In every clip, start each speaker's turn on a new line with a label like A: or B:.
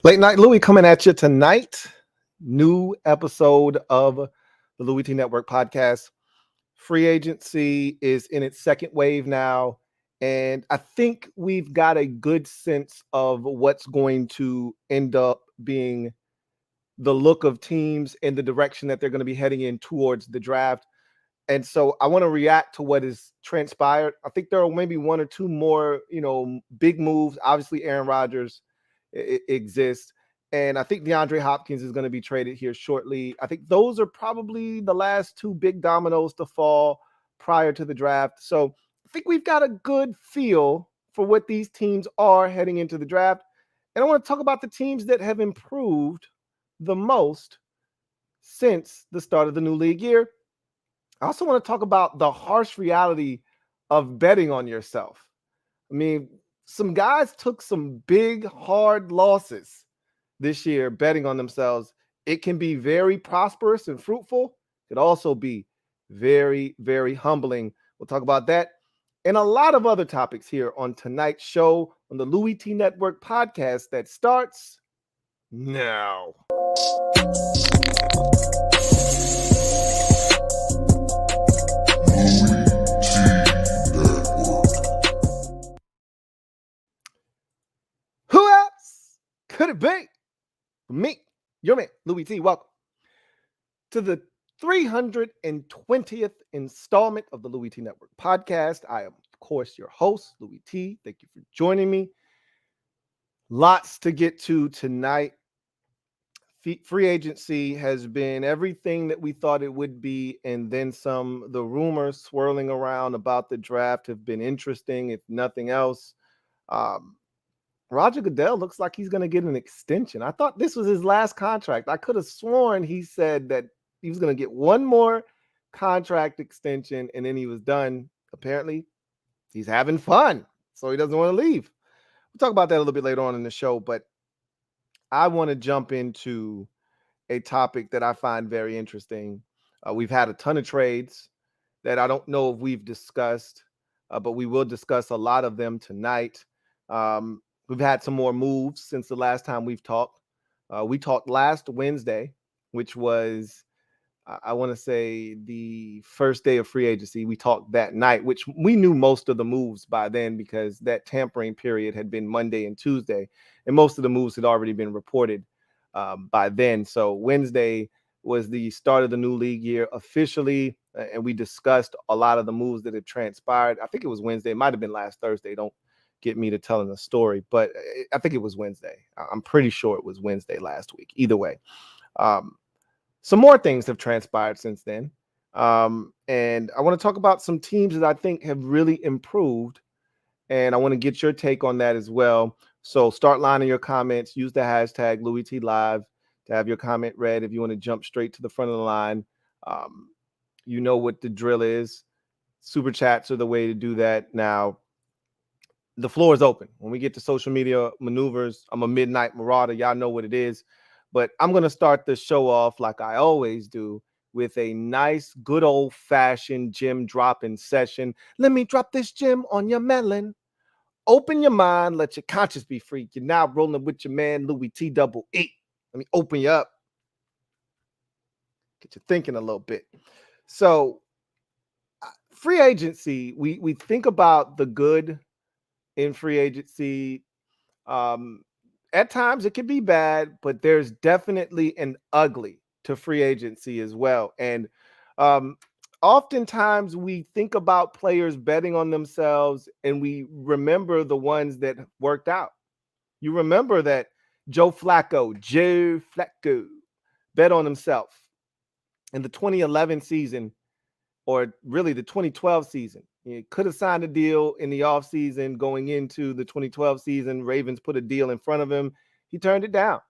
A: Late Night Louie coming at you tonight. New episode of the Louie T Network podcast. Free agency is in its second wave now, and I think we've got a good sense of what's going to end up being the look of teams and the direction that they're going to be heading in towards the draft. And so I want to react to what has transpired. I think there are maybe one or two more, big moves. Obviously, Aaron Rodgers exists. And I think DeAndre Hopkins is going to be traded here shortly. I think those are probably the last two big dominoes to fall prior to the draft. So I think we've got a good feel for what these teams are heading into the draft. And I want to talk about the teams that have improved the most since the start of the new league year. I also want to talk about the harsh reality of betting on yourself. I mean, some guys took some big, hard losses this year betting on themselves. It can be very prosperous and fruitful. It could also be very, very humbling. We'll talk about that and a lot of other topics here on tonight's show on the Louie T Network podcast that starts now. Who else could it be? Me, your man, Louie T. Welcome to the 320th installment of the Louie T Network podcast. I am, of course, your host, Louie T. Thank you for joining me. Lots to get to tonight. Free agency has been everything that we thought it would be, and then some. The rumors swirling around about the draft have been interesting, if nothing else. Roger Goodell looks like he's going to get an extension. I thought this was his last contract. I could have sworn he said that he was going to get one more contract extension and then he was done. Apparently, he's having fun, so he doesn't want to leave. We'll talk about that a little bit later on in the show, but I want to jump into a topic that I find very interesting. We've had a ton of trades that I don't know if we've discussed, but we will discuss a lot of them tonight. We've had some more moves since the last time we've talked. We talked last Wednesday, which was, I want to say, the first day of free agency. We talked that night, which we knew most of the moves by then because that tampering period had been Monday and Tuesday, and most of the moves had already been reported by then. So Wednesday was the start of the new league year officially, and we discussed a lot of the moves that had transpired. I think it was Wednesday. It might have been last Thursday. Don't get me to telling the story, but I think it was Wednesday. I'm pretty sure it was Wednesday last week. Either way, some more things have transpired since then. And I want to talk about some teams that I think have really improved. And I want to get your take on that as well. So start lining your comments. Use the hashtag LouieTLive to have your comment read. If you want to jump straight to the front of the line, you know what the drill is. Super chats are the way to do that. Now, the floor is open. When we get to social media maneuvers, I'm a midnight marauder. Y'all know what it is. But I'm going to start the show off like I always do with a nice, good old-fashioned gem dropping session. Let me drop this gem on your melon. Open your mind. Let your conscience be free. You're now rolling with your man, Louie T double E. Let me open you up. Get you thinking a little bit. So, free agency, we think about the good in free agency. At times it can be bad, but there's definitely an ugly to free agency as well. And oftentimes we think about players betting on themselves and we remember the ones that worked out. You remember that Joe Flacco bet on himself in the 2011 season, or really the 2012 season. He could have signed a deal in the offseason going into the 2012 season. Ravens put a deal in front of him. He turned it down.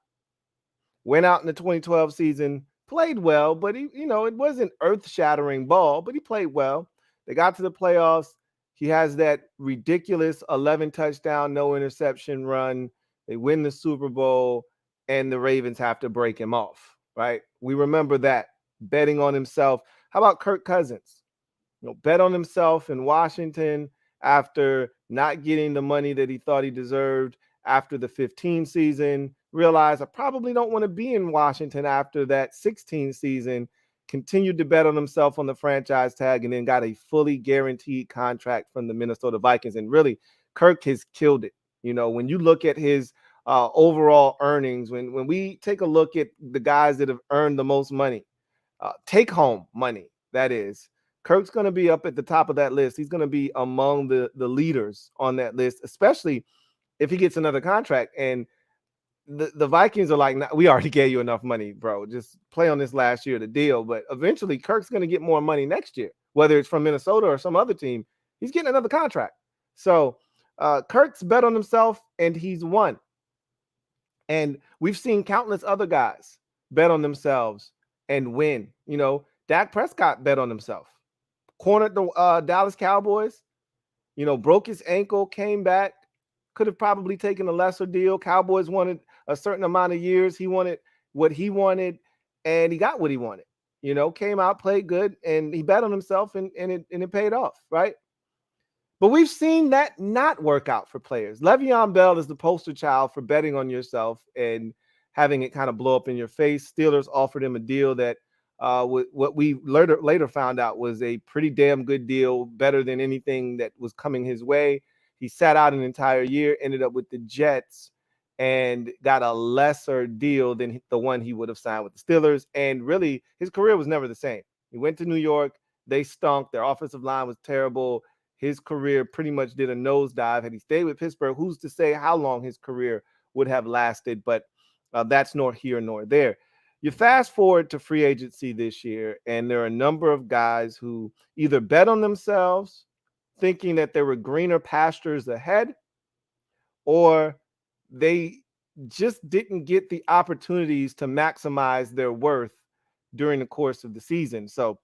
A: Went out in the 2012 season, played well, but it wasn't earth-shattering ball, but he played well. They got to the playoffs. He has that ridiculous 11 touchdown, no interception run. They win the Super Bowl, and the Ravens have to break him off, right? We remember that, betting on himself. How about Kirk Cousins? Bet on himself in Washington after not getting the money that he thought he deserved after the 15 season, realized I probably don't want to be in Washington after that 16 season, continued to bet on himself on the franchise tag, and then got a fully guaranteed contract from the Minnesota Vikings. And really, Kirk has killed it. When you look at his overall earnings, when we take a look at the guys that have earned the most money, take home money, that is, Kirk's going to be up at the top of that list. He's going to be among the leaders on that list, especially if he gets another contract. And the Vikings are like, nah, we already gave you enough money, bro. Just play on this last year of the deal. But eventually, Kirk's going to get more money next year, whether it's from Minnesota or some other team. He's getting another contract. So Kirk's bet on himself, and he's won. And we've seen countless other guys bet on themselves and win. Dak Prescott bet on himself, cornered the Dallas Cowboys, broke his ankle, came back, could have probably taken a lesser deal. Cowboys wanted a certain amount of years. He wanted what he wanted, and he got what he wanted. Came out, played good, and he bet on himself, and it paid off, right? But we've seen that not work out for players. Le'Veon Bell is the poster child for betting on yourself and having it kind of blow up in your face. Steelers offered him a deal that what we later found out was a pretty damn good deal, better than anything that was coming his way. He sat out an entire year, ended up with the Jets, and got a lesser deal than the one he would have signed with the Steelers. And really, his career was never the same. He went to New York. They stunk. Their offensive line was terrible. His career pretty much did a nosedive. Had he stayed with Pittsburgh, who's to say how long his career would have lasted? But that's nor here nor there. You fast forward to free agency this year, and there are a number of guys who either bet on themselves, thinking that there were greener pastures ahead, or they just didn't get the opportunities to maximize their worth during the course of the season. So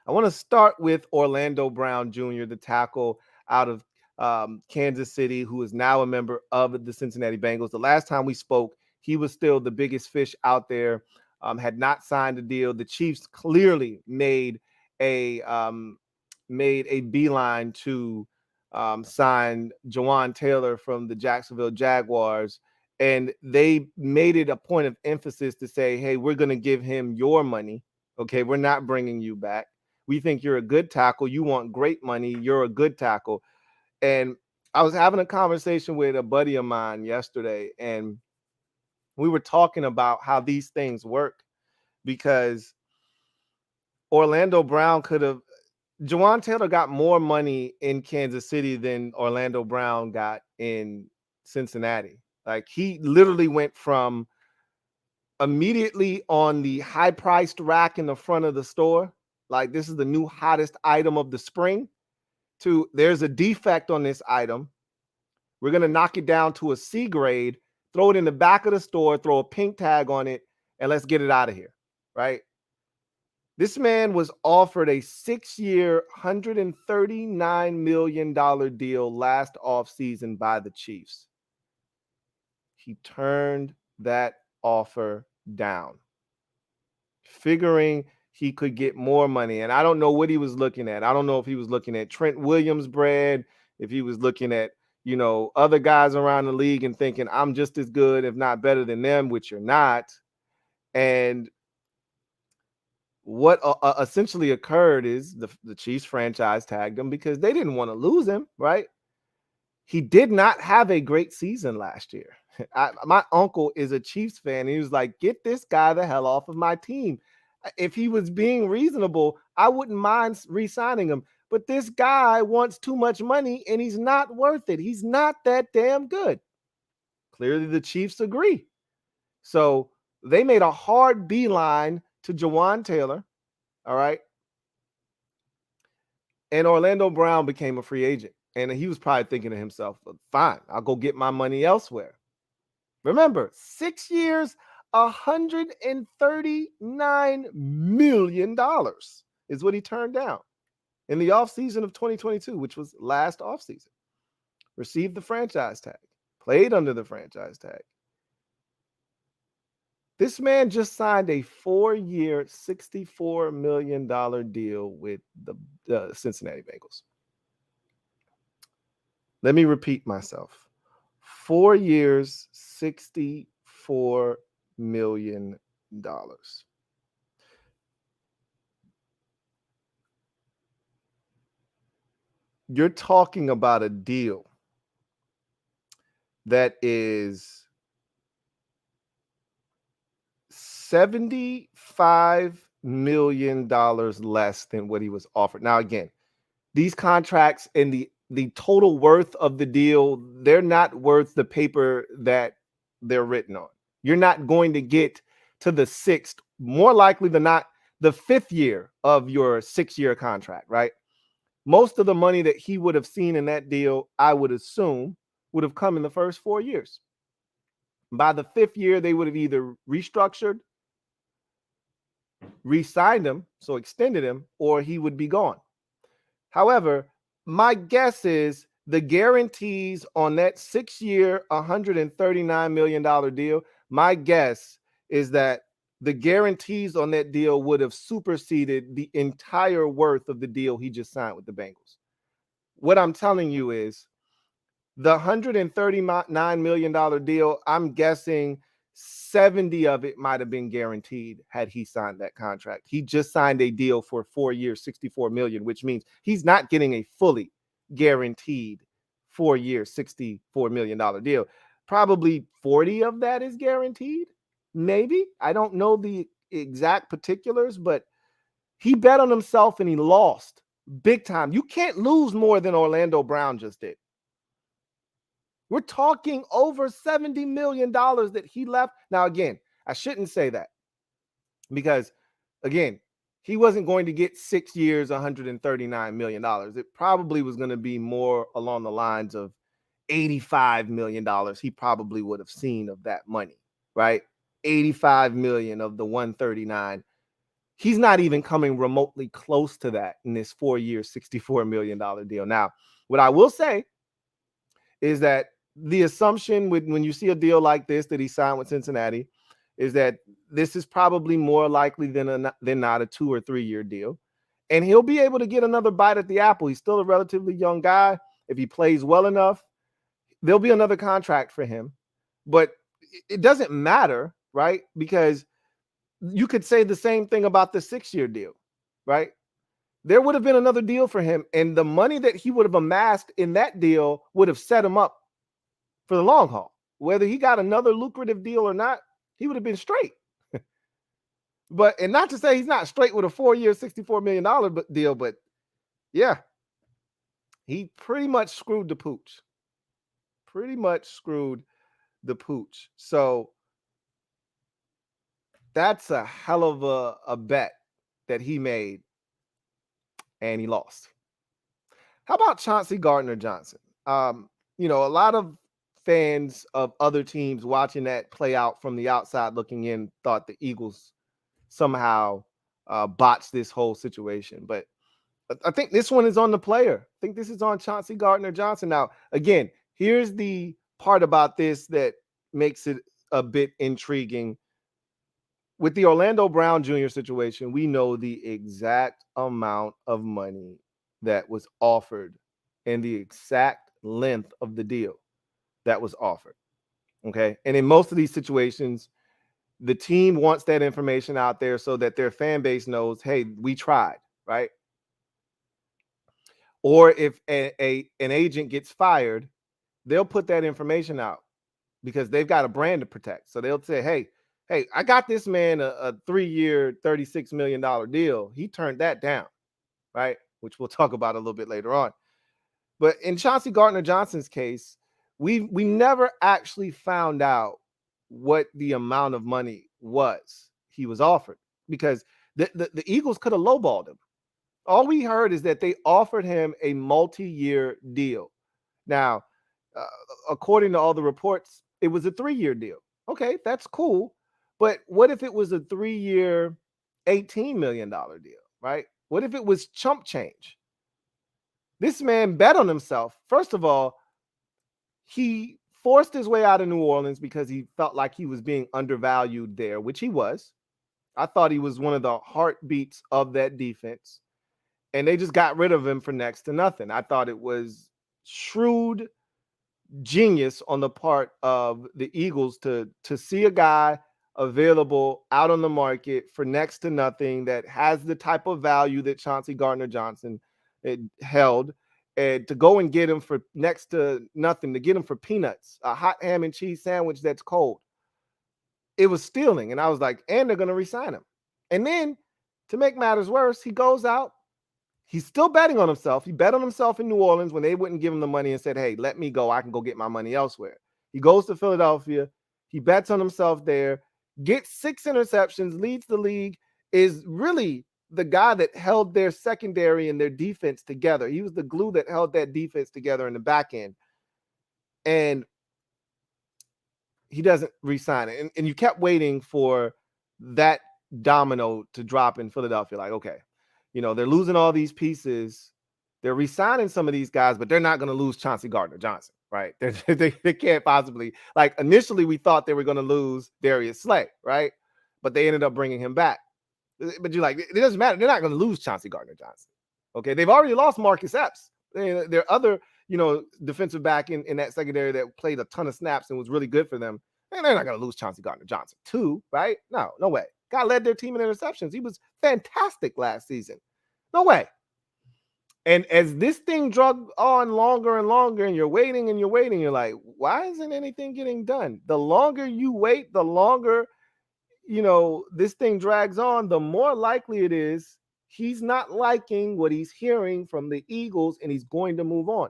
A: I want to start with Orlando Brown Jr., the tackle out of Kansas City, who is now a member of the Cincinnati Bengals. The last time we spoke, he was still the biggest fish out there, had not signed a deal. The Chiefs clearly made a beeline to sign Jawan Taylor from the Jacksonville Jaguars. And they made it a point of emphasis to say, hey, we're going to give him your money. Okay, we're not bringing you back. We think you're a good tackle. You want great money. You're a good tackle. And I was having a conversation with a buddy of mine yesterday, and we were talking about how these things work, because Orlando Brown Jawan Taylor got more money in Kansas City than Orlando Brown got in Cincinnati. Like, he literally went from immediately on the high-priced rack in the front of the store, like this is the new hottest item of the spring, to there's a defect on this item. We're going to knock it down to a C grade, throw it in the back of the store, throw a pink tag on it, and let's get it out of here, right? This man was offered a 6-year, $139 million deal last offseason by the Chiefs. He turned that offer down, figuring he could get more money. And I don't know what he was looking at. I don't know if he was looking at Trent Williams bread, if he was looking at, other guys around the league and thinking, I'm just as good, if not better than them, which you're not. And what essentially occurred is the Chiefs franchise tagged him because they didn't want to lose him, right? He did not have a great season last year. My uncle is a Chiefs fan, and he was like, get this guy the hell off of my team. If he was being reasonable, I wouldn't mind re-signing him. But this guy wants too much money, and he's not worth it. He's not that damn good. Clearly, the Chiefs agree. So they made a hard beeline to Jawan Taylor, all right? And Orlando Brown became a free agent. And he was probably thinking to himself, fine, I'll go get my money elsewhere. Remember, 6 years, $139 million is what he turned down in the offseason of 2022, which was last offseason. Received the franchise tag, played under the franchise tag. This man just signed a 4-year, $64 million deal with the Cincinnati Bengals. Let me repeat myself. 4 years, $64 $64 million. You're talking about a deal that is $75 million less than what he was offered. Now, again, these contracts and the total worth of the deal, they're not worth the paper that they're written on. You're not going to get to the sixth, more likely than not, the fifth year of your 6-year contract, right? Most of the money that he would have seen in that deal, I would assume, would have come in the first 4 years. By the fifth year, they would have either restructured, re-signed him, so extended him, or he would be gone. However, my guess is the guarantees on that 6-year, $139 million deal, my guess is that the guarantees on that deal would have superseded the entire worth of the deal he just signed with the Bengals. What I'm telling you is the $139 million deal, I'm guessing 70 of it might have been guaranteed had he signed that contract. He just signed a deal for 4 years, $64 million, which means he's not getting a fully guaranteed 4-year, $64 million deal. Probably 40 of that is guaranteed. Maybe. I don't know the exact particulars, but he bet on himself and he lost big time. You can't lose more than Orlando Brown just did. We're talking over $70 million that he left. Now, again, I shouldn't say that because, again, he wasn't going to get 6 years, $139 million. It probably was going to be more along the lines of $85 million. He probably would have seen of that money, right? 85 million of the 139. He's not even coming remotely close to that in this 4-year, $64 million deal. Now, what I will say is that the assumption when you see a deal like this that he signed with Cincinnati is that this is probably more likely than not a 2 or 3 year deal. And he'll be able to get another bite at the apple. He's still a relatively young guy. If he plays well enough, there'll be another contract for him. But it doesn't matter, right? Because you could say the same thing about the 6-year deal, right? There would have been another deal for him, and the money that he would have amassed in that deal would have set him up for the long haul. Whether he got another lucrative deal or not, he would have been straight. And not to say he's not straight with a 4-year, $64 million deal, but yeah, he pretty much screwed the pooch. So that's a hell of a bet that he made, and he lost. How about Chauncey Gardner Johnson? A lot of fans of other teams watching that play out from the outside looking in thought the Eagles somehow botched this whole situation. But I think this one is on the player. I think this is on Chauncey Gardner Johnson. Now, again, here's the part about this that makes it a bit intriguing. With the Orlando Brown Jr. situation, we know the exact amount of money that was offered and the exact length of the deal that was offered. Okay. And in most of these situations, the team wants that information out there so that their fan base knows, hey, we tried, right? Or if an agent gets fired, they'll put that information out because they've got a brand to protect. So they'll say, hey, I got this man a 3-year, $36 million deal. He turned that down, right? Which we'll talk about a little bit later on. But in Chauncey Gardner Johnson's case, we never actually found out what the amount of money was he was offered because the Eagles could have lowballed him. All we heard is that they offered him a multi-year deal. Now, according to all the reports, it was a 3-year deal. Okay, that's cool. But what if it was a 3-year, $18 million deal, right? What if it was chump change? This man bet on himself. First of all, he forced his way out of New Orleans because he felt like he was being undervalued there, which he was. I thought he was one of the heartbeats of that defense. And they just got rid of him for next to nothing. I thought it was shrewd genius on the part of the Eagles to see a guy available out on the market for next to nothing that has the type of value that Chauncey Gardner Johnson held, and to go and get him for next to nothing, to get him for peanuts, a hot ham and cheese sandwich that's cold. It was stealing. And I was like, and they're going to re-sign him. And then to make matters worse, he goes out. He's still betting on himself. He bet on himself in New Orleans when they wouldn't give him the money and said, hey, let me go. I can go get my money elsewhere. He goes to Philadelphia. He bets on himself there, gets 6 interceptions, leads the league, is really the guy that held their secondary and their defense together. He was the glue that held that defense together in the back end. And he doesn't re-sign it. And you kept waiting for that domino to drop in Philadelphia. Like, okay, they're losing all these pieces. They're re-signing some of these guys, but they're not going to lose Chauncey Gardner Johnson, right? They can't possibly. Like, initially, we thought they were going to lose Darius Slay, right? But they ended up bringing him back. But you're like, it doesn't matter. They're not going to lose Chauncey Gardner Johnson. Okay, they've already lost Marcus Epps. There are other, defensive back in that secondary that played a ton of snaps and was really good for them. And they're not going to lose Chauncey Gardner Johnson too, right? No way. Guy led their team in interceptions. He was fantastic last season. No way. And as this thing drug on longer and longer, and you're waiting, you're like, why isn't anything getting done? The longer you wait, the longer, this thing drags on, the more likely it is he's not liking what he's hearing from the Eagles, and he's going to move on.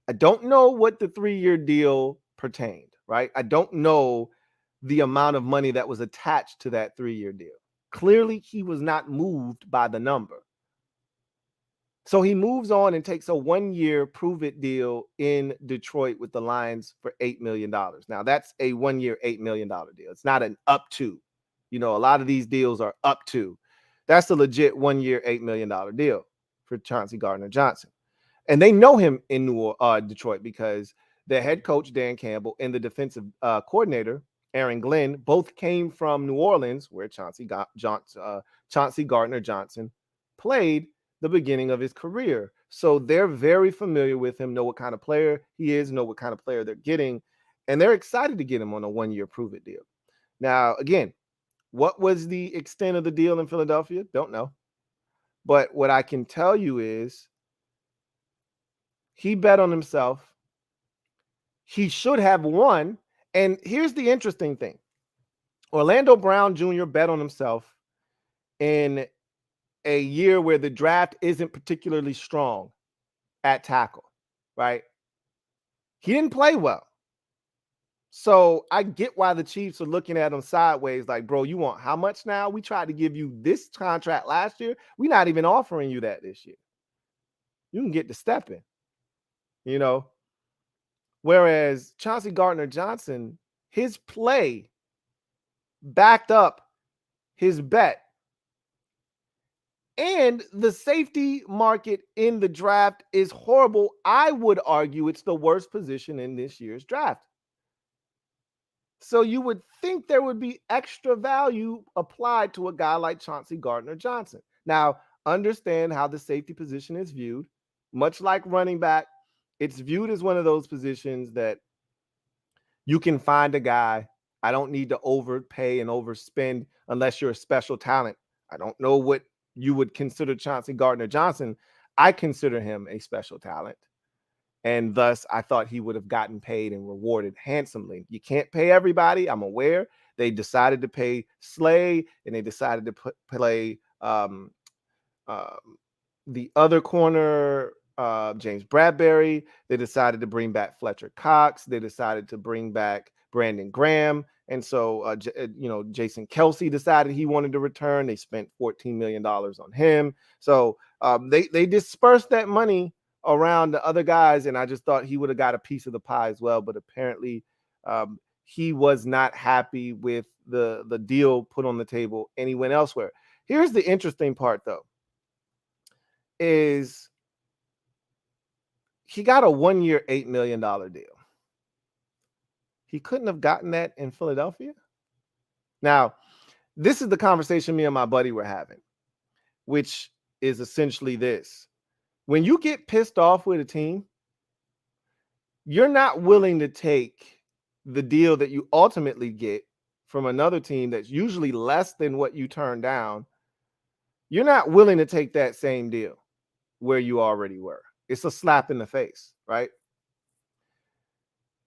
A: I don't know what the 3-year deal pertained, right? I don't know the amount of money that was attached to that 3-year deal. Clearly, he was not moved by the number. So he moves on and takes a 1-year prove-it deal in Detroit with the Lions for $8 million. Now, that's a 1-year, $8 million deal. It's not an up to. A lot of these deals are up to. That's a legit 1-year, $8 million deal for Chauncey Gardner Johnson. And they know him in Detroit because the head coach, Dan Campbell, and the defensive coordinator, Aaron Glenn, both came from New Orleans, where Chauncey Gardner Johnson played the beginning of his career. So they're very familiar with him, know what kind of player he is, know what kind of player they're getting, and they're excited to get him on a 1-year prove-it deal. Now, again, what was the extent of the deal in Philadelphia? Don't know. But what I can tell you is he bet on himself. He should have won. And here's the interesting thing. Orlando Brown Jr. bet on himself in a year where the draft isn't particularly strong at tackle, right? He didn't play well. So I get why the Chiefs are looking at him sideways like, bro, you want how much now? We tried to give you this contract last year. We're not even offering you that this year. You can get to stepping, Whereas Chauncey Gardner Johnson, his play backed up his bet. And the safety market in the draft is horrible. I would argue it's the worst position in this year's draft. So you would think there would be extra value applied to a guy like Chauncey Gardner Johnson. Now, understand how the safety position is viewed. Much like running back, it's viewed as one of those positions that you can find a guy. I don't need to overpay and overspend unless you're a special talent. I don't know what you would consider Chauncey Gardner Johnson. I consider him a special talent. And thus, I thought he would have gotten paid and rewarded handsomely. You can't pay everybody. I'm aware. They decided to pay Slay, and they decided to play the other corner, James Bradbury. They decided to bring back Fletcher Cox. They decided to bring back Brandon Graham. And so, Jason Kelsey decided he wanted to return. They spent $14 million on him. So they dispersed that money around the other guys, and I just thought he would have got a piece of the pie as well. But apparently he was not happy with the deal put on the table, and he went elsewhere. Here's the interesting part, though, is he got a 1-year, $8 million deal. He couldn't have gotten that in Philadelphia. Now, this is the conversation me and my buddy were having, which is essentially this. When you get pissed off with a team, you're not willing to take the deal that you ultimately get from another team that's usually less than what you turn down. You're not willing to take that same deal where you already were. It's a slap in the face, right?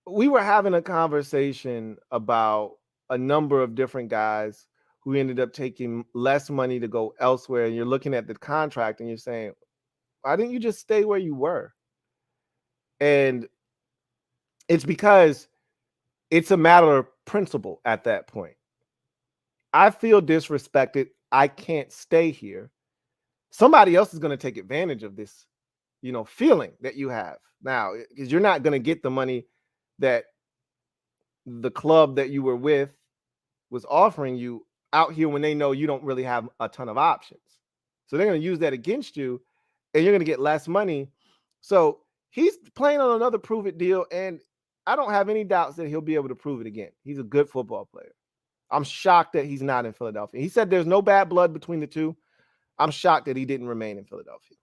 A: We were having a conversation about a number of different guys who ended up taking less money to go elsewhere. And you're looking at the contract and you're saying, why didn't you just stay where you were? And it's because it's a matter of principle at that point. I feel disrespected. I can't stay here. Somebody else is going to take advantage of this, feeling that you have now, because you're not going to get the money that the club that you were with was offering you out here when they know you don't really have a ton of options. So they're going to use that against you and you're going to get less money. So he's playing on another prove it deal. And I don't have any doubts that he'll be able to prove it again. He's a good football player. I'm shocked that he's not in Philadelphia. He said there's no bad blood between the two. I'm shocked that he didn't remain in Philadelphia.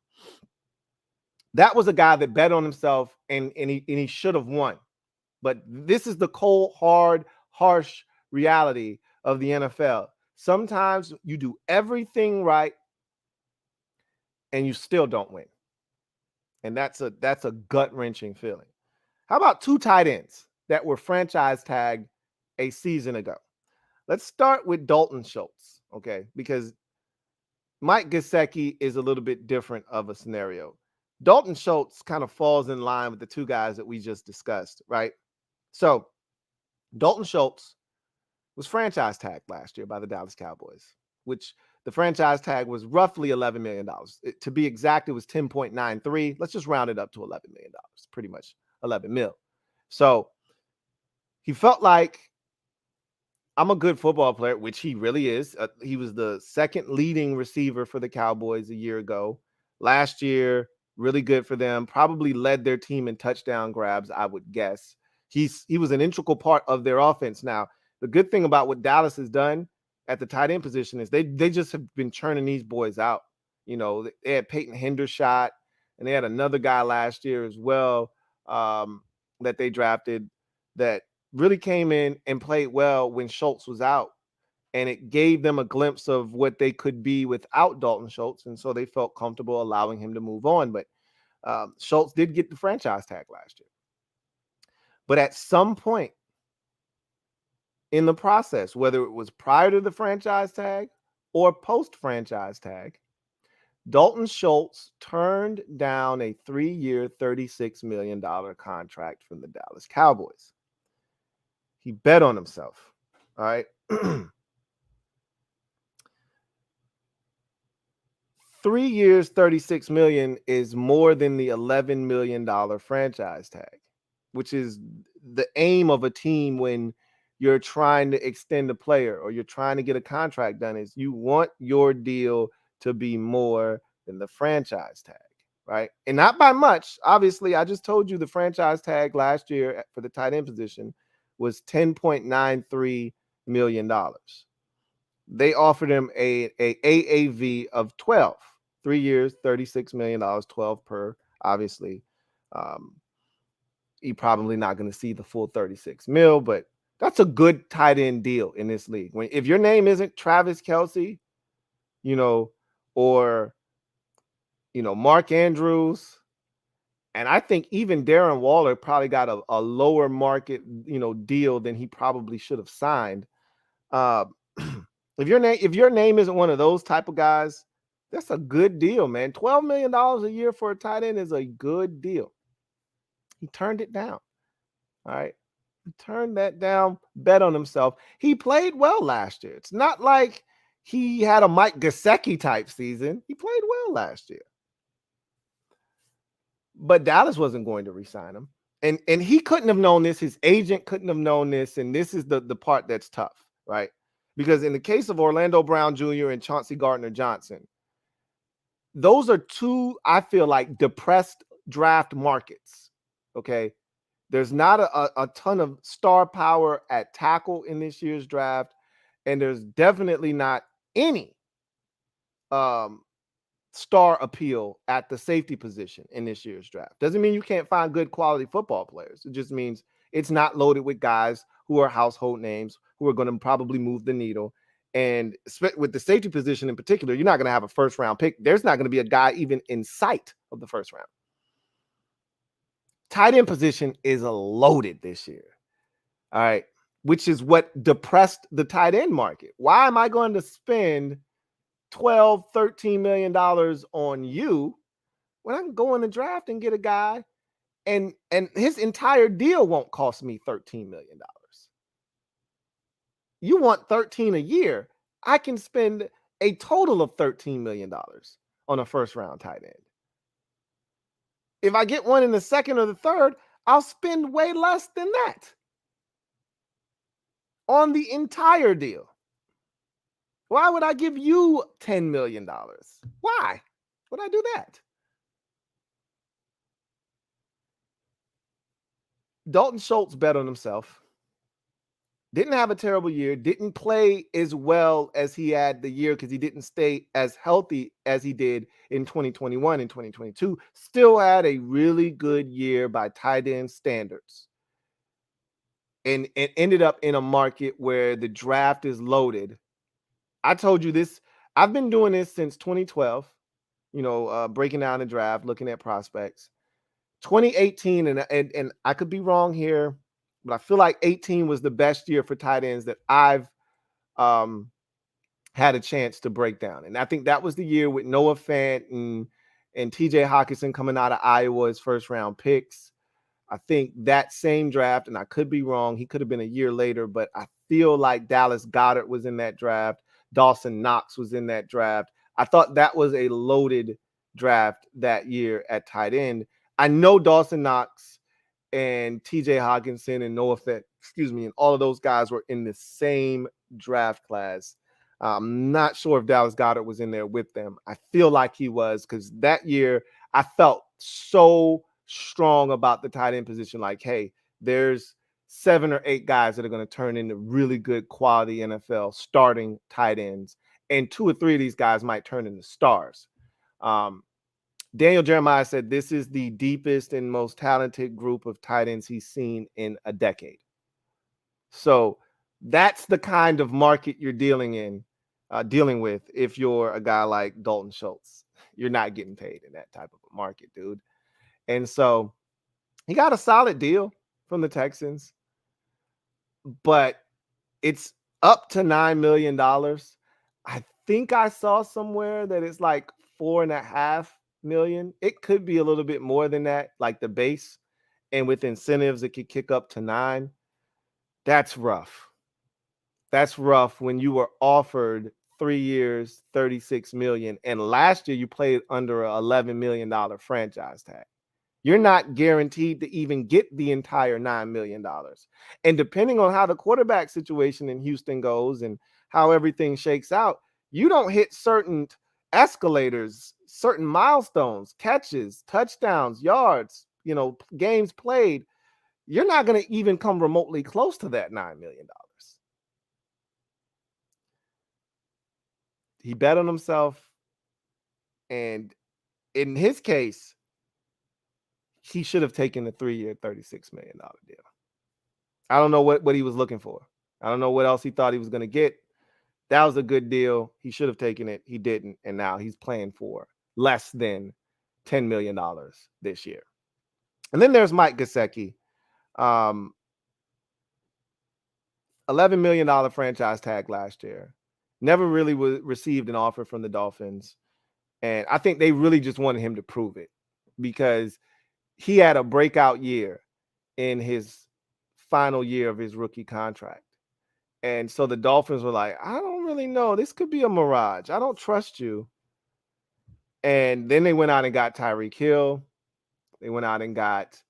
A: That was a guy that bet on himself and he should have won. But this is the cold, hard, harsh reality of the NFL. Sometimes you do everything right and you still don't win. And that's a gut-wrenching feeling. How about two tight ends that were franchise tagged a season ago? Let's start with Dalton Schultz, okay? Because Mike Gesicki is a little bit different of a scenario. Dalton Schultz kind of falls in line with the two guys that we just discussed, right? So Dalton Schultz was franchise tagged last year by the Dallas Cowboys, which the franchise tag was roughly $11 million. To be exact, it was 10.93. Let's just round it up to $11 million, pretty much 11 mil. So he felt like, I'm a good football player, which he really is. He was the second leading receiver for the Cowboys a year ago. Last year, really good for them. Probably led their team in touchdown grabs, I would guess. He was an integral part of their offense. Now, the good thing about what Dallas has done at the tight end position is they just have been churning these boys out. They had Peyton Hendershot, and they had another guy last year as well that they drafted that really came in and played well when Schultz was out. And it gave them a glimpse of what they could be without Dalton Schultz. And so they felt comfortable allowing him to move on. But Schultz did get the franchise tag last year. But at some point in the process, whether it was prior to the franchise tag or post-franchise tag, Dalton Schultz turned down a 3-year, $36 million contract from the Dallas Cowboys. He bet on himself. All right. 3 years, $36 million is more than the $11 million franchise tag, which is the aim of a team when you're trying to extend a player or you're trying to get a contract done, is you want your deal to be more than the franchise tag, right? And not by much. Obviously, I just told you the franchise tag last year for the tight end position was $10.93 million. They offered him a AAV of 12, 3 years, $36 million, 12 per, obviously. You're probably not going to see the full 36 mil, but that's a good tight end deal in this league. If your name isn't Travis Kelce, or, Mark Andrews, and I think even Darren Waller probably got a lower market, deal than he probably should have signed. If your name isn't one of those type of guys, that's a good deal, man. $12 million a year for a tight end is a good deal. He turned it down. All right. He turned that down, bet on himself. He played well last year. It's not like he had a Mike Gesicki type season. He played well last year. But Dallas wasn't going to re-sign him. And he couldn't have known this. His agent couldn't have known this. And this is the part that's tough, right? Because in the case of Orlando Brown Jr. and Chauncey Gardner Johnson, those are two, I feel like, depressed draft markets, okay? There's not a ton of star power at tackle in this year's draft, and there's definitely not any star appeal at the safety position in this year's draft. Doesn't mean you can't find good quality football players. It just means it's not loaded with guys who are household names, who are going to probably move the needle. And with the safety position in particular, you're not going to have a first round pick. There's not going to be a guy even in sight of the first round. Tight end position is loaded this year. All right. Which is what depressed the tight end market. Why am I going to spend $12, $13 million on you when I can go in the draft and get a guy and his entire deal won't cost me $13 million? You want 13 a year. I can spend a total of $13 million on a first round tight end. If I get one in the second or the third, I'll spend way less than that on the entire deal. Why would I give you $10 million? Why would I do that? Dalton Schultz bet on himself. Didn't have a terrible year. Didn't play as well as he had the year because he didn't stay as healthy as he did in 2021 and 2022. Still had a really good year by tight end standards. And it ended up in a market where the draft is loaded. I told you this. I've been doing this since 2012, breaking down the draft, looking at prospects. 2018, and I could be wrong here, but I feel like 18 was the best year for tight ends that I've had a chance to break down. And I think that was the year with Noah Fant and TJ Hawkinson coming out of Iowa as first round picks. I think that same draft, and I could be wrong, he could have been a year later, but I feel like Dallas Goedert was in that draft. Dawson Knox was in that draft. I thought that was a loaded draft that year at tight end. I know Dawson Knox and TJ Hawkinson and Noah Fant, and all of those guys were in the same draft class. I'm not sure if Dallas Goedert was in there with them. I feel like he was, because that year I felt so strong about the tight end position. Like, hey, there's 7 or 8 guys that are going to turn into really good quality NFL starting tight ends, and 2 or 3 of these guys might turn into stars. Daniel Jeremiah said this is the deepest and most talented group of tight ends he's seen in a decade. So that's the kind of market you're dealing with if you're a guy like Dalton Schultz. You're not getting paid in that type of a market, dude. And so he got a solid deal from the Texans, but it's up to $9 million. I think I saw somewhere that it's like $4.5 million. It could be a little bit more than that, like the base. And with incentives, it could kick up to 9. That's rough. That's rough when you were offered 3 years, $36 million. And last year you played under an $11 million franchise tag. You're not guaranteed to even get the entire $9 million. And depending on how the quarterback situation in Houston goes and how everything shakes out, you don't hit certain escalators, certain milestones, catches, touchdowns, yards, games played. You're not going to even come remotely close to that $9 million. He bet on himself. And in his case, he should have taken the 3-year, $36 million deal. I don't know what he was looking for. I don't know what else he thought he was going to get. That was a good deal. He should have taken it. He didn't. And now he's playing for less than $10 million this year. And then there's Mike Gesicki. $11 million franchise tag last year. Never really received an offer from the Dolphins. And I think they really just wanted him to prove it, because he had a breakout year in his final year of his rookie contract. And so the Dolphins were like, I don't really know. This could be a mirage. I don't trust you. And then they went out and got Tyreek Hill. They went out and got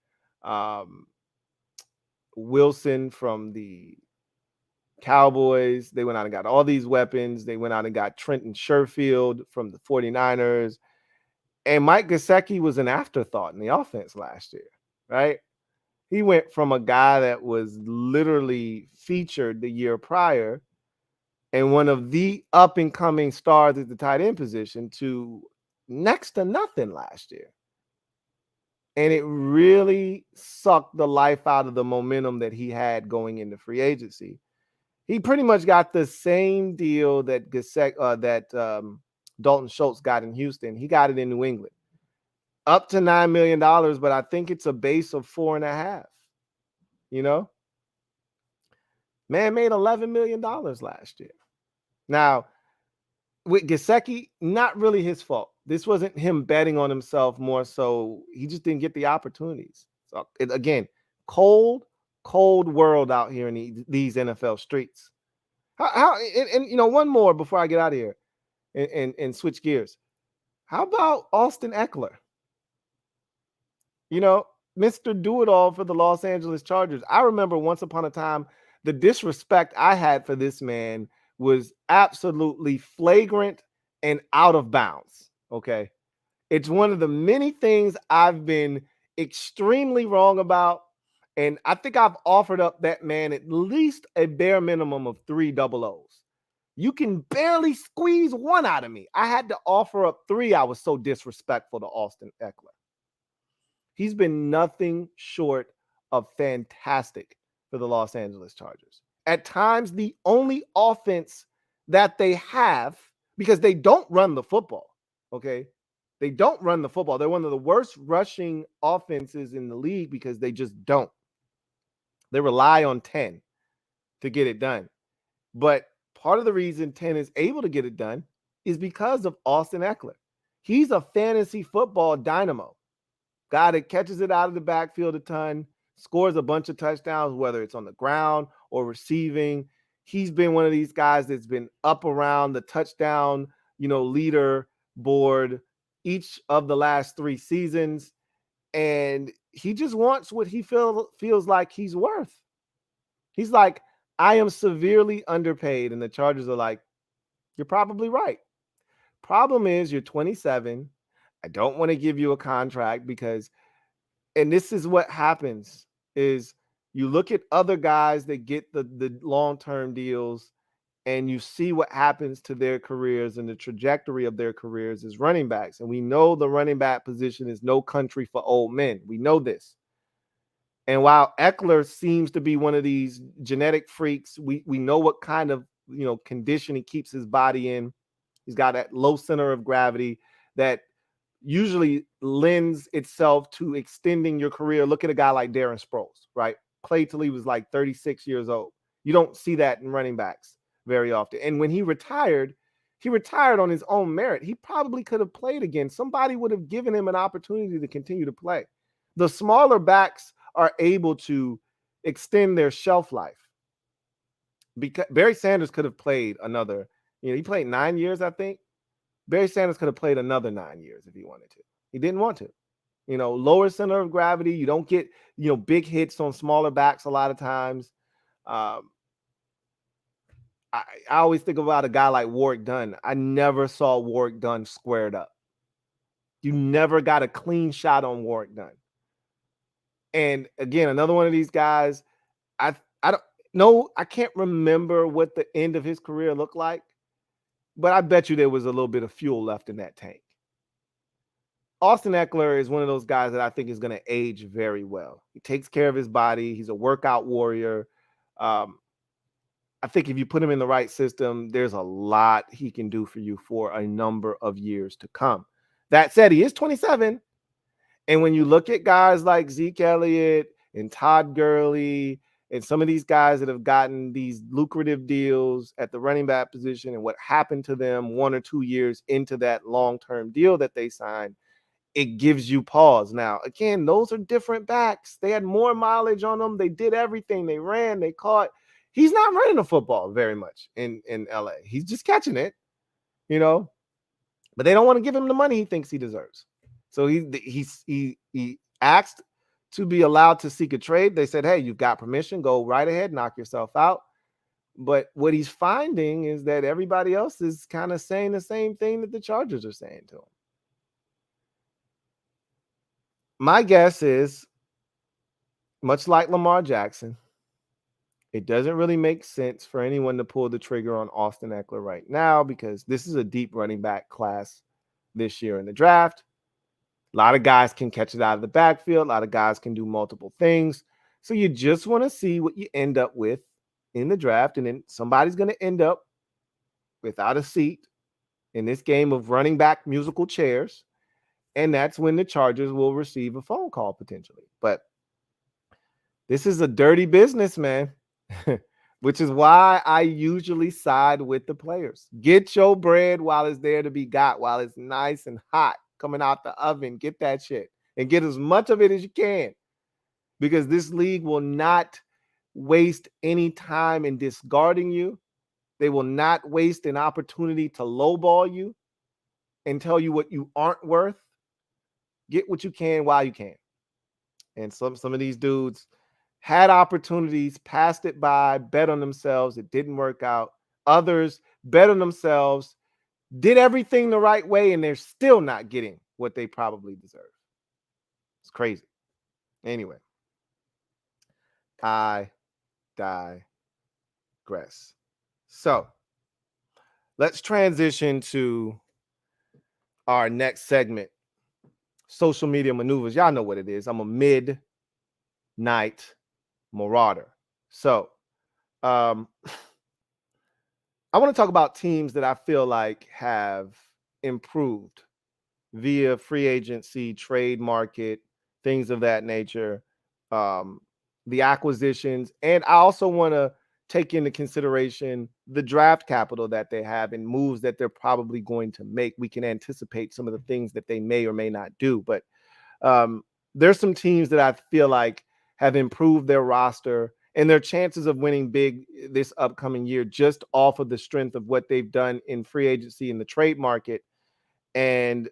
A: Wilson from the Cowboys. They went out and got all these weapons. They went out and got Trenton Sherfield from the 49ers. And Mike Gesicki was an afterthought in the offense last year, right? He went from a guy that was literally featured the year prior and one of the up-and-coming stars at the tight end position to next to nothing last year. And it really sucked the life out of the momentum that he had going into free agency. He pretty much got the same deal that Dalton Schultz got in Houston. He got it in New England, up to $9 million, but I think it's a base of 4.5. You know, man made $11 million last year. Now, with Gesicki, not really his fault. This wasn't him betting on himself, more so he just didn't get the opportunities. So again, cold world out here in these NFL streets. And you know, one more before I get out of here and switch gears. How about Austin Eckler? You know, Mr. Do-It-All for the Los Angeles Chargers. I remember once upon a time, the disrespect I had for this man was absolutely flagrant and out of bounds. Okay. It's one of the many things I've been extremely wrong about. And I think I've offered up that man at least a bare minimum of 3 double O's. You can barely squeeze one out of me. I had to offer up 3. I was so disrespectful to Austin Eckler. He's been nothing short of fantastic for the Los Angeles Chargers. At times, the only offense that they have, because they don't run the football, okay? They don't run the football. They're one of the worst rushing offenses in the league because they just don't. They rely on 10 to get it done. But part of the reason 10 is able to get it done is because of Austin Eckler. He's a fantasy football dynamo. Guy that catches it out of the backfield a ton, scores a bunch of touchdowns, whether it's on the ground or receiving. He's been one of these guys that's been up around the touchdown, leader board each of the last 3 seasons. And he just wants what he feels like he's worth. He's like, I am severely underpaid. And the Chargers are like, you're probably right. Problem is, you're 27. I don't want to give you a contract because, and this is what happens, is you look at other guys that get the long-term deals and you see what happens to their careers and the trajectory of their careers as running backs. And we know the running back position is no country for old men. We know this. And while Eckler seems to be one of these genetic freaks, we know what kind of condition he keeps his body in. He's got that low center of gravity that usually lends itself to extending your career. Look at a guy like Darren Sproles, right? Played till he was like 36 years old. You don't see that in running backs very often. And when he retired on his own merit. He probably could have played again. Somebody would have given him an opportunity to continue to play. The smaller backs are able to extend their shelf life. Because Barry Sanders could have played another, he played 9 years, I think. Barry Sanders could have played another 9 years if he wanted to. He didn't want to. Lower center of gravity. You don't get, big hits on smaller backs a lot of times. I always think about a guy like Warrick Dunn. I never saw Warrick Dunn squared up. You never got a clean shot on Warrick Dunn. And again, another one of these guys, I don't know. I can't remember what the end of his career looked like, but I bet you there was a little bit of fuel left in that tank. Austin Eckler is one of those guys that I think is going to age very well. He takes care of his body. He's a workout warrior. I think if you put him in the right system, there's a lot he can do for you for a number of years to come. That said, he is 27. And when you look at guys like Zeke Elliott and Todd Gurley and some of these guys that have gotten these lucrative deals at the running back position and what happened to them 1 or 2 years into that long-term deal that they signed, it gives you pause. Now, again, those are different backs. They had more mileage on them. They did everything. They ran, they caught. He's not running the football very much in LA. He's just catching it, but they don't want to give him the money he thinks he deserves. So he asked to be allowed to seek a trade. They said, hey, you've got permission. Go right ahead, knock yourself out. But what he's finding is that everybody else is kind of saying the same thing that the Chargers are saying to him. My guess is, much like Lamar Jackson, it doesn't really make sense for anyone to pull the trigger on Austin Eckler right now because this is a deep running back class this year in the draft. A lot of guys can catch it out of the backfield. A lot of guys can do multiple things. So you just want to see what you end up with in the draft. And then somebody's going to end up without a seat in this game of running back musical chairs. And that's when the Chargers will receive a phone call potentially. But this is a dirty business, man, which is why I usually side with the players. Get your bread while it's there to be got, while it's nice and hot coming out the oven. Get that shit and get as much of it as you can, because this league will not waste any time in discarding you. They will not waste an opportunity to lowball you and tell you what you aren't worth. Get what you can while you can. And some of these dudes had opportunities, passed it by, bet on themselves. It didn't work out. Others bet on themselves, did everything the right way, and they're still not getting what they probably deserve. It's crazy. Anyway, I digress. So let's transition to our next segment, social media maneuvers. Y'all know what it is. I'm a midnight marauder. So I want to talk about teams that I feel like have improved via free agency, trade market, things of that nature, the acquisitions. And I also want to take into consideration the draft capital that they have and moves that they're probably going to make. We can anticipate some of the things that they may or may not do. But there's some teams that I feel like have improved their roster and their chances of winning big this upcoming year just off of the strength of what they've done in free agency in the trade market and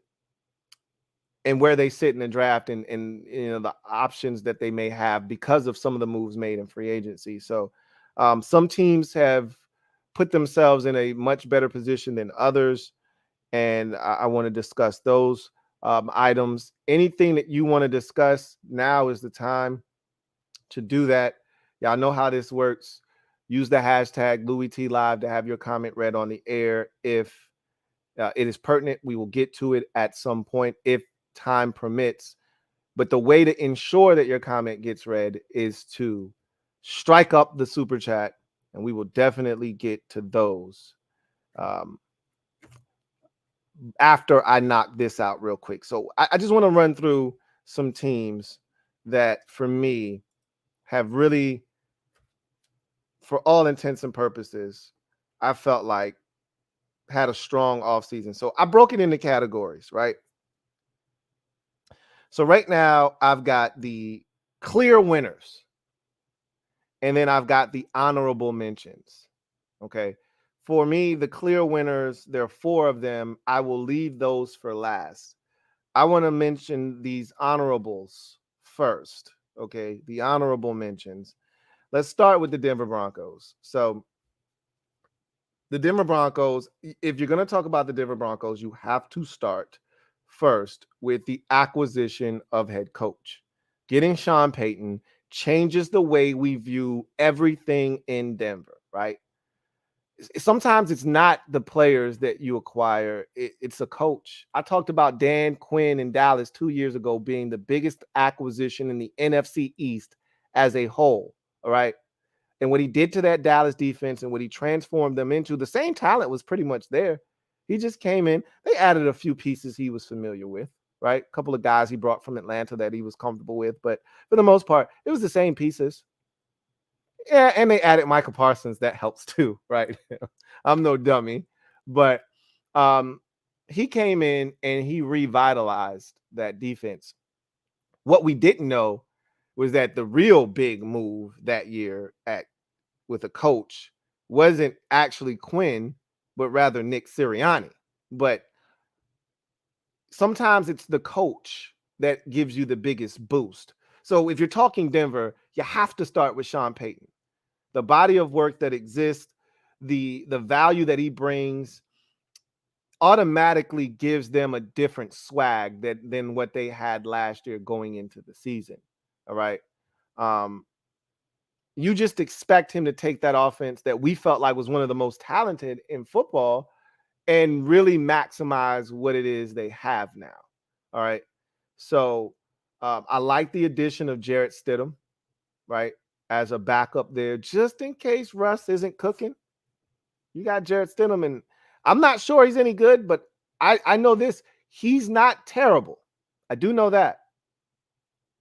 A: where they sit in the draft and you know the options that they may have because of some of the moves made in free agency. So some teams have put themselves in a much better position than others, and I want to discuss those items. Anything that you want to discuss, now is the time to do that. Y'all know how this works. Use the hashtag LouieTLive to have your comment read on the air. If it is pertinent, we will get to it at some point if time permits. But the way to ensure that your comment gets read is to strike up the super chat, and we will definitely get to those after I knock this out real quick. So I just want to run through some teams that for me have really, for all intents and purposes, I felt like had a strong offseason. So I broke it into categories, right? So right now I've got the clear winners, and then I've got the honorable mentions. Okay. For me, the clear winners, there are 4 of them. I will leave those for last. I want to mention these honorables first. Okay. The honorable mentions. Let's start with the Denver Broncos. So the Denver Broncos, if you're going to talk about the Denver Broncos, you have to start first with the acquisition of head coach. Getting Sean Payton changes the way we view everything in Denver, right? Sometimes it's not the players that you acquire, it's a coach. I talked about Dan Quinn in Dallas 2 years ago being the biggest acquisition in the NFC East as a whole, all right? And what he did to that Dallas defense and what he transformed them into, the same talent was pretty much there. He just came in. They added a few pieces he was familiar with, right? A couple of guys he brought from Atlanta that he was comfortable with. But for the most part, it was the same pieces. Yeah, and they added Michael Parsons. That helps too, right? I'm no dummy. But he came in and he revitalized that defense. What we didn't know was that the real big move that year with a coach wasn't actually Quinn, but rather Nick Sirianni. But sometimes it's the coach that gives you the biggest boost. So if you're talking Denver, you have to start with Sean Payton. The body of work that exists, the value that he brings automatically gives them a different swag than what they had last year going into the season. All right. You just expect him to take that offense that we felt like was one of the most talented in football and really maximize what it is they have now. All right. So I like the addition of Jarrett Stidham, right, as a backup there, just in case Russ isn't cooking. You got Jarrett Stidham, and I'm not sure he's any good, but I know this. He's not terrible. I do know that.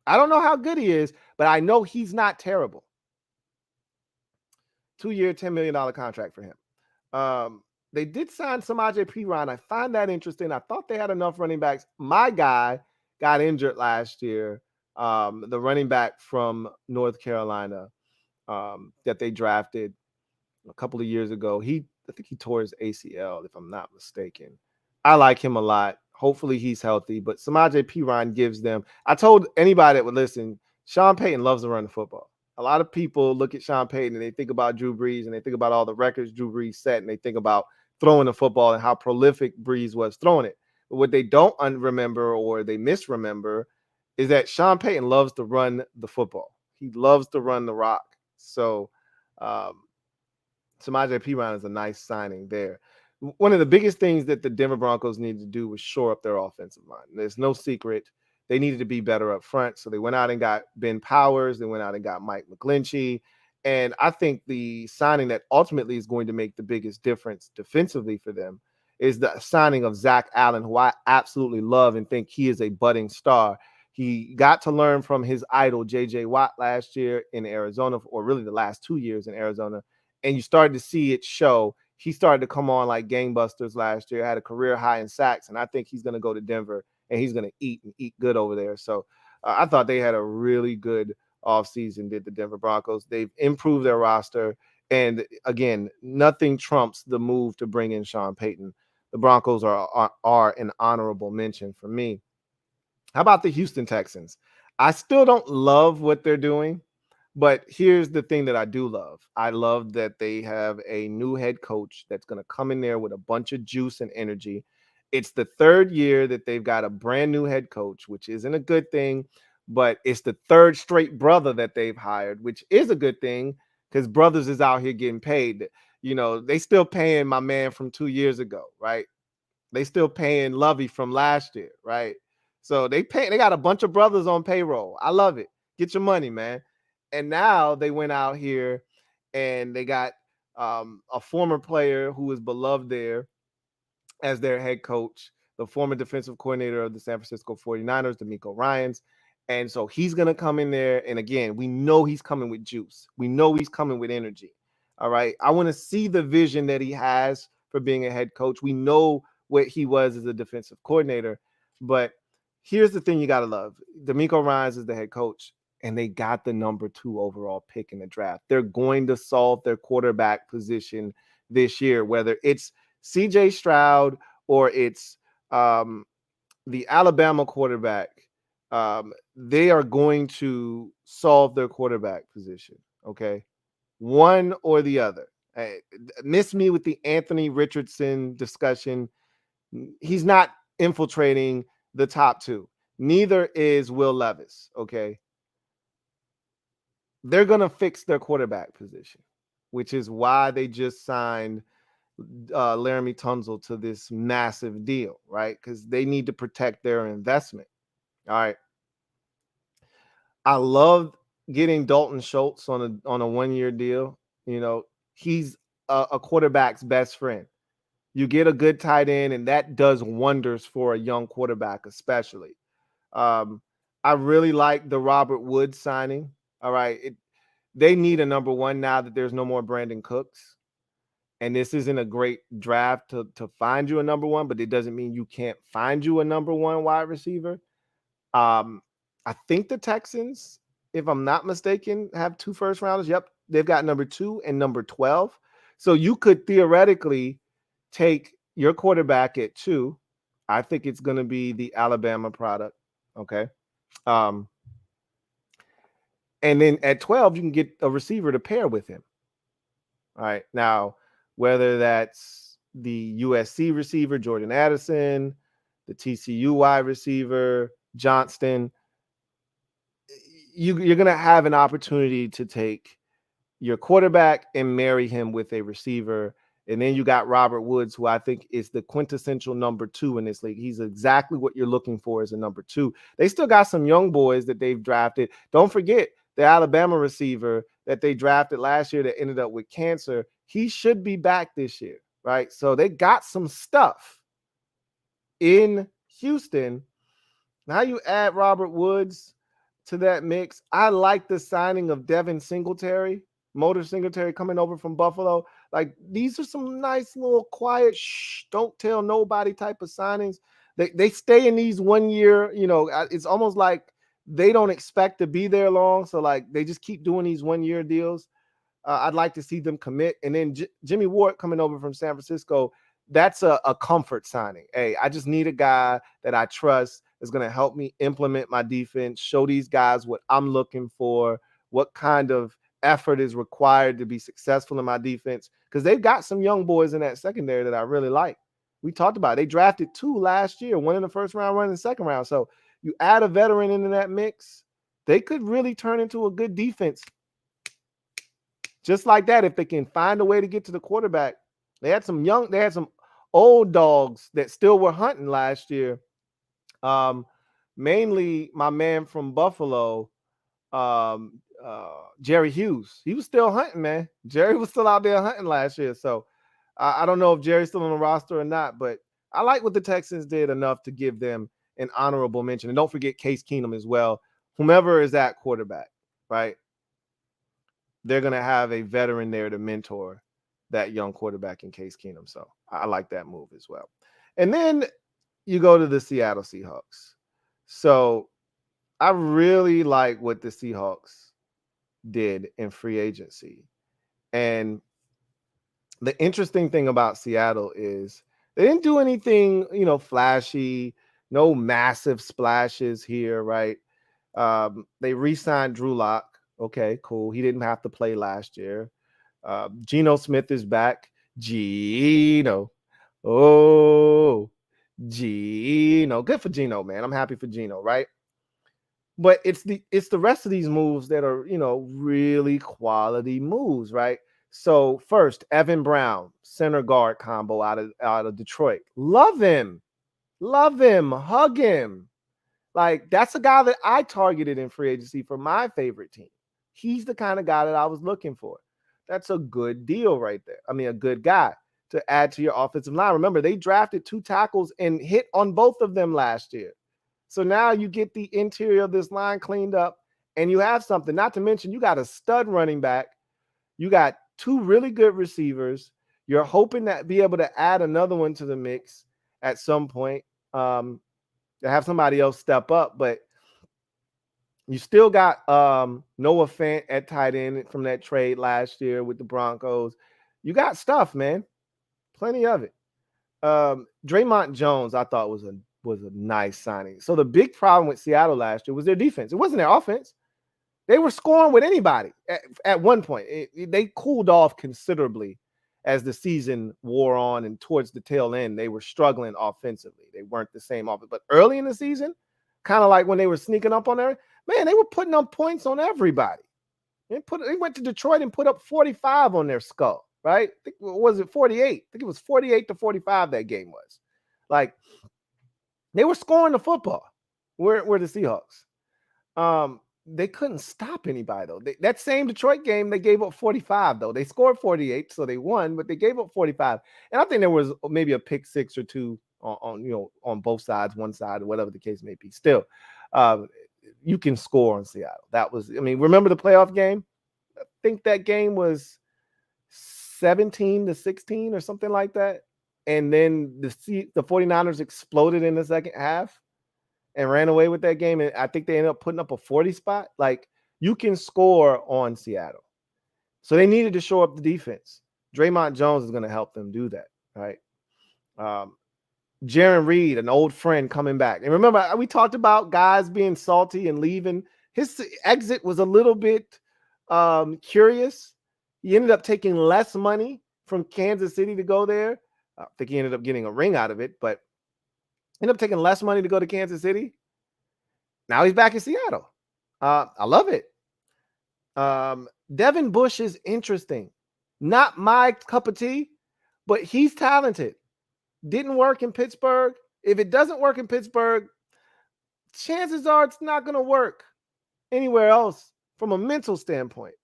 A: I don't know how good he is, but I know he's not terrible. 2-year, $10 million contract for him. They did sign Samaje Perine. I find that interesting. I thought they had enough running backs. My guy got injured last year. The running back from North Carolina that they drafted a couple of years ago. I think he tore his ACL, if I'm not mistaken. I like him a lot. Hopefully he's healthy, but Samaje Perine gives them. I told anybody that would listen, Sean Payton loves to run the football. A lot of people look at Sean Payton and they think about Drew Brees and they think about all the records Drew Brees set and they think about throwing the football and how prolific Brees was throwing it. But what they don't remember or they misremember is that Sean Payton loves to run the football. He loves to run the rock. So Samaje Perine is a nice signing there. One of the biggest things that the Denver Broncos needed to do was shore up their offensive line. There's no secret. They needed to be better up front. So they went out and got Ben Powers. They went out and got Mike McGlinchey. And I think the signing that ultimately is going to make the biggest difference defensively for them is the signing of Zach Allen, who I absolutely love and think he is a budding star. He got to learn from his idol, J.J. Watt, last year in Arizona, or really the last 2 years in Arizona. And you started to see it show. He started to come on like gangbusters last year, had a career high in sacks, and I think he's going to go to Denver and he's going to eat good over there. So I thought they had a really good offseason, did the Denver Broncos. They've improved their roster. And again, nothing trumps the move to bring in Sean Payton. The Broncos are an honorable mention for me. How about the Houston Texans? I still don't love what they're doing. But here's the thing that I do love. I love that they have a new head coach that's going to come in there with a bunch of juice and energy. It's the third year that they've got a brand new head coach, which isn't a good thing, but it's the third straight brother that they've hired, which is a good thing because brothers is out here getting paid. You know, they still paying my man from 2 years ago, right? They still paying Lovey from last year, right? So they got a bunch of brothers on payroll. I love it. Get your money, man. And now they went out here and they got a former player who is beloved there as their head coach, the former defensive coordinator of the San Francisco 49ers, DeMeco Ryans. And so he's going to come in there. And again, we know he's coming with juice. We know he's coming with energy. All right. I want to see the vision that he has for being a head coach. We know what he was as a defensive coordinator. But here's the thing you got to love. DeMeco Ryans is the head coach, and they got the number 2 overall pick in the draft. They're going to solve their quarterback position this year, whether it's CJ Stroud or it's the Alabama quarterback. They are going to solve their quarterback position, okay? One or the other. Miss me with the Anthony Richardson discussion. He's not infiltrating the top 2. Neither is Will Levis, okay? They're going to fix their quarterback position, which is why they just signed Laramie Tunzel to this massive deal, right? Because they need to protect their investment. All right. I love getting Dalton Schultz on a 1-year deal. You know, he's a quarterback's best friend. You get a good tight end, and that does wonders for a young quarterback, especially. I really like the Robert Woods signing. All right. They need a number 1 now that there's no more Brandon Cooks. And this isn't a great draft to find you a number 1, but it doesn't mean you can't find you a number 1 wide receiver. I think the Texans, if I'm not mistaken, have 2 first rounders. Yep. They've got number 2 and number 12. So you could theoretically take your quarterback at 2. I think it's going to be the Alabama product. Okay. And then at 12, you can get a receiver to pair with him. All right. Now, whether that's the USC receiver, Jordan Addison, the TCU wide receiver, Johnston, you're going to have an opportunity to take your quarterback and marry him with a receiver And then you got Robert Woods, who I think is the quintessential number 2 in this league. He's exactly what you're looking for as a number 2. They still got some young boys that they've drafted. Don't forget the Alabama receiver that they drafted last year that ended up with cancer. He should be back this year, right? So they got some stuff in Houston. Now you add Robert Woods to that mix. I like the signing of Devin Singletary, Motor Singletary coming over from Buffalo. Like, these are some nice little quiet, don't tell nobody type of signings. They stay in these 1 year, it's almost like they don't expect to be there long. So like they just keep doing these 1 year deals. I'd like to see them commit. And then Jimmy Ward coming over from San Francisco. That's a comfort signing. Hey, I just need a guy that I trust is going to help me implement my defense, show these guys what I'm looking for, what kind of effort is required to be successful in my defense, because they've got some young boys in that secondary that I really like. We talked about it. They drafted 2 last year, one in the first round, one in the second round. So you add a veteran into that mix, they could really turn into a good defense. Just like that, if they can find a way to get to the quarterback. They had some old dogs that still were hunting last year. Mainly my man from Buffalo, Jerry Hughes. He was still hunting, man. Jerry was still out there hunting last year. So I don't know if Jerry's still on the roster or not, but I like what the Texans did enough to give them an honorable mention. And don't forget Case Keenum as well. Whomever is at quarterback, right? They're going to have a veteran there to mentor that young quarterback in Case Keenum. So I like that move as well. And then you go to the Seattle Seahawks. So I really like what the Seahawks did in free agency. And the interesting thing about Seattle is they didn't do anything, flashy, no massive splashes here, right? They re-signed Drew Lock. Okay, cool. He didn't have to play last year. Geno Smith is back. Geno. Oh, Geno. Good for Geno, man. I'm happy for Geno, right? But it's the rest of these moves that are, really quality moves, right? So first, Evan Brown, center guard combo out of Detroit. Love him. Hug him. Like, that's a guy that I targeted in free agency for my favorite team. He's the kind of guy that I was looking for. That's a good deal right there. I mean, a good guy to add to your offensive line. Remember, they drafted 2 tackles and hit on both of them last year. So now you get the interior of this line cleaned up and you have something. Not to mention, you got a stud running back. You got 2 really good receivers. You're hoping to be able to add another one to the mix at some point. To have somebody else step up, but you still got Noah Fant at tight end from that trade last year with the Broncos. You got stuff, man. Plenty of it. Draymond Jones, I thought was a nice signing. So the big problem with Seattle last year was their defense. It wasn't their offense. They were scoring with anybody at one point. They cooled off considerably as the season wore on, and towards the tail end, they were struggling offensively. They weren't the same offense. But early in the season, kind of like when they were sneaking up on there, man, they were putting up points on everybody. They went to Detroit and put up 45 on their skull, right? Was it 48? I think it was 48-45 that game was. Like, they were scoring the football. Were the Seahawks. They couldn't stop anybody, though. That same Detroit game, they gave up 45, though. They scored 48, so they won, but they gave up 45. And I think there was maybe a pick 6 or 2 on both sides, one side, or whatever the case may be. Still, you can score on Seattle. Remember the playoff game? I think that game was 17-16 or something like that. And then the 49ers exploded in the second half and ran away with that game. And I think they ended up putting up a 40 spot. Like, you can score on Seattle. So they needed to shore up the defense. Draymond Jones is going to help them do that, right? Jaron Reed, an old friend, coming back. And remember, we talked about guys being salty and leaving. His exit was a little bit curious. He ended up taking less money from Kansas City to go there. I think he ended up getting a ring out of it, but ended up taking less money to go to Kansas City. Now he's back in Seattle. I love it. Devin Bush is interesting. Not my cup of tea, but he's talented. Didn't work in Pittsburgh. If it doesn't work in Pittsburgh, chances are it's not going to work anywhere else from a mental standpoint.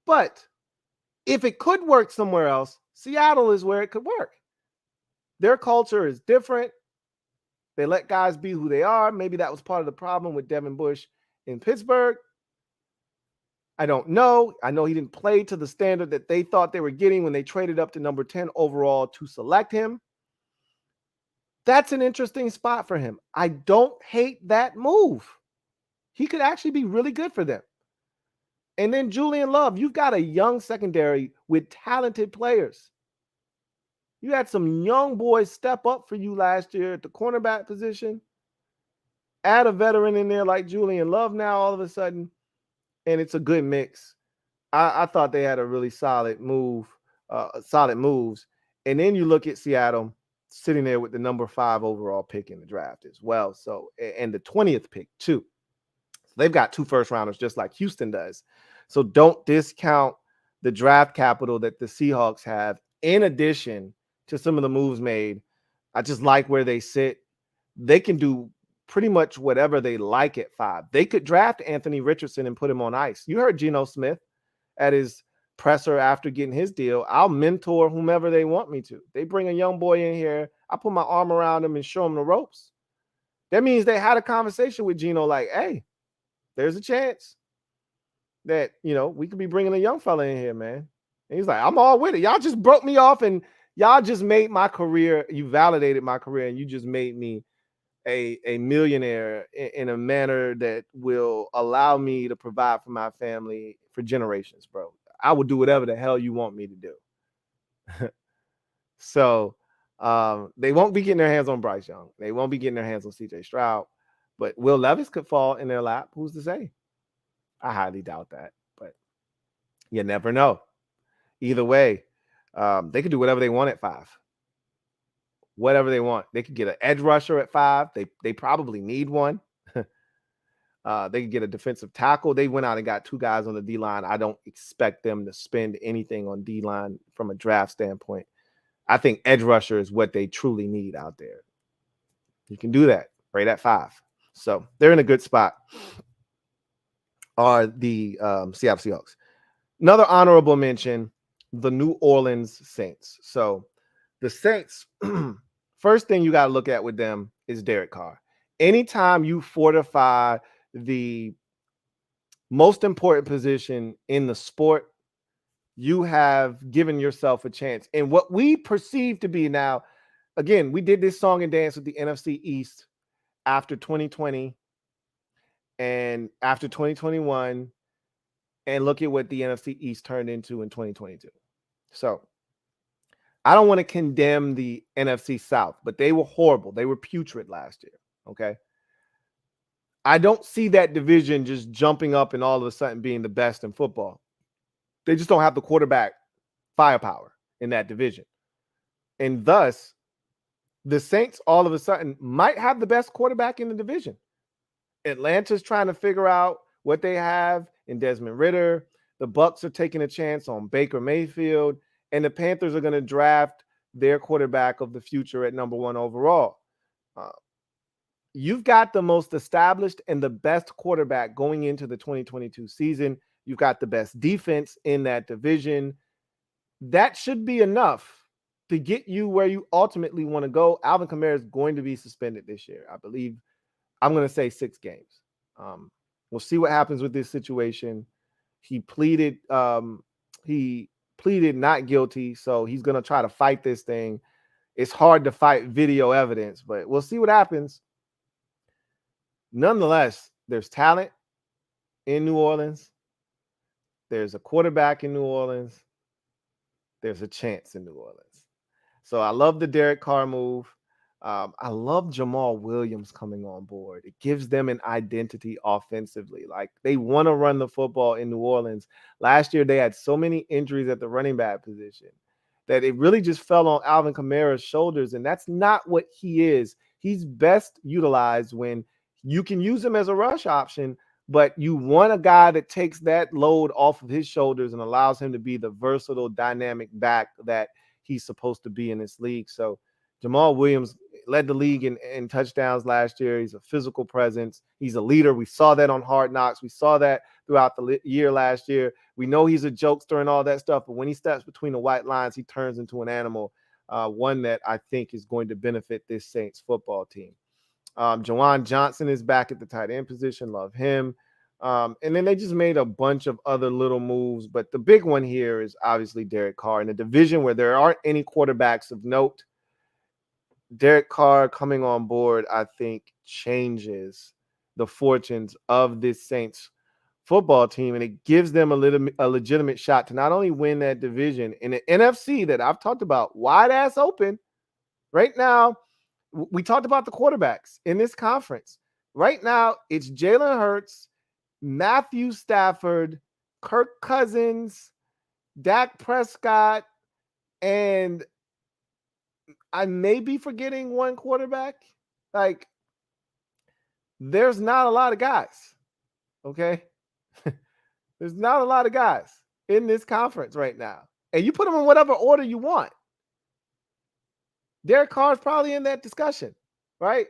A: But if it could work somewhere else, Seattle is where it could work. Their culture is different. They let guys be who they are. Maybe that was part of the problem with Devin Bush in Pittsburgh. I don't know. I know he didn't play to the standard that they thought they were getting when they traded up to number 10 overall to select him. That's an interesting spot for him. I don't hate that move. He could actually be really good for them. And then Julian Love, you've got a young secondary with talented players. You had some young boys step up for you last year at the cornerback position. Add a veteran in there like Julian Love now all of a sudden, and it's a good mix. I thought they had a really solid moves. And then you look at Seattle sitting there with the number 5 overall pick in the draft as well. So, and the 20th pick too. So they've got 2 first rounders just like Houston does. So don't discount the draft capital that the Seahawks have in addition to some of the moves made. I just like where they sit. They can do pretty much whatever they like at 5. They could draft Anthony Richardson and put him on ice. You heard Geno Smith at his presser after getting his deal. I'll mentor whomever they want me to. They bring a young boy in here. I put my arm around him and show him the ropes. That means they had a conversation with Geno like, hey, there's a chance that, we could be bringing a young fella in here, man. And he's like, I'm all with it. Y'all just broke me off and y'all just made my career. You validated my career and you just made me a millionaire in a manner that will allow me to provide for my family for generations, bro. I will do whatever the hell you want me to do. So they won't be getting their hands on Bryce Young. They won't be getting their hands on CJ Stroud. But Will Levis could fall in their lap. Who's to say? I highly doubt that. But you never know. Either way, they could do whatever they want at 5. Whatever they want. They could get an edge rusher at 5. They probably need one. They could get a defensive tackle. They went out and got 2 guys on the D-line. I don't expect them to spend anything on D-line from a draft standpoint. I think edge rusher is what they truly need out there. You can do that right at 5. So they're in a good spot. Are the Seattle Seahawks. Another honorable mention, the New Orleans Saints. So the Saints, first thing you got to look at with them is Derek Carr. Anytime you fortify the most important position in the sport, you have given yourself a chance. And what we perceive to be now, again, we did this song and dance with the NFC East after 2020 and after 2021, and look at what the NFC East turned into in 2022. So I don't want to condemn the NFC South, but they were horrible. They were putrid last year, okay? I don't see that division just jumping up and all of a sudden being the best in football. They just don't have the quarterback firepower in that division. And thus, the Saints all of a sudden might have the best quarterback in the division. Atlanta's trying to figure out what they have in Desmond Ridder. The Bucs are taking a chance on Baker Mayfield. And the Panthers are going to draft their quarterback of the future at number 1 overall. You've got the most established and the best quarterback going into the 2022 season. You've got the best defense in that division. That should be enough to get you where you ultimately want to go. Alvin Kamara is going to be suspended this year. I believe I'm going to say 6 games. We'll see what happens with this situation. He pleaded not guilty, so he's going to try to fight this thing. It's hard to fight video evidence, but we'll see what happens. Nonetheless, there's talent in New Orleans. There's a quarterback in New Orleans. There's a chance in New Orleans. So I love the Derek Carr move. I love Jamal Williams coming on board. It gives them an identity offensively. Like, they want to run the football in New Orleans. Last year, they had so many injuries at the running back position that it really just fell on Alvin Kamara's shoulders. And that's not what he is. He's best utilized when you can use him as a rush option, but you want a guy that takes that load off of his shoulders and allows him to be the versatile, dynamic back that he's supposed to be in this league. So Jamal Williams led the league in touchdowns last year. He's a physical presence. He's a leader. We saw that on Hard Knocks. We saw that throughout the year last year. We know he's a jokester and all that stuff, but when he steps between the white lines, he turns into an animal, one that I think is going to benefit this Saints football team. Jawan Johnson is back at the tight end position. Love him. And then they just made a bunch of other little moves. But the big one here is obviously Derek Carr. In a division where there aren't any quarterbacks of note, Derek Carr coming on board, I think, changes the fortunes of this Saints football team. And it gives them a legitimate shot to not only win that division in the NFC that I've talked about, wide ass open right now. We talked about the quarterbacks in this conference. Right now, it's Jalen Hurts, Matthew Stafford, Kirk Cousins, Dak Prescott, and I may be forgetting one quarterback. Like, there's not a lot of guys, okay? There's not a lot of guys in this conference right now. And you put them in whatever order you want. Derek Carr's probably in that discussion, right?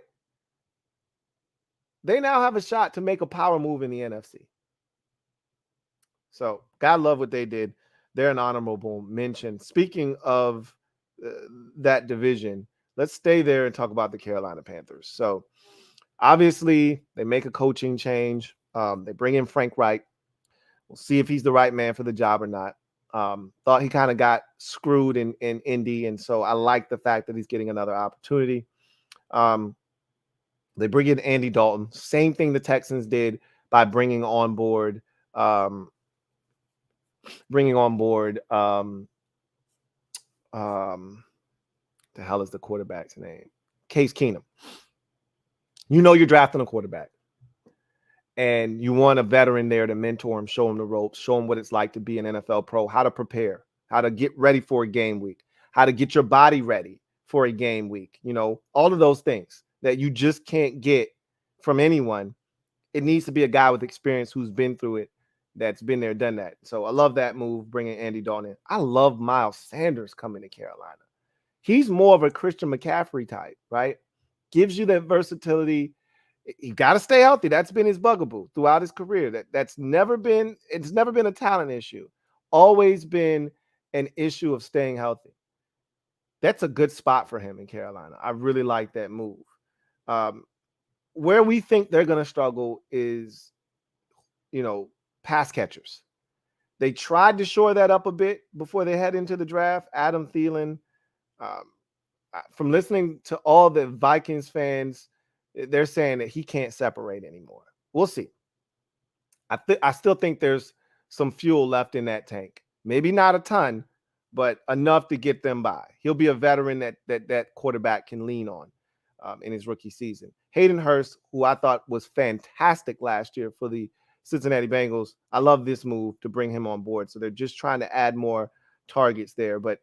A: They now have a shot to make a power move in the NFC. So, God love what they did. They're an honorable mention. Speaking of that division, let's stay there and talk about the Carolina Panthers. So, obviously, they make a coaching change. They bring in Frank Reich. We'll see if he's the right man for the job or not. Thought he kind of got screwed in Indy, and so I like the fact that he's getting another opportunity. They bring in Andy Dalton. Same thing the Texans did by bringing on board the hell is the quarterback's name? Case Keenum. You know you're drafting a quarterback. And you want a veteran there to mentor him, show him the ropes, show him what it's like to be an NFL pro, how to prepare, how to get ready for a game week, how to get your body ready for a game week. You know, all of those things that you just can't get from anyone. It needs to be a guy with experience who's been through it, that's been there, done that. So I love that move, bringing Andy Dalton in. I love Miles Sanders coming to Carolina. He's more of a Christian McCaffrey type, right? Gives you that versatility. You got to stay healthy. That's been his bugaboo throughout his career. It's never been a talent issue. Always been an issue of staying healthy. That's a good spot for him in Carolina. I really like that move. Where we think they're going to struggle is, pass catchers. They tried to shore that up a bit before they head into the draft. Adam Thielen, from listening to all the Vikings fans, they're saying that he can't separate anymore. We'll see. I still think there's some fuel left in that tank. Maybe not a ton, but enough to get them by. He'll be a veteran that quarterback can lean on in his rookie season. Hayden Hurst, who I thought was fantastic last year for the Cincinnati Bengals. I love this move to bring him on board. So they're just trying to add more targets there. But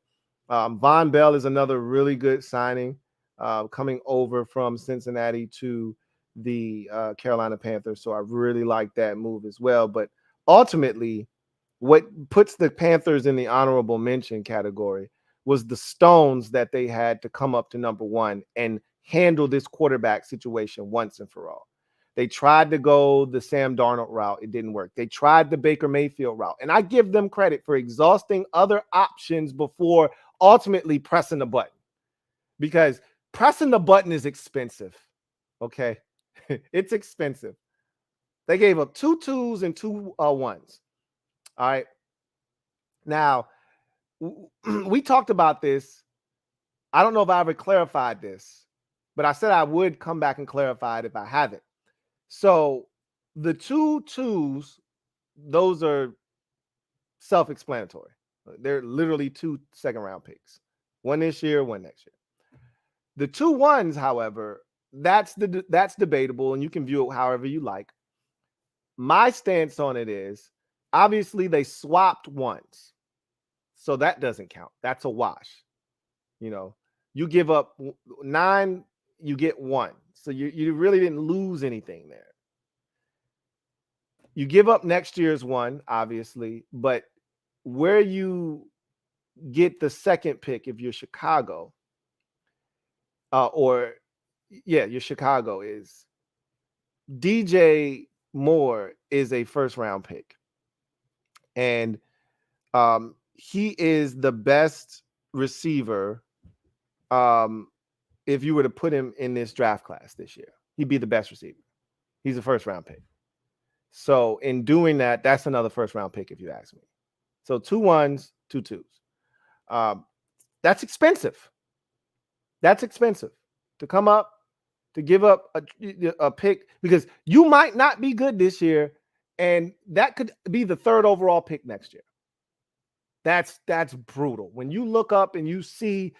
A: Von Bell is another really good signing. Coming over from Cincinnati to the Carolina Panthers. So I really like that move as well. But ultimately, what puts the Panthers in the honorable mention category was the stones that they had to come up to number one and handle this quarterback situation once and for all. They tried to go the Sam Darnold route. It didn't work. They tried the Baker Mayfield route. And I give them credit for exhausting other options before ultimately pressing the button. Because pressing the button is expensive, okay? It's expensive. They gave up 2 2s and 2 1s. All right. Now, we talked about this. I don't know if I ever clarified this, but I said I would come back and clarify it if I haven't. So the 2 2s, those are self-explanatory. They're literally 2 second-round picks. One this year, one next year. The 2 1s, however, that's debatable, and you can view it however you like. My stance on it is, obviously, they swapped ones, so that doesn't count. That's a wash. You give up 9, you get 1, so you really didn't lose anything there. You give up next year's 1, obviously, but where you get the second pick if you're Chicago, you're Chicago, is DJ Moore is a first round pick. And he is the best receiver. If you were to put him in this draft class this year, he'd be the best receiver. He's a first round pick. So in doing that, that's another first round pick, if you ask me. So 2 1s, 2 2s. That's expensive. That's expensive to come up, to give up a pick, because you might not be good this year, and that could be the 3rd overall pick next year. That's brutal. When you look up and you see,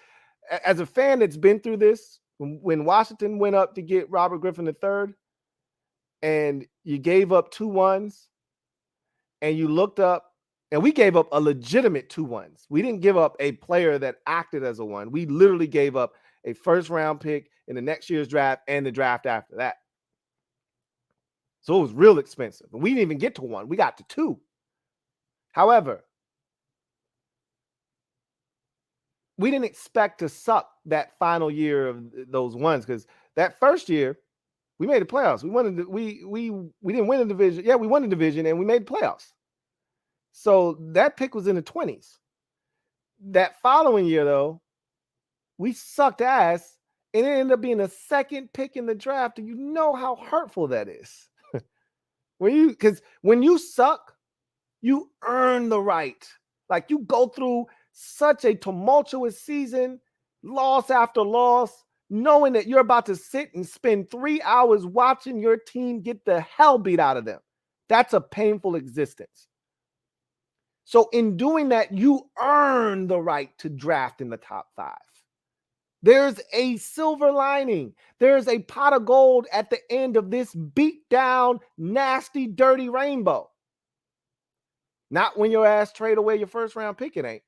A: as a fan that's been through this, when Washington went up to get Robert Griffin III, and you gave up 2 1s, and you looked up, and we gave up a legitimate 2 1s. We didn't give up a player that acted as a 1. We literally gave up a first round pick in the next year's draft and the draft after that. So it was real expensive. And we didn't even get to 1. We got to 2. However, we didn't expect to suck that final year of those 1s, because that first year we made the playoffs. We didn't win the division. Yeah, we won the division and we made the playoffs. So that pick was in the 20s. That following year, though, we sucked ass, and it ended up being the 2nd pick in the draft. And you know how hurtful that is. Because when you suck, you earn the right. Like, you go through such a tumultuous season, loss after loss, knowing that you're about to sit and spend 3 hours watching your team get the hell beat out of them. That's a painful existence. So in doing that, you earn the right to draft in the top 5. There's a silver lining. There's a pot of gold at the end of this beat down, nasty, dirty rainbow. Not when your ass trade away your first round pick, it ain't.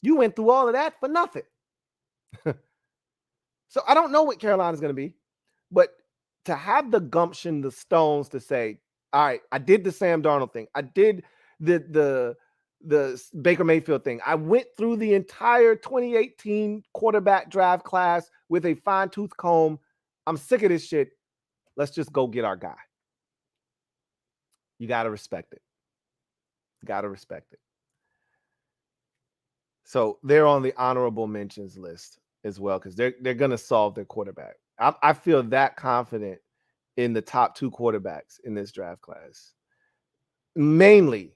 A: You went through all of that for nothing. So I don't know what Carolina's going to be, but to have the gumption, the stones to say, all right, I did the Sam Darnold thing. I did the Baker Mayfield thing. I went through the entire 2018 quarterback draft class with a fine-tooth comb. I'm sick of this shit. Let's just go get our guy. You got to respect it. Got to respect it. So they're on the honorable mentions list as well, because they're going to solve their quarterback. I feel that confident in the top 2 quarterbacks in this draft class. Mainly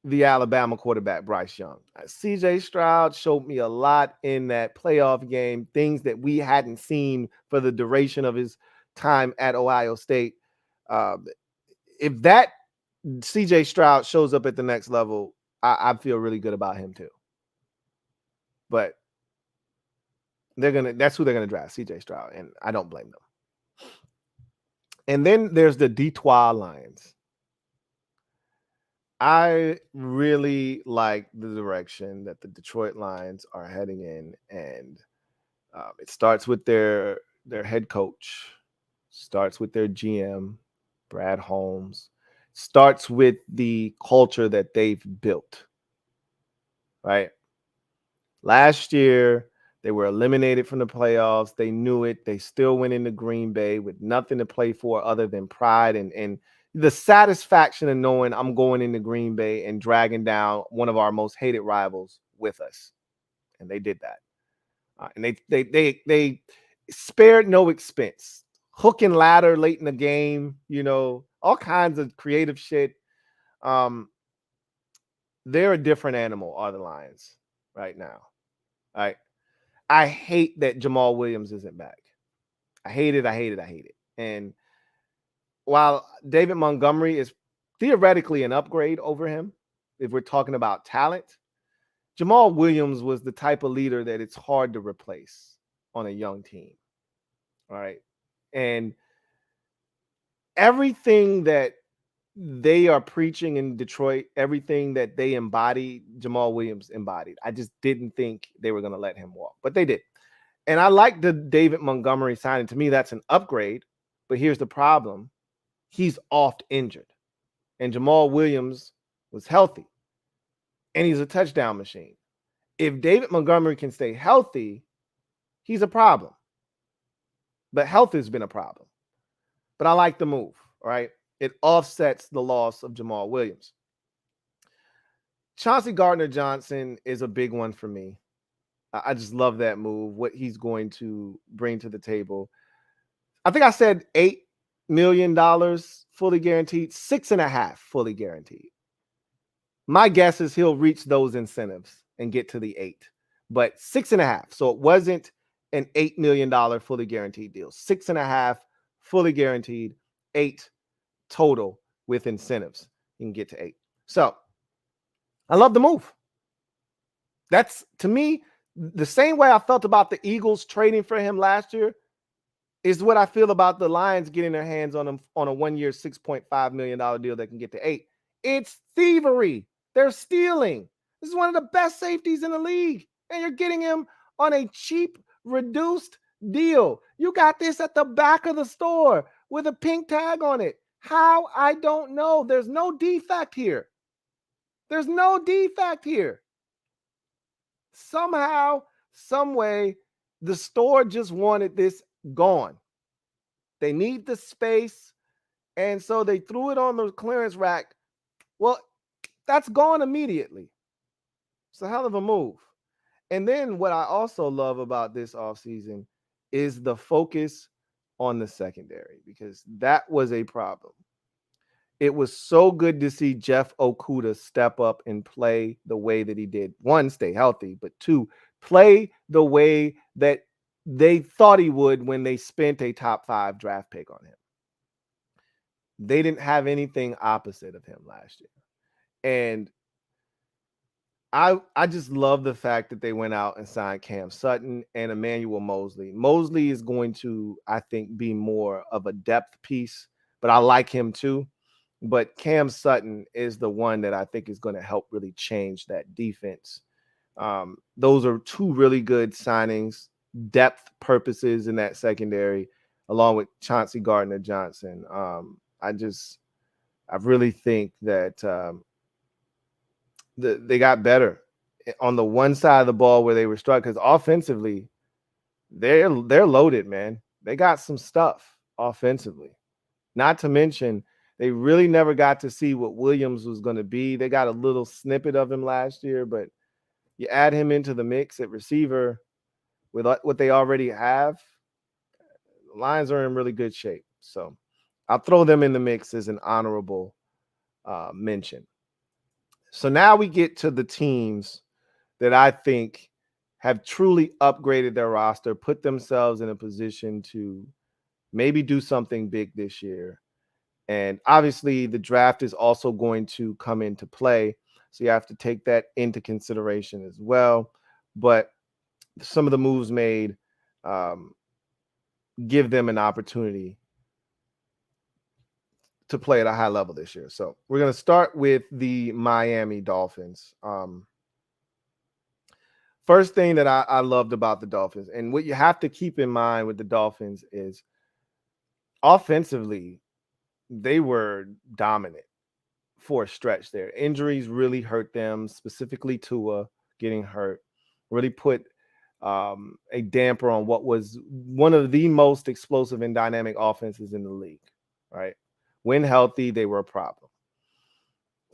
A: the Alabama quarterback, Bryce Young. CJ Stroud showed me a lot in that playoff game, things that we hadn't seen for the duration of his time at Ohio State. If that CJ Stroud shows up at the next level, I feel really good about him too. But that's who they're gonna draft, CJ Stroud, and I don't blame them. And then there's the Detroit Lions. I really like the direction that the Detroit Lions are heading in, and it starts with their head coach, starts with their GM, Brad Holmes, starts with the culture that they've built, right? Last year, they were eliminated from the playoffs. They knew it. They still went into Green Bay with nothing to play for other than pride and the satisfaction of knowing I'm going into Green Bay and dragging down one of our most hated rivals with us. And they did that. And they spared no expense. Hook and ladder late in the game, all kinds of creative shit. They're a different animal, are the Lions right now. All right. I hate that Jamal Williams isn't back. I hate it. And while David Montgomery is theoretically an upgrade over him, if we're talking about talent, Jamal Williams was the type of leader that it's hard to replace on a young team. All right. And everything that they are preaching in Detroit, everything that they embody, Jamal Williams embodied. I just didn't think they were going to let him walk, but they did. And I like the David Montgomery signing. To me, that's an upgrade. But here's the problem. He's oft injured. And Jamal Williams was healthy. And he's a touchdown machine. If David Montgomery can stay healthy, he's a problem. But health has been a problem. But I like the move, right? It offsets the loss of Jamal Williams. Chauncey Gardner Johnson is a big one for me. I just love that move, what he's going to bring to the table. I think I said $8 million fully guaranteed, 6.5 fully guaranteed. My guess is he'll reach those incentives and get to the 8, but 6.5. So it wasn't an $8 million fully guaranteed deal. 6.5 fully guaranteed, 8 total with incentives. You can get to 8. So I love the move. That's, to me, the same way I felt about the Eagles trading for him last year is what I feel about the Lions getting their hands on him on a 1-year, $6.5 million deal that can get to 8. It's thievery. They're stealing. This is one of the best safeties in the league, and you're getting him on a cheap, reduced deal. You got this at the back of the store with a pink tag on it. How? I don't know. There's no defect here. There's no defect here. Somehow, some way, the store just wanted this gone. They need the space, and so they threw it on the clearance rack. Well, that's gone immediately. It's a hell of a move. And then what I also love about this offseason is the focus on the secondary, because that was a problem. It was so good to see Jeff Okudah step up and play the way that he did. 1, stay healthy, but 2, play the way that they thought he would when they spent a top 5 draft pick on him. They didn't have anything opposite of him last year. And I just love the fact that they went out and signed Cam Sutton and Emmanuel Mosley. Mosley is going to, I think, be more of a depth piece, but I like him too. But Cam Sutton is the one that I think is going to help really change that defense. Those are 2 really good signings, depth purposes in that secondary, along with Chauncey Gardner Johnson. I really think that they got better on the one side of the ball where they were struck, because offensively, they're loaded, man. They got some stuff offensively. Not to mention, they really never got to see what Williams was going to be. They got a little snippet of him last year, but you add him into the mix at receiver with what they already have, the Lions are in really good shape. So I'll throw them in the mix as an honorable mention. So now we get to the teams that I think have truly upgraded their roster, put themselves in a position to maybe do something big this year. And obviously, the draft is also going to come into play. So you have to take that into consideration as well. But some of the moves made give them an opportunity to play at a high level this year. So we're going to start with the Miami Dolphins. First thing that I loved about the Dolphins, and what you have to keep in mind with the Dolphins is offensively, they were dominant for a stretch there. Injuries really hurt them, specifically Tua getting hurt, really put a damper on what was one of the most explosive and dynamic offenses in the league, right? When healthy, they were a problem.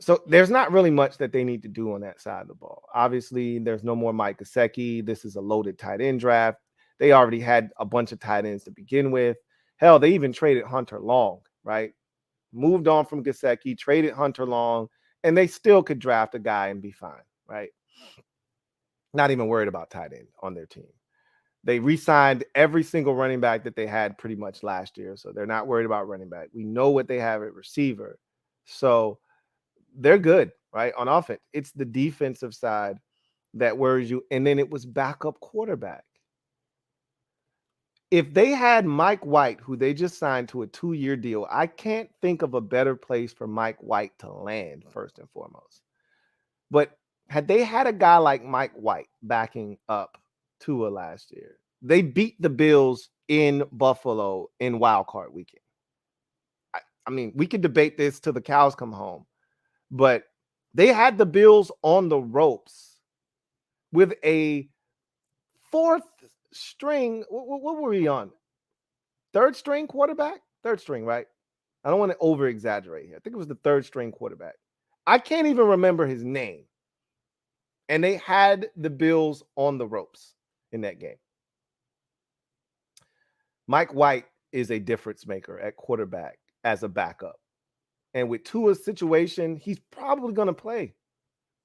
A: So there's not really much that they need to do on that side of the ball. Obviously, there's no more Mike Gesicki. This is a loaded tight end draft. They already had a bunch of tight ends to begin with. Hell, they even traded Hunter Long, right? Moved on from Gesicki, traded Hunter Long, and they still could draft a guy and be fine, right? Not even worried about tight end on their team. They re-signed every single running back that they had pretty much last year, so they're not worried about running back. We know what they have at receiver, so they're good, right? On offense, it's the defensive side that worries you, and then it was backup quarterback. If they had Mike White, who they just signed to a 2-year deal, I can't think of a better place for Mike White to land, first and foremost. But had they had a guy like Mike White backing up Tua last year, they beat the Bills in Buffalo in Wild Card weekend. I mean, we could debate this till the cows come home, but they had the Bills on the ropes with a fourth string. What were we on? Third string quarterback? Third string, right? I don't want to over exaggerate here. I think it was the third string quarterback. I can't even remember his name. And they had the Bills on the ropes in that game. Mike White is a difference maker at quarterback as a backup. And with Tua's situation, he's probably going to play.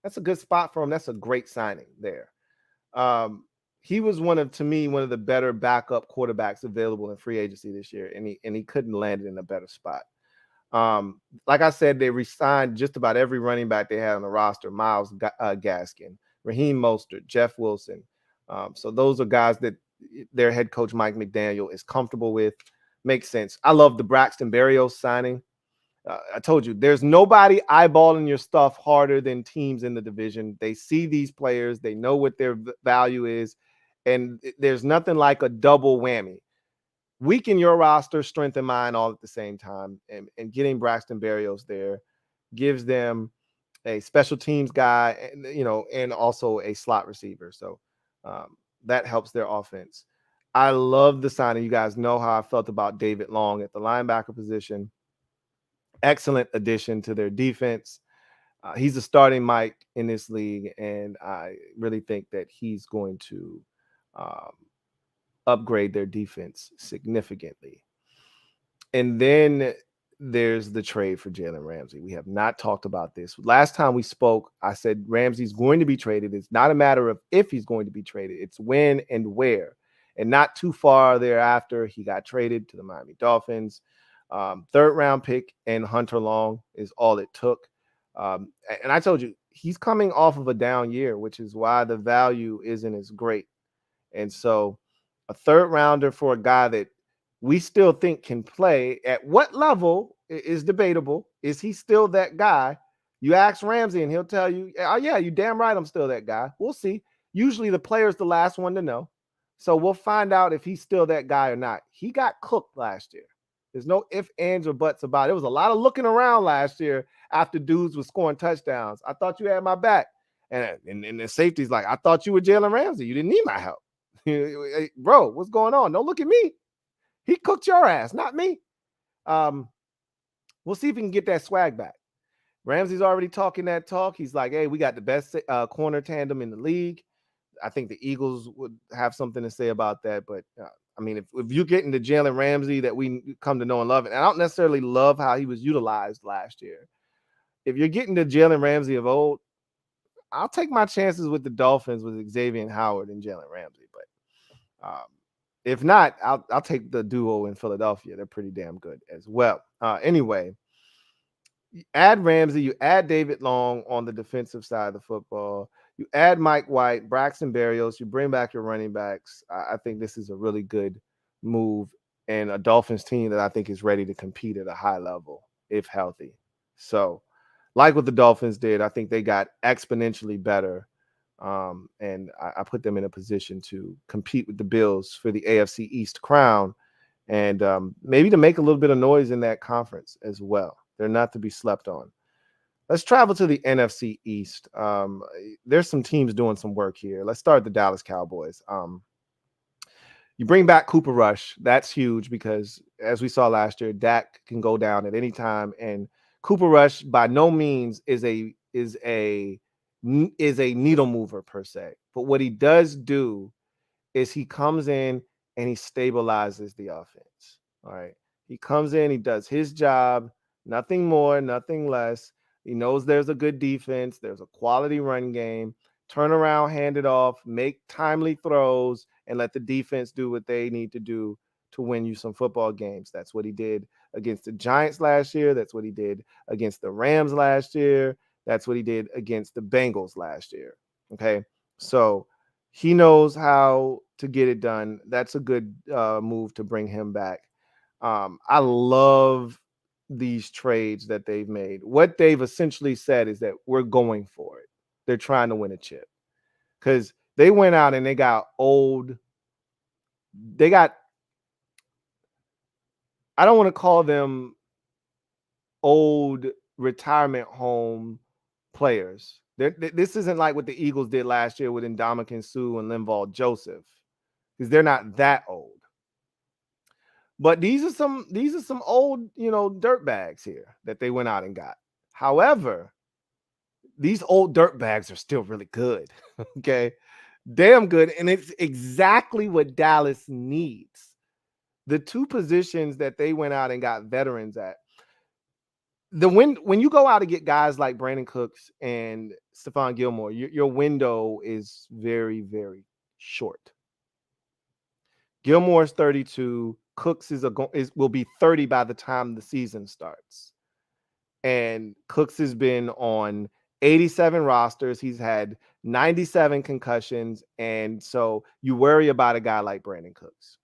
A: That's a good spot for him. That's a great signing there. He was to me, one of the better backup quarterbacks available in free agency this year, and he couldn't land it in a better spot. Like I said, they re-signed just about every running back they had on the roster: Myles Gaskin, Raheem Mostert, Jeff Wilson. So those are guys that their head coach Mike McDaniel is comfortable with. Makes sense. I love the Braxton Berrios signing. I told you, there's nobody eyeballing your stuff harder than teams in the division. They see these players, they know what their value is, and there's nothing like a double whammy. Weaken your roster, strengthen mine all at the same time, and getting Braxton Berrios there gives them a special teams guy, and also a slot receiver. So that helps their offense. I love the signing. You guys know how I felt about David Long at the linebacker position. Excellent addition to their defense. He's a starting Mike in this league, and I really think that he's going to upgrade their defense significantly. And then there's the trade for Jalen Ramsey. We have not talked about this. Last time we spoke, I said Ramsey's going to be traded. It's not a matter of if he's going to be traded. It's when and where. And not too far thereafter, he got traded to the Miami Dolphins. Third round pick and Hunter Long is all it took. And I told you, he's coming off of a down year, which is why the value isn't as great. And so a third rounder for a guy that we still think can play at what level is debatable. Is he still that guy? You ask Ramsey and he'll tell you, oh, yeah, you damn right I'm still that guy. We'll see. Usually the player's the last one to know. So we'll find out if he's still that guy or not. He got cooked last year. There's no ifs, ands, or buts about it. It was a lot of looking around last year after dudes were scoring touchdowns. I thought you had my back. And the safety's like, I thought you were Jalen Ramsey. You didn't need my help. Hey, bro, what's going on? Don't look at me. He cooked your ass, not me. We'll see if he can get that swag back. Ramsey's already talking that talk. He's like, hey, we got the best corner tandem in the league. I think the Eagles would have something to say about that. But, I mean, if you get into Jalen Ramsey that we come to know and love, and I don't necessarily love how he was utilized last year. If you're getting to Jalen Ramsey of old, I'll take my chances with the Dolphins with Xavier Howard and Jalen Ramsey. But if not, I'll take the duo in Philadelphia. They're pretty damn good as well. Anyway, you add Ramsey, you add David Long on the defensive side of the football. You add Mike White, Braxton Berrios. You bring back your running backs. I think this is a really good move and a Dolphins team that I think is ready to compete at a high level if healthy. So, like what the Dolphins did, I think they got exponentially better. And I put them in a position to compete with the Bills for the AFC East crown and maybe to make a little bit of noise in that conference as well. They're not to be slept on. Let's travel to the NFC East. There's some teams doing some work here. Let's start with the Dallas Cowboys. You bring back Cooper Rush. That's huge because, as we saw last year, Dak can go down at any time. And Cooper Rush, by no means, is a needle mover per se. But what he does do is he comes in and he stabilizes the offense. All right. He comes in, he does his job, nothing more, nothing less. He knows there's a good defense, there's a quality run game. Turn around, hand it off, make timely throws, and let the defense do what they need to do to win you some football games. That's what he did against the Giants last year. That's what he did against the Rams last year. That's what he did against the Bengals last year. Okay. So he knows how to get it done. That's a good move to bring him back. I love these trades that they've made. What they've essentially said is that we're going for it. They're trying to win a chip because they went out and they got old. I don't want to call them old retirement home players This isn't like what the Eagles did last year with Ndamukong Suh and Linval Joseph, because they're not that old. But these are some old, dirt bags here that they went out and got. However, these old dirt bags are still really good. Okay. Damn good. And it's exactly what Dallas needs. The two positions that they went out and got veterans at. When you go out to get guys like Brandon Cooks and Stephon Gilmore, your window is very, very short. Gilmore's 32. Cooks will be 30 by the time the season starts. And Cooks has been on 87 rosters. He's had 97 concussions. And so you worry about a guy like Brandon Cooks.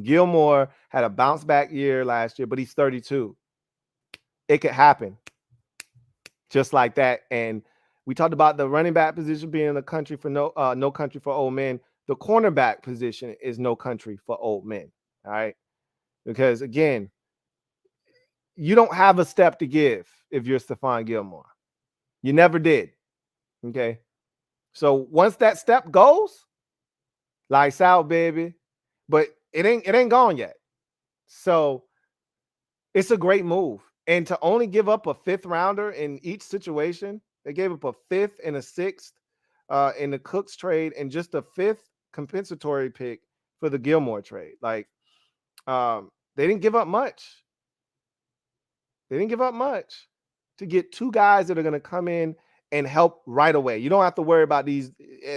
A: Gilmore had a bounce back year last year, but he's 32. It could happen just like that. And we talked about the running back position being no country for old men. The cornerback position is no country for old men. All right. Because again, you don't have a step to give if you're Stephon Gilmore. You never did. Okay. So once that step goes, lights out, baby. But it ain't gone yet. So it's a great move. And to only give up a 5th rounder in each situation, they gave up a 5th and a 6th in the Cooks trade and just a 5th compensatory pick for the Gilmore trade. Like, they didn't give up much. They didn't give up much to get 2 guys that are going to come in and help right away. You don't have to worry about these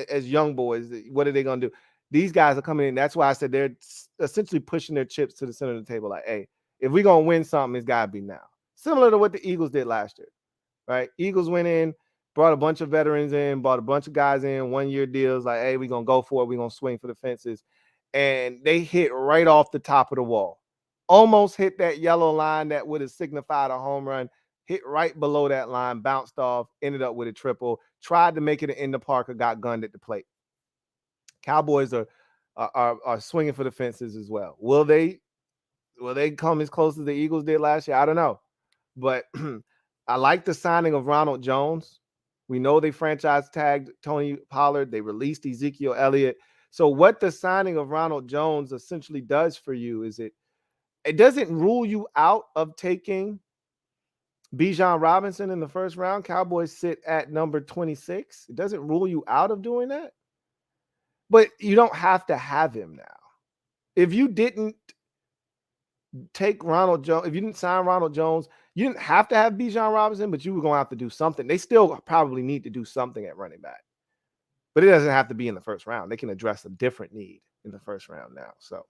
A: as young boys. What are they going to do? These guys are coming in. That's why I said they're essentially pushing their chips to the center of the table. Like, hey, if we're going to win something, it's got to be now. Similar to what the Eagles did last year, right? Eagles went in, brought a bunch of veterans in, brought a bunch of guys in, 1-year deals. Like, hey, we're going to go for it. We're going to swing for the fences. And they hit right off the top of the wall. Almost hit that yellow line that would have signified a home run. Hit right below that line, bounced off, ended up with a triple. Tried to make it in the Parker, got gunned at the plate. Cowboys are swinging for the fences as well. Will they come as close as the Eagles did last year? I don't know. But I like the signing of Ronald Jones. We know they franchise tagged Tony Pollard. They released Ezekiel Elliott. So what the signing of Ronald Jones essentially does for you is it doesn't rule you out of taking Bijan Robinson in the first round. Cowboys sit at number 26. It doesn't rule you out of doing that. But you don't have to have him now. If you didn't take Ronald Jones, if you didn't sign Ronald Jones, you didn't have to have Bijan Robinson, but you were going to have to do something. They still probably need to do something at running back. But it doesn't have to be in the first round. They can address a different need in the first round now. So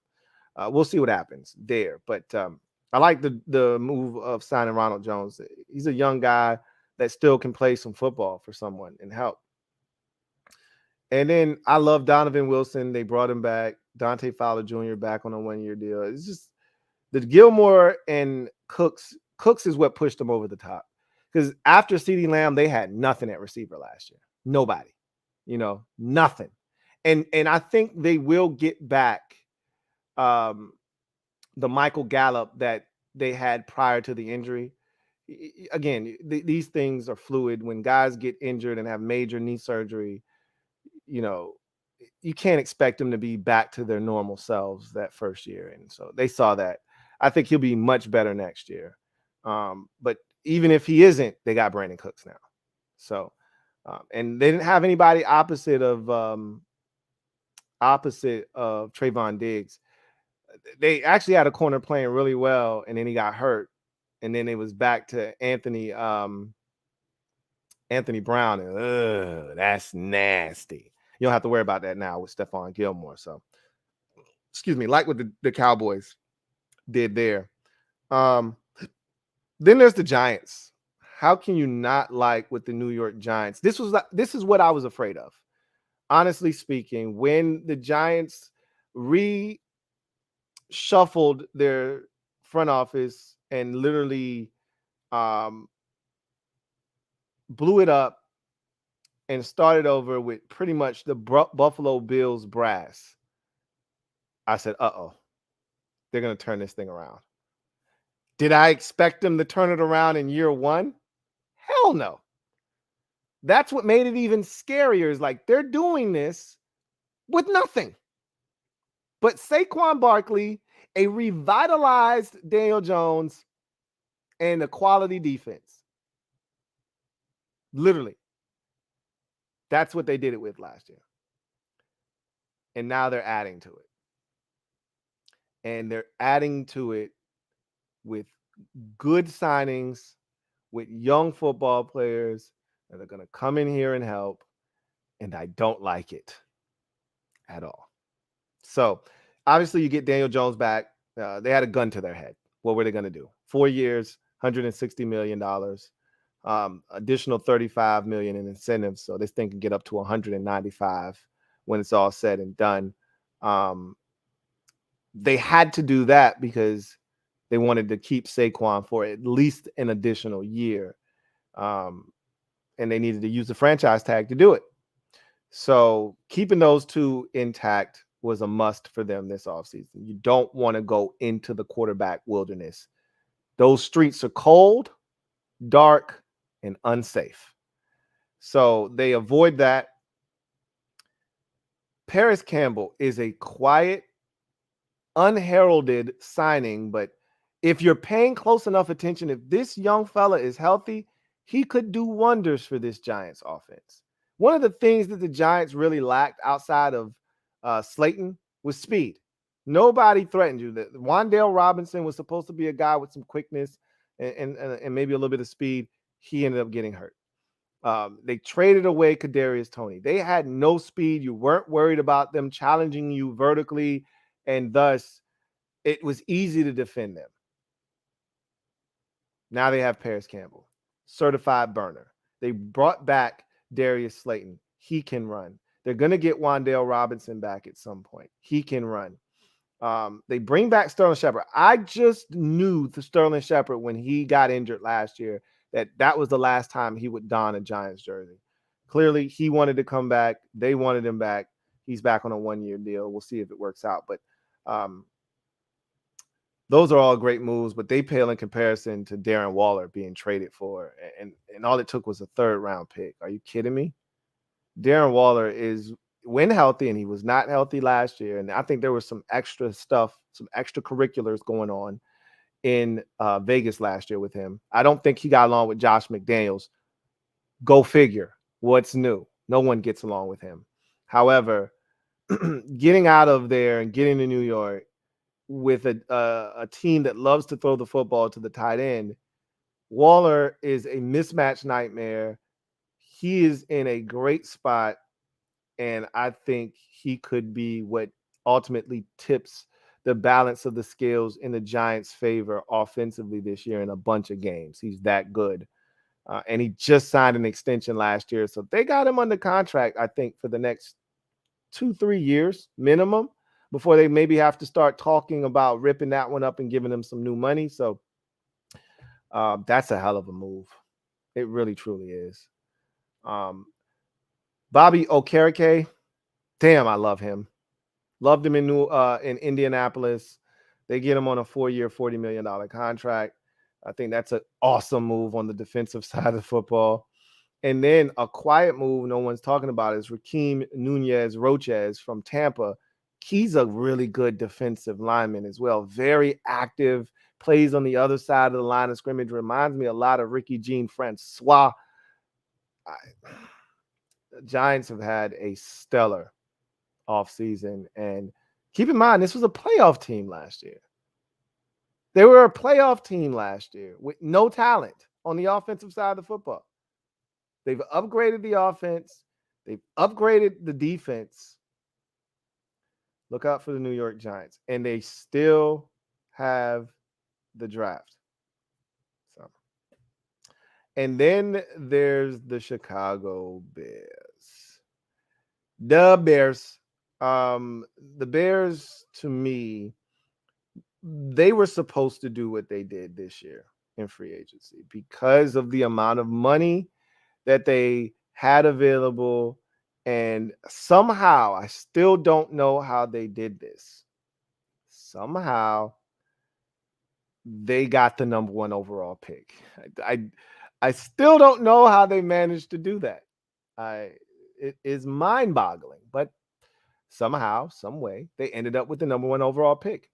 A: we'll see what happens there. But I like the move of signing Ronald Jones. He's a young guy that still can play some football for someone and help. And then I love Donovan Wilson. They brought him back. Dante Fowler Jr. back on a 1-year deal. It's just the Gilmore and Cooks is what pushed them over the top. Because after CeeDee Lamb, they had nothing at receiver last year. Nobody. Nothing. And I think they will get back the Michael Gallup that they had prior to the injury. Again, these things are fluid. When guys get injured and have major knee surgery, you can't expect them to be back to their normal selves that first year. And so they saw that. I think he'll be much better next year. But even if he isn't, they got Brandon Cooks now. So, and they didn't have anybody opposite of Trayvon Diggs. They actually had a corner playing really well, and then he got hurt. And then it was back to Anthony Brown. And that's nasty. You don't have to worry about that now with Stephon Gilmore. So, excuse me, like what the Cowboys did there. Then there's the Giants. How can you not like with the New York Giants? This is what I was afraid of. Honestly speaking, when the Giants reshuffled their front office and literally blew it up and started over with pretty much the Buffalo Bills brass, I said, uh-oh, they're going to turn this thing around. Did I expect them to turn it around in year one? Hell no. That's what made it even scarier. Is like they're doing this with nothing but Saquon Barkley, a revitalized Daniel Jones, and a quality defense. Literally. That's what they did it with last year. And now they're adding to it. And they're adding to it with good signings, with young football players that are going to come in here and help. And I don't like it at all. So obviously you get Daniel Jones back. They had a gun to their head. What were they going to do? 4 years, $160 million, additional $35 million in incentives. So this thing can get up to 195 when it's all said and done. They had to do that because they wanted to keep Saquon for at least an additional year. And they needed to use the franchise tag to do it. So keeping those two intact was a must for them this offseason. You don't want to go into the quarterback wilderness. Those streets are cold, dark, and unsafe. So they avoid that. Paris Campbell is a quiet, unheralded signing, but if you're paying close enough attention, if this young fella is healthy, he could do wonders for this Giants offense. One of the things that the Giants really lacked outside of Slayton was speed. Nobody threatened you. Wan'Dale Robinson was supposed to be a guy with some quickness and maybe a little bit of speed. He ended up getting hurt. They traded away Kadarius Toney. They had no speed. You weren't worried about them challenging you vertically, and thus it was easy to defend them. Now they have Paris Campbell, certified burner. They brought back Darius Slayton. He can run. They're going to get Wan'Dale Robinson back at some point. He can run. They bring back Sterling Shepard. I just knew the Sterling Shepard when he got injured last year that was the last time he would don a Giants jersey. Clearly, he wanted to come back. They wanted him back. He's back on a 1-year deal. We'll see if it works out. But those are all great moves, but they pale in comparison to Darren Waller being traded for. And all it took was a 3rd-round pick. Are you kidding me? Darren Waller is, when healthy, and he was not healthy last year, and I think there was some extra stuff, some extracurriculars going on in Vegas last year with him. I don't think he got along with Josh McDaniels. Go figure. What's new? No one gets along with him. However, getting out of there and getting to New York with a team that loves to throw the football to the tight end, Waller is a mismatch nightmare. He is in a great spot, and I think he could be what ultimately tips the balance of the scales in the Giants' favor offensively this year in a bunch of games. He's that good. And he just signed an extension last year. So they got him under contract, I think, for the next 2-3 years minimum before they maybe have to start talking about ripping that one up and giving him some new money. So that's a hell of a move. It really, truly is. Bobby Okereke, damn, I love him. Loved him in Indianapolis. They get him on a 4-year, $40 million contract. I think that's an awesome move on the defensive side of football. And then a quiet move no one's talking about is Raheem Nunez-Roches from Tampa. He's a really good defensive lineman as well. Very active, plays on the other side of the line of scrimmage. Reminds me a lot of Ricky Jean-Francois. The Giants have had a stellar offseason. And keep in mind, this was a playoff team last year. They were a playoff team last year with no talent on the offensive side of the football. They've upgraded the offense. They've upgraded the defense. Look out for the New York Giants. And they still have the draft. So, and then there's the Chicago Bears. The Bears. The Bears, to me, they were supposed to do what they did this year in free agency because of the amount of money that they had available. And somehow, I still don't know how they did this. Somehow, they got the number 1 overall pick. I still don't know how they managed to do that. It is mind-boggling, but somehow, some way, they ended up with the number 1 overall pick.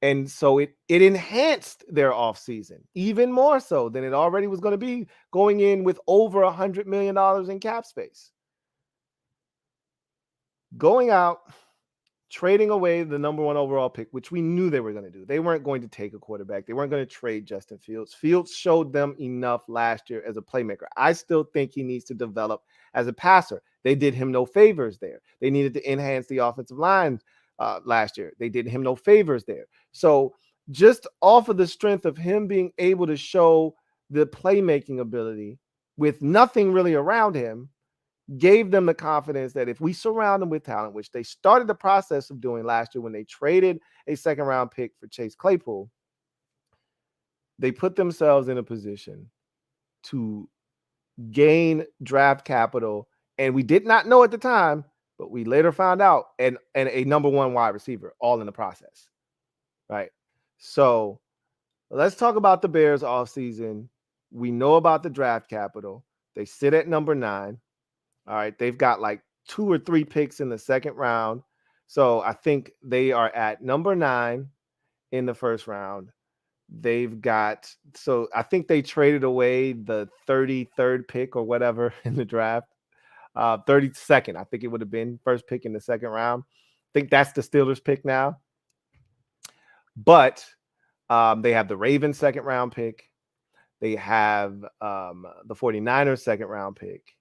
A: And so it enhanced their offseason even more so than it already was going to be, going in with over $100 million in cap space. Going out, trading away the number 1 overall pick, which we knew they were going to do. They weren't going to take a quarterback. They weren't going to trade Justin Fields. Fields showed them enough last year as a playmaker. I still think he needs to develop as a passer. They did him no favors there. They needed to enhance the offensive line last year. They did him no favors there. So just off of the strength of him being able to show the playmaking ability with nothing really around him, gave them the confidence that if we surround them with talent, which they started the process of doing last year when they traded a second-round pick for Chase Claypool, they put themselves in a position to gain draft capital. And we did not know at the time, but we later found out, and a number 1 wide receiver, all in the process, right? So let's talk about the Bears offseason. We know about the draft capital. They sit at number 9. All right, they've got like 2 or 3 picks in the second round. So I think they are at number 9 in the first round. They've got, so I think they traded away the 33rd pick or whatever in the draft. 32nd, I think it would have been first pick in the second round. I think that's the Steelers pick now. But they have the Ravens second round pick. They have the 49ers second round pick.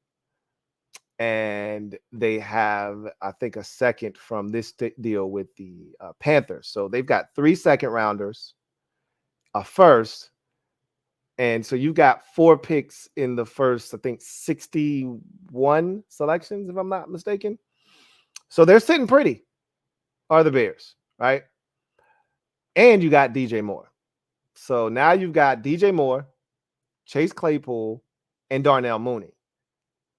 A: And they have, I think, a second from this deal with the Panthers. So they've got 3 second rounders, a first. And so you got 4 picks in the first, I think, 61 selections, if I'm not mistaken. So they're sitting pretty, are the Bears, right? And you got DJ Moore. So now you've got DJ Moore, Chase Claypool, and Darnell Mooney.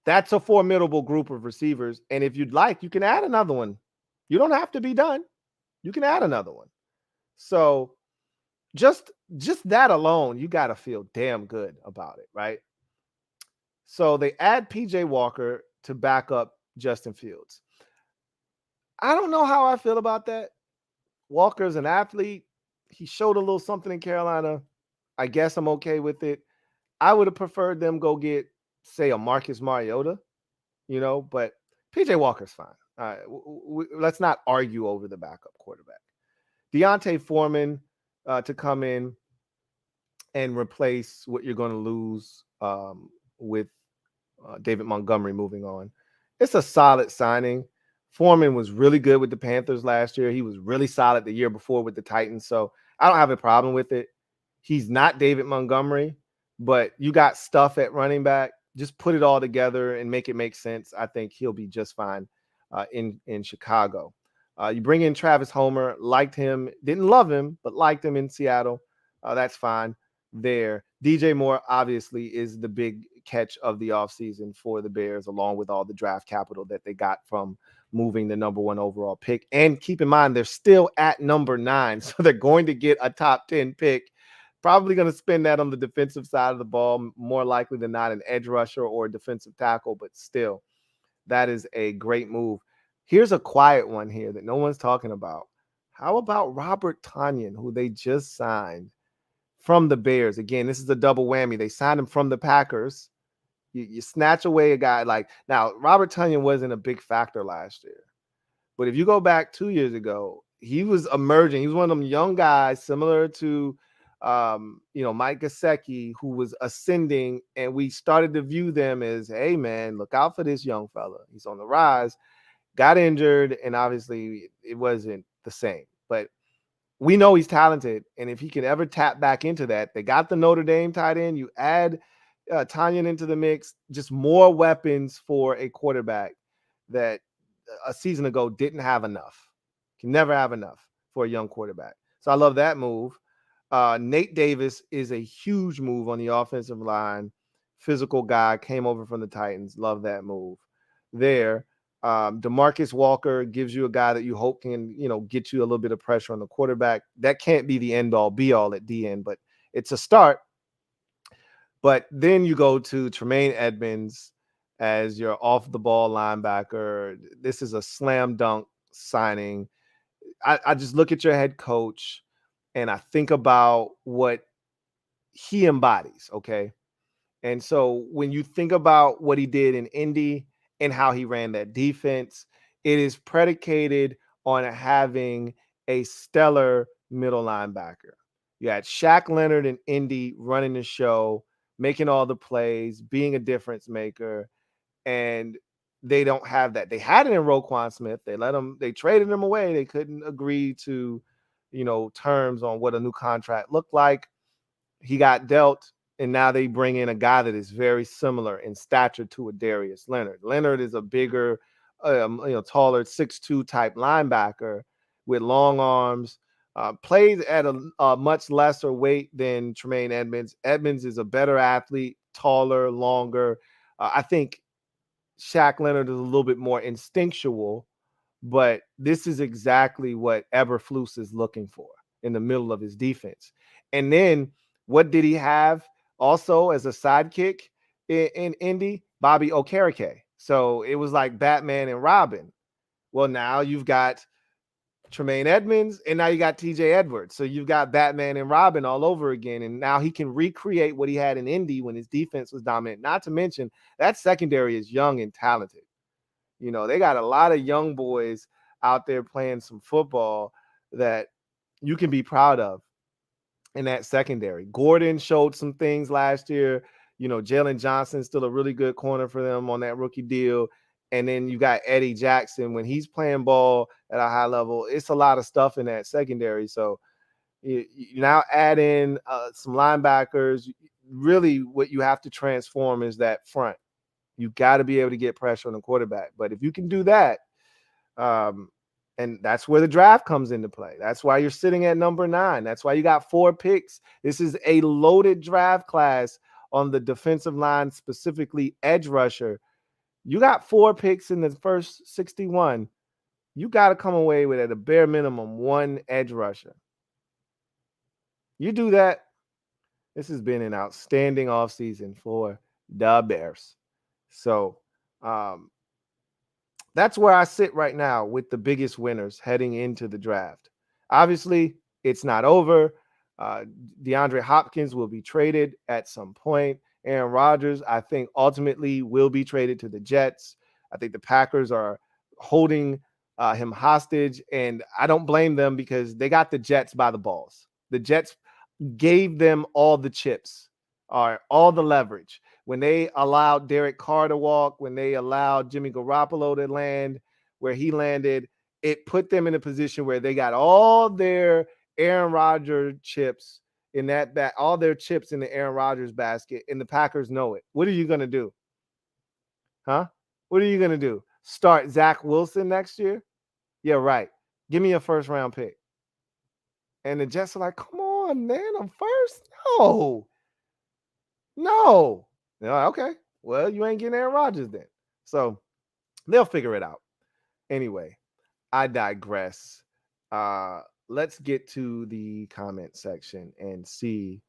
A: That's a formidable group of receivers. And if you'd like, you can add another one. You don't have to be done. You can add another one. So just that alone, you got to feel damn good about it, right? So they add PJ Walker to back up Justin Fields. I don't know how I feel about that. Walker's an athlete. He showed a little something in Carolina. I guess I'm okay with it. I would have preferred them go get, say, a Marcus Mariota, but PJ Walker's fine. All right, let's not argue over the backup quarterback. Deontay Foreman to come in and replace what you're going to lose with David Montgomery moving on. It's a solid signing. Foreman was really good with the Panthers last year. He was really solid the year before with the Titans. So I don't have a problem with it. He's not David Montgomery, but you got stuff at running back. Just put it all together and make it make sense. I think he'll be just fine in Chicago. You bring in Travis Homer, liked him, didn't love him, but liked him in Seattle. That's fine there. DJ Moore obviously is the big catch of the offseason for the Bears, along with all the draft capital that they got from moving the number 1 overall pick. And keep in mind, they're still at number 9, so they're going to get a top 10 pick. Probably going to spend that on the defensive side of the ball, more likely than not an edge rusher or a defensive tackle, but still, that is a great move. Here's a quiet one here that no one's talking about. How about Robert Tonyan, who they just signed from the Bears? Again, this is a double whammy. They signed him from the Packers. You snatch away a guy like, now, Robert Tonyan wasn't a big factor last year. But if you go back 2 years ago, he was emerging. He was one of them young guys similar to Mike Gesicki, who was ascending, and we started to view them as, hey, man, look out for this young fella. He's on the rise. Got injured, and obviously it wasn't the same. But we know he's talented, and if he can ever tap back into that, they got the Notre Dame tight end. You add Tonyan into the mix, just more weapons for a quarterback that a season ago didn't have enough. Can never have enough for a young quarterback. So I love that move. Nate Davis is a huge move on the offensive line. Physical guy, came over from the Titans. Love that move there. DeMarcus Walker gives you a guy that you hope can, get you a little bit of pressure on the quarterback. That can't be the end all be all at the end, but it's a start. But then you go to Tremaine Edmonds as your off the ball linebacker. This is a slam dunk signing. I just look at your head coach and I think about what he embodies. Okay. And so when you think about what he did in Indy and how he ran that defense, it is predicated on having a stellar middle linebacker. You had Shaq Leonard in Indy running the show, making all the plays, being a difference maker, and they don't have that. They had it in Roquan Smith. They traded him away. They couldn't agree to, terms on what a new contract looked like. He got dealt, and now they bring in a guy that is very similar in stature to a Darius Leonard. Leonard is a bigger, taller 6'2" type linebacker with long arms. Plays at a much lesser weight than Tremaine Edmunds. Edmunds is a better athlete, taller, longer. I think Shaq Leonard is a little bit more instinctual, but this is exactly what Eberflus is looking for in the middle of his defense. And then what did he have also as a sidekick in Indy? Bobby Okereke. So it was like Batman and Robin. Well, now you've got Tremaine Edmunds, and now you got TJ Edwards. So you've got Batman and Robin all over again. And now he can recreate what he had in Indy when his defense was dominant. Not to mention that secondary is young and talented. They got a lot of young boys out there playing some football that you can be proud of in that secondary. Gordon showed some things last year. Jalen Johnson still a really good corner for them on that rookie deal. And then you got Eddie Jackson when he's playing ball at a high level. It's a lot of stuff in that secondary. So you now add in some linebackers. Really, what you have to transform is that front. You got to be able to get pressure on the quarterback. But if you can do that, and that's where the draft comes into play. That's why you're sitting at number 9. That's why you got 4 picks. This is a loaded draft class on the defensive line, specifically edge rusher. You got 4 picks in the first 61. You got to come away with, at a bare minimum, 1 edge rusher. You do that, this has been an outstanding offseason for the Bears. So that's where I sit right now with the biggest winners heading into the draft. Obviously, it's not over. DeAndre Hopkins will be traded at some point. Aaron Rodgers, I think, ultimately will be traded to the Jets. I think the Packers are holding him hostage, and I don't blame them because they got the Jets by the balls. The Jets gave them all the chips, all the leverage. When they allowed Derek Carr to walk, when they allowed Jimmy Garoppolo to land where he landed, it put them in a position where they got all their Aaron Rodgers chips in all their chips in the Aaron Rodgers basket, and the Packers know it. What are you going to do? Huh? What are you going to do? Start Zach Wilson next year? Yeah, right. Give me a first round pick. And the Jets are like, come on, man, I'm first? No. They're like, okay, well, you ain't getting Aaron Rodgers then. So they'll figure it out. Anyway, I digress. Let's get to the comment section and see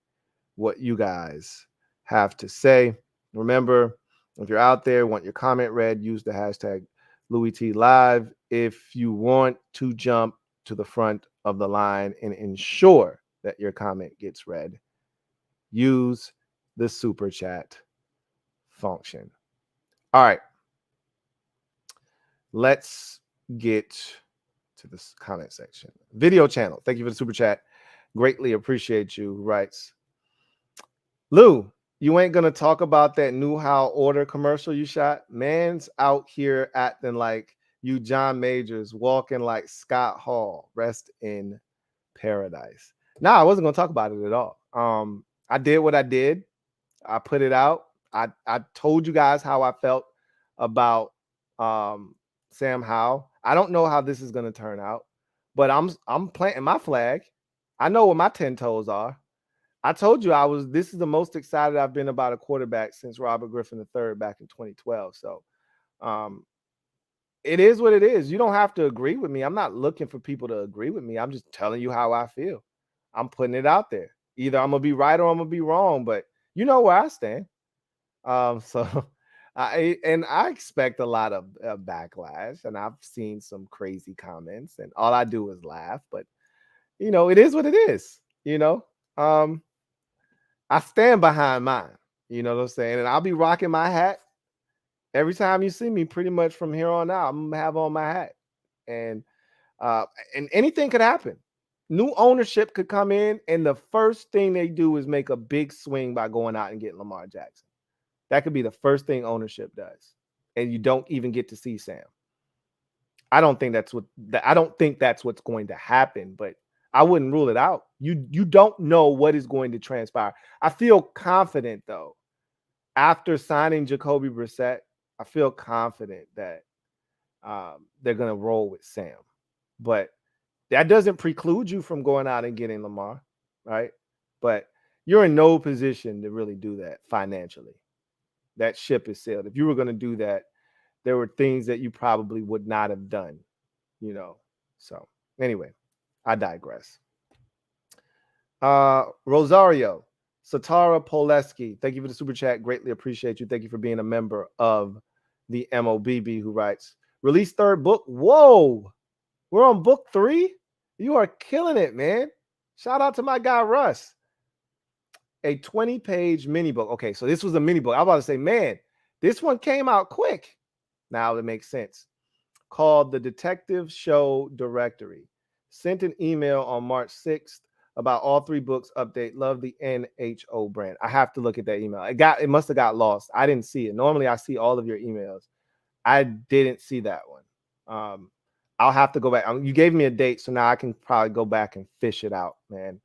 A: what you guys have to say. Remember, if you're out there, want your comment read, use the hashtag LouieTLive. If you want to jump to the front of the line and ensure that your comment gets read, use the super chat function. All right. Let's get to this comment section. Video channel. Thank you for the super chat. Greatly appreciate you. Writes, Lou, you ain't gonna talk about that new how order commercial you shot? Man's out here acting like you John Majors, walking like Scott Hall. Rest in paradise. No, I wasn't gonna talk about it at all. I did what I did. I put it out. I told you guys how I felt about Sam Howell. I don't know how this is gonna turn out, but I'm planting my flag. I know what my 10 toes are. I told you this is the most excited I've been about a quarterback since Robert Griffin III back in 2012. So it is what it is. You don't have to agree with me. I'm not looking for people to agree with me. I'm just telling you how I feel. I'm putting it out there. Either I'm gonna be right or I'm gonna be wrong, but you know where I stand. So I expect a lot of backlash, and I've seen some crazy comments, and all I do is laugh. But it is what it is. Um, I stand behind mine. You know what I'm saying? And I'll be rocking my hat every time you see me. Pretty much from here on out, I'm gonna have on my hat, and uh, and anything could happen. New ownership could come in, and the first thing they do is make a big swing by going out and getting Lamar Jackson. That could be the first thing ownership does, and you don't even get to see Sam. I don't think that's what's going to happen, but I wouldn't rule it out. You don't know what is going to transpire. I feel confident though. After signing Jacoby Brissett, I feel confident that they're going to roll with Sam. But that doesn't preclude you from going out and getting Lamar, right? But you're in no position to really do that financially. That ship is sailed. If you were going to do that, there were things that you probably would not have done, So anyway, I digress. Rosario, Satara Poleski, thank you for the super chat. Greatly appreciate you. Thank you for being a member of the MOBB, who writes, release third book. Whoa, we're on book 3. You are killing it, man. Shout out to my guy, Russ. A 20-page mini book. Okay, so this was a mini book. I was about to say, man, this one came out quick. Now it makes sense. Called The Detective Show Directory. Sent an email on March 6th about all 3 books. Update. Love the NHO brand. I have to look at that email. It must have got lost. I didn't see it. Normally I see all of your emails. I didn't see that one. I'll have to go back. You gave me a date, so now I can probably go back and fish it out, man.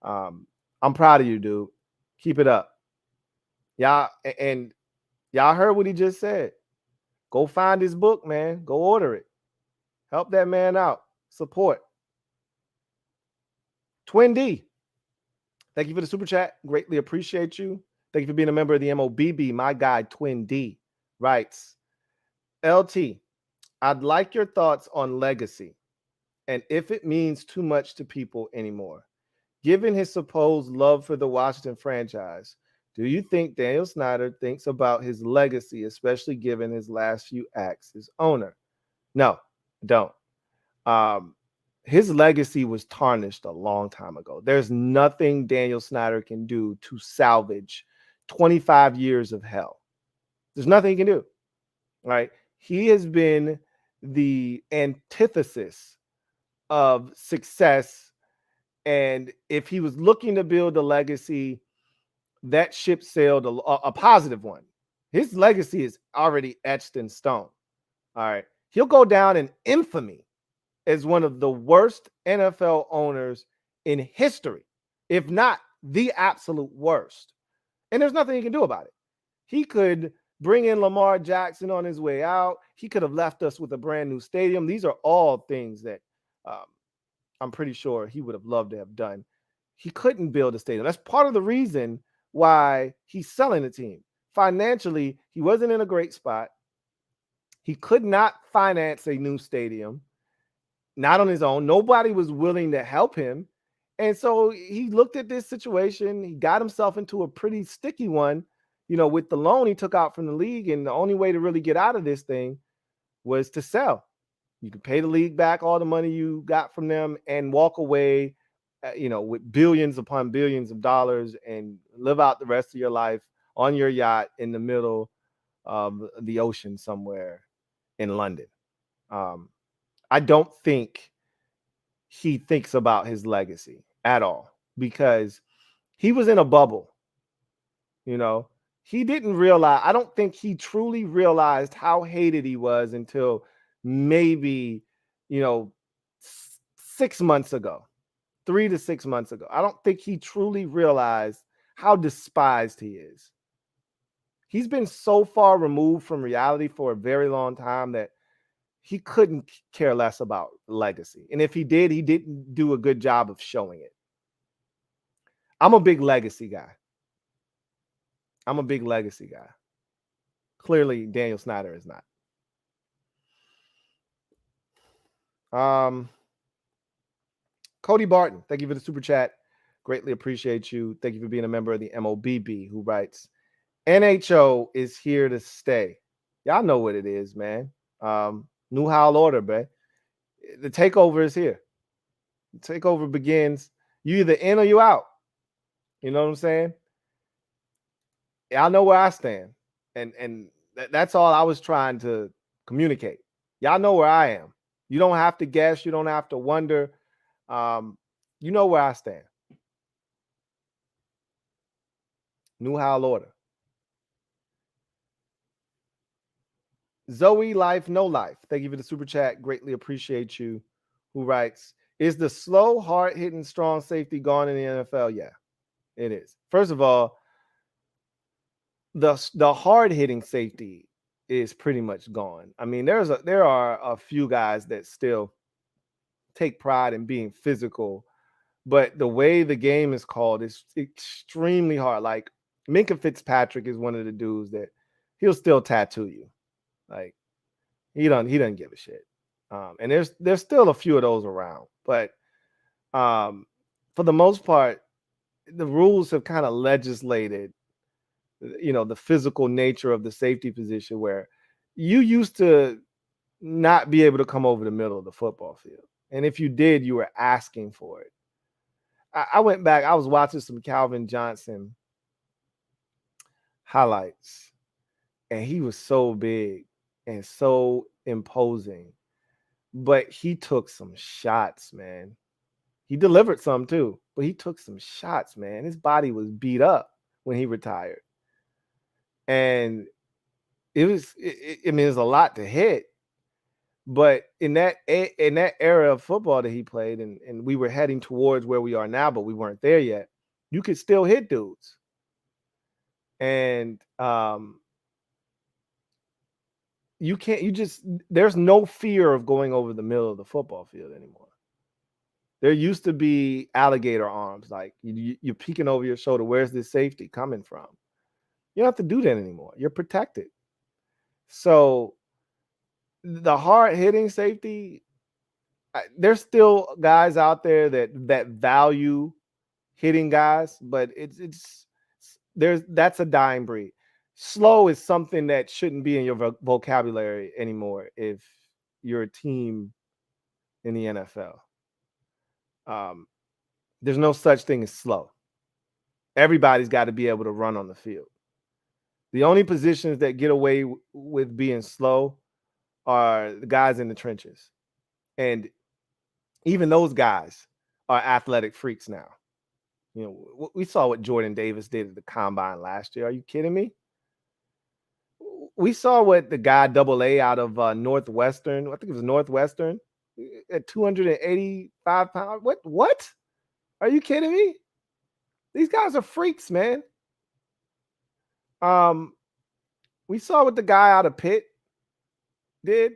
A: I'm proud of you, dude. Keep it up. Y'all heard what he just said. Go find his book, man. Go order it. Help that man out. Support. Twin D, thank you for the super chat. Greatly appreciate you. Thank you for being a member of the MOBB. My guy, Twin D, writes, LT, I'd like your thoughts on legacy and if it means too much to people anymore. Given his supposed love for the Washington franchise, do you think Daniel Snyder thinks about his legacy, especially given his last few acts as owner? No, don't. His legacy was tarnished a long time ago. There's nothing Daniel Snyder can do to salvage 25 years of hell. There's nothing he can do, right? He has been the antithesis of success. And if he was looking to build a legacy, that ship sailed a positive one. His legacy is already etched in stone. All right. He'll go down in infamy as one of the worst NFL owners in history, if not the absolute worst. And there's nothing he can do about it. He could bring in Lamar Jackson on his way out. He could have left us with a brand new stadium. These are all things that I'm pretty sure he would have loved to have done. He couldn't build a stadium. That's part of the reason why he's selling the team. Financially, he wasn't in a great spot. He could not finance a new stadium, not on his own. Nobody was willing to help him. And so he looked at this situation. He got himself into a pretty sticky one, with the loan he took out from the league. And the only way to really get out of this thing was to sell. You can pay the league back all the money you got from them and walk away, with billions upon billions of dollars and live out the rest of your life on your yacht in the middle of the ocean somewhere in London. I don't think he thinks about his legacy at all because he was in a bubble. He didn't realize, I don't think he truly realized how hated he was until maybe, 6 months ago, 3 to 6 months ago. I don't think he truly realized how despised he is. He's been so far removed from reality for a very long time that he couldn't care less about legacy. And if he did, he didn't do a good job of showing it. I'm a big legacy guy. Clearly, Daniel Snyder is not. Cody Barton, thank you for the super chat. Greatly appreciate you. Thank you for being a member of the MOBB, who writes, NHO is here to stay. Y'all know what it is, man. New Howell order, man. The takeover is here. The takeover begins. You either in or you out. You know what I'm saying? Y'all know where I stand. And that's all I was trying to communicate. Y'all know where I am. You don't have to guess. You don't have to wonder. You know where I stand. New Howell order. Zoe Life, No Life. Thank you for the super chat. Greatly appreciate you. Who writes, is the slow, hard-hitting, strong safety gone in the NFL? Yeah, it is. First of all, the hard-hitting safety is pretty much gone. I mean, there are a few guys that still take pride in being physical, but the way the game is called is extremely hard. Like Minka Fitzpatrick is one of the dudes that he'll still tattoo you. Like he doesn't give a shit. And there's still a few of those around, but for the most part, the rules have kind of legislated, the physical nature of the safety position, where you used to not be able to come over the middle of the football field, and if you did, you were asking for it. I went back. I was watching some Calvin Johnson highlights, and he was so big and so imposing, but he took some shots, man. He delivered some too, but he took some shots, man. His body was beat up when he retired. And it was a lot to hit. But in that era of football that he played, and we were heading towards where we are now, but we weren't there yet, you could still hit dudes. And there's no fear of going over the middle of the football field anymore. There used to be alligator arms, like you're peeking over your shoulder. Where's this safety coming from? You don't have to do that anymore. You're protected. So the hard-hitting safety, there's still guys out there that value hitting guys, but that's a dying breed. Slow is something that shouldn't be in your vocabulary anymore if you're a team in the NFL. There's no such thing as slow. Everybody's got to be able to run on the field. The only positions that get away with being slow are the guys in the trenches. And even those guys are athletic freaks now. We saw what Jordan Davis did at the combine last year. Are you kidding me? We saw what the guy AA out of Northwestern, I think it was Northwestern, at 285 pounds. What? Are you kidding me? These guys are freaks, man. We saw what the guy out of Pitt did.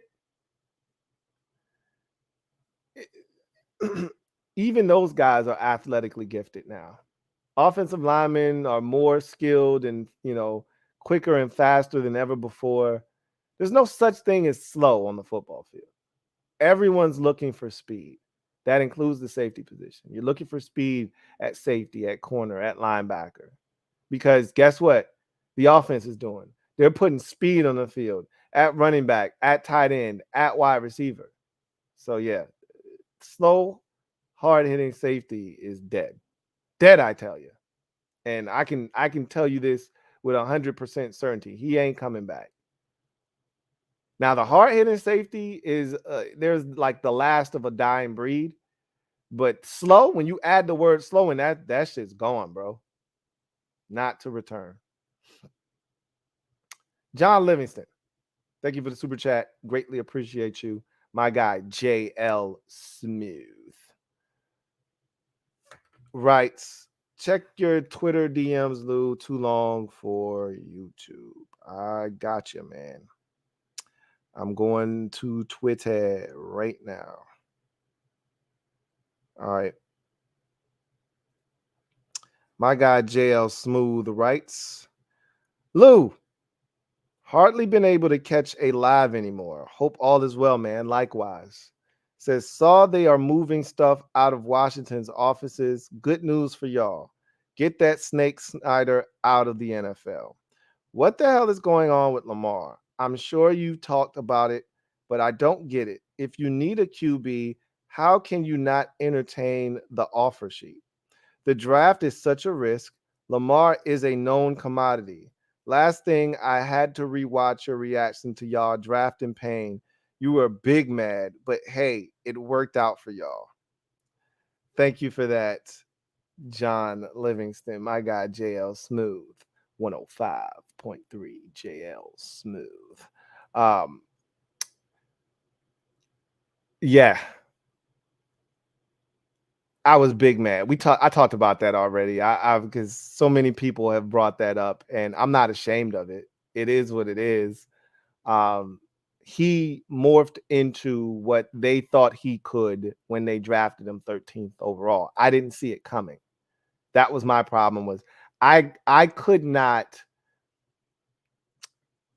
A: Even those guys are athletically gifted now. Offensive linemen are more skilled and, quicker and faster than ever before. There's no such thing as slow on the football field. Everyone's looking for speed. That includes the safety position. You're looking for speed at safety, at corner, at linebacker. Because guess what? The offense is doing. They're putting speed on the field at running back, at tight end, at wide receiver. So, yeah, slow, hard-hitting safety is dead. Dead, I tell you. And I can tell you this with 100% certainty. He ain't coming back. Now, the hard-hitting safety is there's like the last of a dying breed. But slow, when you add the word slow in that shit's gone, bro. Not to return. John Livingston, thank you for the super chat. Greatly appreciate you. My guy, JL Smooth, writes, check your Twitter DMs, Lou. Too long for YouTube. I got you, man. I'm going to Twitter right now. All right. My guy, JL Smooth, writes, Lou, hardly been able to catch a live anymore. Hope all is well, man. Likewise. Says, saw they are moving stuff out of Washington's offices. Good news for y'all. Get that Snake Snyder out of the NFL. What the hell is going on with Lamar? I'm sure you've talked about it, but I don't get it. If you need a QB, how can you not entertain the offer sheet? The draft is such a risk. Lamar is a known commodity. Last thing, I had to rewatch your reaction to y'all drafting Payne. You were big mad, but hey, it worked out for y'all. Thank you for that, John Livingston. My guy, JL Smooth, 105.3 JL Smooth. Um, yeah, I was big mad. I talked about that already. I because so many people have brought that up, and I'm not ashamed of it. It is what it is. Um, he morphed into what they thought he could when they drafted him 13th overall. I didn't see it coming. That was my problem. Was I could not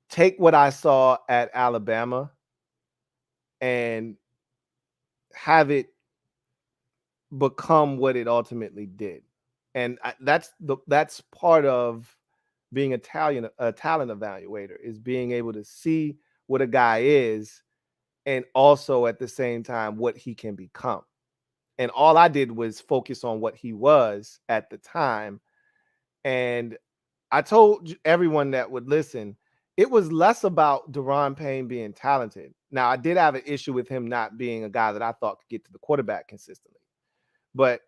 A: take what I saw at Alabama and have it become what it ultimately did. And that's part of being a talent evaluator, is being able to see what a guy is and also at the same time what he can become. And all I did was focus on what he was at the time. And I told everyone that would listen, it was less about Daron Payne being talented. Now, I did have an issue with him not being a guy that I thought could get to the quarterback consistently. But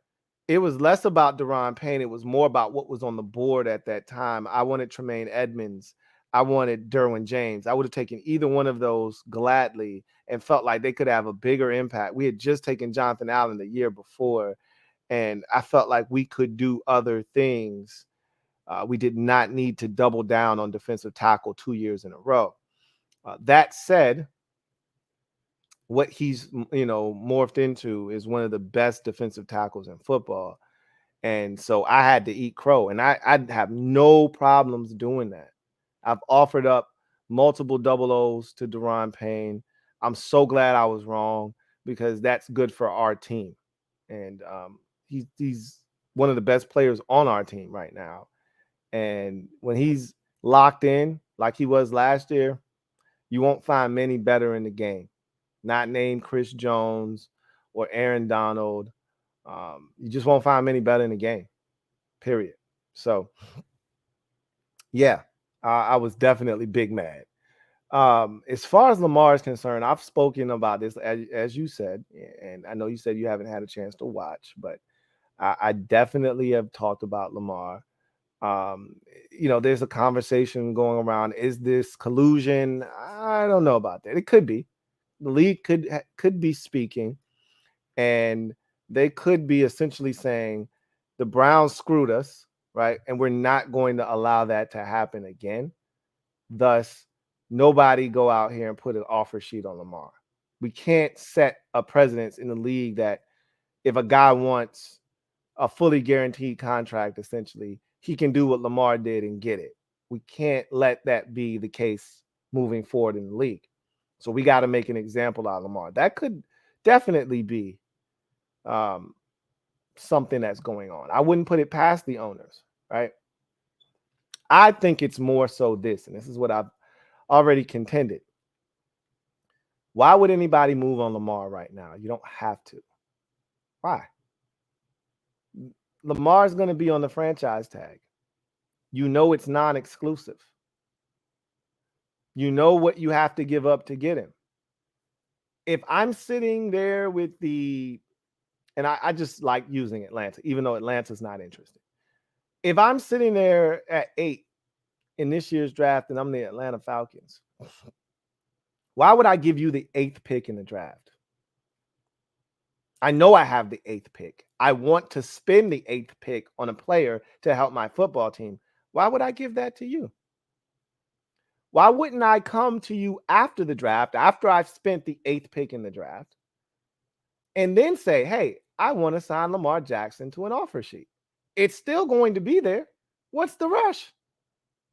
A: it was less about Daron Payne. It was more about what was on the board at that time. I wanted Tremaine Edmonds. I wanted Derwin James. I would have taken either one of those gladly and felt like they could have a bigger impact. We had just taken Jonathan Allen the year before, and I felt like we could do other things. We did not need to double down on defensive tackle 2 years in a row. That said, what he's morphed into is one of the best defensive tackles in football. And so I had to eat crow, and I have no problems doing that. I've offered up multiple double O's to Daron Payne. I'm so glad I was wrong, because that's good for our team. And he's one of the best players on our team right now. And when he's locked in like he was last year, you won't find many better in the game. Not named Chris Jones or Aaron Donald. You just won't find many better in the game, period. So, yeah, I was definitely big mad. As far as Lamar is concerned, I've spoken about this, as you said, and I know you said you haven't had a chance to watch, but I definitely have talked about Lamar. There's a conversation going around. Is this collusion? I don't know about that. It could be. The league could be speaking, and they could be essentially saying the Browns screwed us, right? And we're not going to allow that to happen again. Thus, nobody go out here and put an offer sheet on Lamar. We can't set a precedence in the league that if a guy wants a fully guaranteed contract, essentially, he can do what Lamar did and get it. We can't let that be the case moving forward in the league. So we got to make an example out of Lamar. That could definitely be something that's going on. I wouldn't put it past the owners, right? I think it's more so this, and this is what I've already contended. Why would anybody move on Lamar right now? You don't have to. Why? Lamar's going to be on the franchise tag. You know it's non-exclusive. You know what you have to give up to get him. If I'm sitting there with and I just like using Atlanta, even though Atlanta's not interested. If I'm sitting there at 8 in this year's draft and I'm the Atlanta Falcons, why would I give you the 8th pick in the draft? I know I have the 8th pick. I want to spend the 8th pick on a player to help my football team. Why would I give that to you? Why wouldn't I come to you after the draft, after I've spent the 8th pick in the draft, and then say, hey, I want to sign Lamar Jackson to an offer sheet? It's still going to be there. What's the rush?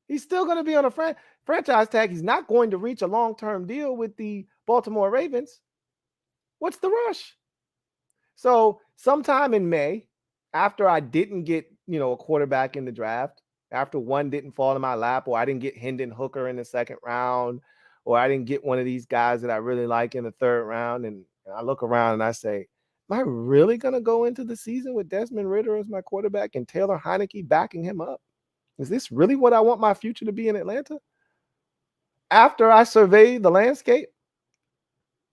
A: He's still going to be on a franchise tag. He's not going to reach a long-term deal with the Baltimore Ravens. What's the rush? So sometime in May, after I didn't get, a quarterback in the draft, after one didn't fall in my lap, or I didn't get Hendon Hooker in the second round, or I didn't get one of these guys that I really like in the third round, and I look around and I say, am I really going to go into the season with Desmond Ridder as my quarterback and Taylor Heineke backing him up? Is this really what I want my future to be in Atlanta? After I survey the landscape,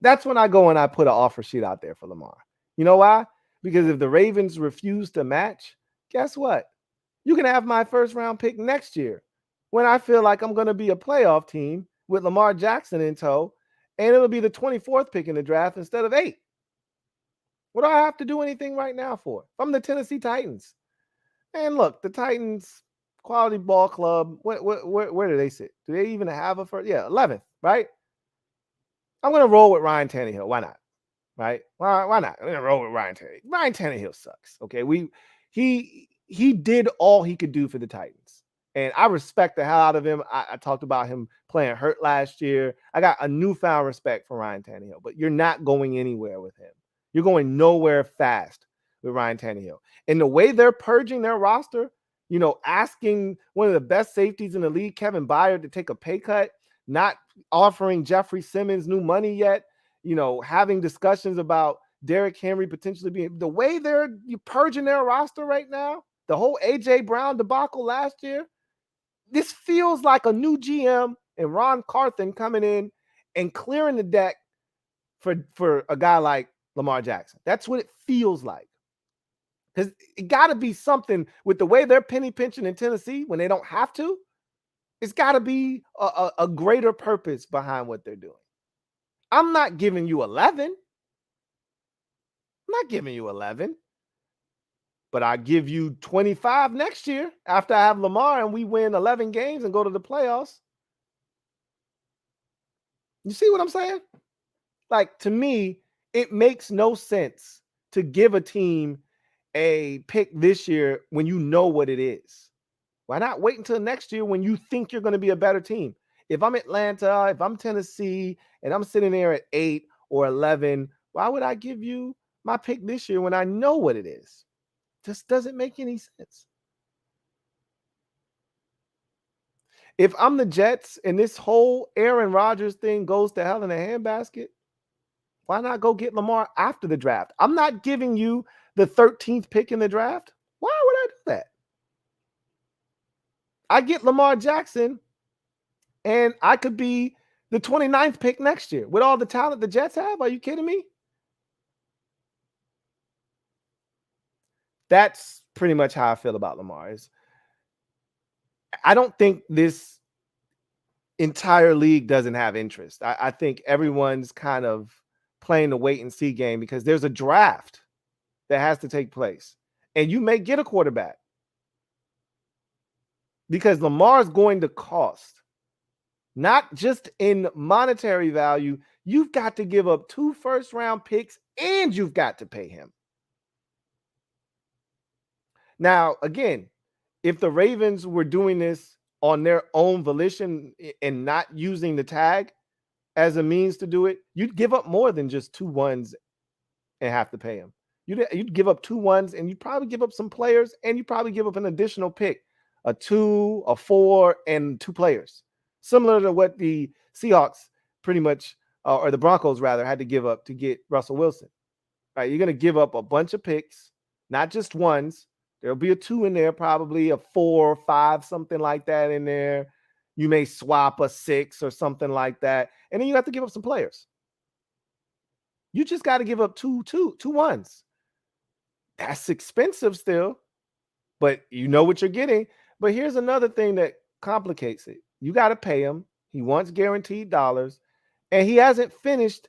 A: that's when I go and I put an offer sheet out there for Lamar. You know why? Because if the Ravens refuse to match, guess what? You can have my first round pick next year when I feel like I'm going to be a playoff team with Lamar Jackson in tow, and it'll be the 24th pick in the draft instead of 8. What do I have to do anything right now for? I'm the Tennessee Titans. And look, the Titans, quality ball club, where do they sit? Do they even have a first? Yeah, 11th, right? I'm going to roll with Ryan Tannehill. Why not? Right? Why not? I'm going to roll with Ryan Tannehill. Ryan Tannehill sucks. Okay, he did all he could do for the Titans. And I respect the hell out of him. I talked about him playing hurt last year. I got a newfound respect for Ryan Tannehill, but you're not going anywhere with him. You're going nowhere fast with Ryan Tannehill. And the way they're purging their roster, asking one of the best safeties in the league, Kevin Byard, to take a pay cut, not offering Jeffrey Simmons new money yet, having discussions about Derrick Henry potentially being the way they're purging their roster right now, the whole A.J. Brown debacle last year. This feels like a new GM and Ron Carthen coming in and clearing the deck for a guy like Lamar Jackson. That's what it feels like. Because it got to be something with the way they're penny pinching in Tennessee when they don't have to. It's got to be a greater purpose behind what they're doing. I'm not giving you 11. I'm not giving you 11. But I give you 25 next year after I have Lamar and we win 11 games and go to the playoffs. You see what I'm saying? Like, to me, it makes no sense to give a team a pick this year when you know what it is. Why not wait until next year when you think you're going to be a better team? If I'm Atlanta, if I'm Tennessee, and I'm sitting there at 8 or 11, why would I give you my pick this year when I know what it is? Just doesn't make any sense. If I'm the Jets and this whole Aaron Rodgers thing goes to hell in a handbasket, why not go get Lamar after the draft? I'm not giving you the 13th pick in the draft. Why would I do that? I get Lamar Jackson and I could be the 29th pick next year with all the talent the Jets have. Are you kidding me? That's pretty much how I feel about Lamar. I don't think this entire league doesn't have interest. I think everyone's kind of playing the wait and see game because there's a draft that has to take place. And you may get a quarterback because Lamar's going to cost, not just in monetary value. You've got to give up 2 first-round picks and you've got to pay him. Now, again, if the Ravens were doing this on their own volition and not using the tag as a means to do it, you'd give up more than just 2 ones and have to pay him. You'd give up 2 ones and you'd probably give up some players and you probably give up an additional pick, a 2, a 4, and 2 players. Similar to what the Seahawks pretty much, or the Broncos rather, had to give up to get Russell Wilson. Right? You're going to give up a bunch of picks, not just ones. There'll be a 2 in there, probably a 4 or 5, something like that in there. You may swap a 6 or something like that. And then you have to give up some players. You just got to give up two ones. That's expensive still, but you know what you're getting. But here's another thing that complicates it. You got to pay him. He wants guaranteed dollars, and he hasn't finished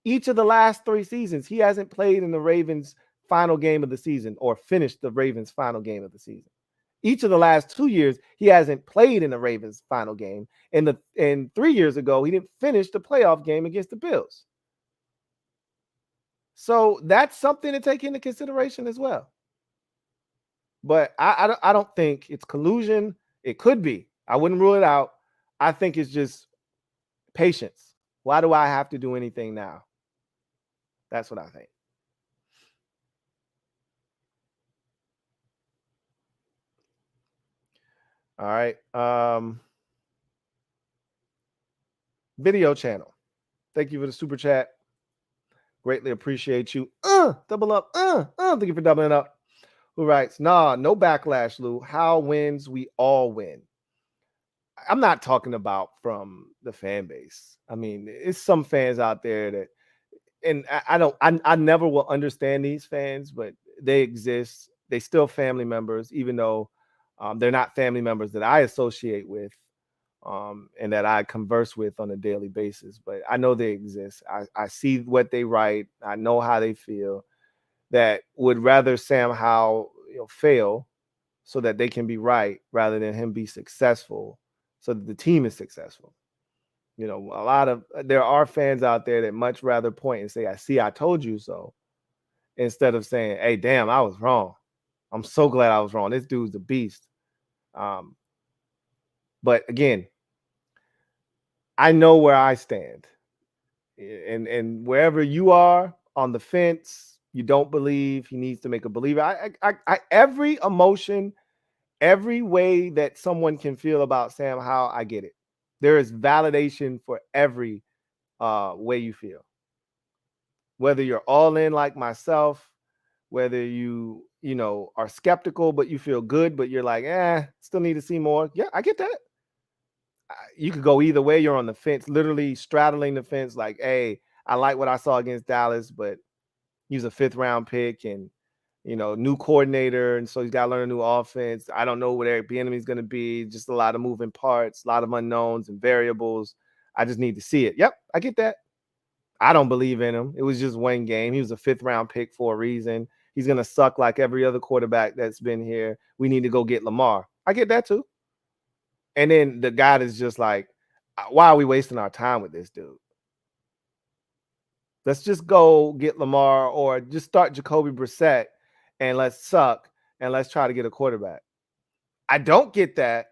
A: each of the last 3 seasons. He hasn't played in the Ravens' final game of the season or finished the Ravens' final game of the season. Each of the last 2 years, he hasn't played in the Ravens' final game. And 3 years ago, he didn't finish the playoff game against the Bills. So that's something to take into consideration as well. But I don't think it's collusion. It could be. I wouldn't rule it out. I think it's just patience. Why do I have to do anything now? That's what I think. All right. Video channel. Thank you for the super chat. Greatly appreciate you. Double up. Thank you for doubling up. Who writes, nah, no backlash, Lou. How wins, we all win. I'm not talking about from the fan base. I mean, it's some fans out there that, and I never will understand these fans, but they exist. They still family members, even though they're not family members that I associate with and that I converse with on a daily basis. But I know they exist. I see what they write. I know how they feel. That would rather Sam Howell fail so that they can be right rather than him be successful so that the team is successful. There are fans out there that much rather point and say, I told you so, instead of saying, hey, damn, I was wrong. I'm so glad I was wrong. This dude's a beast. But again, I know where I stand. And wherever you are on the fence, you don't believe he needs to make a believer. I every emotion, every way that someone can feel about Sam Howell, I get it. There is validation for every way you feel. Whether you're all in like myself, whether you are skeptical but you feel good, but you're like, still need to see more. Yeah, I get that. You could go either way. You're on the fence, literally straddling the fence. Like, hey, I like what I saw against Dallas, but he's a 5th round pick and new coordinator, and so he's got to learn a new offense. I don't know what Eric Bieniemy is going to be. Just a lot of moving parts, a lot of unknowns and variables. I just need to see it. Yep, I get that. I don't believe in him. It was just one game. He was a 5th round pick for a reason. He's going to suck like every other quarterback that's been here. We need to go get Lamar. I get that too. And then the guy is just like, why are we wasting our time with this dude? Let's just go get Lamar or just start Jacoby Brissett and let's suck and let's try to get a quarterback. I don't get that,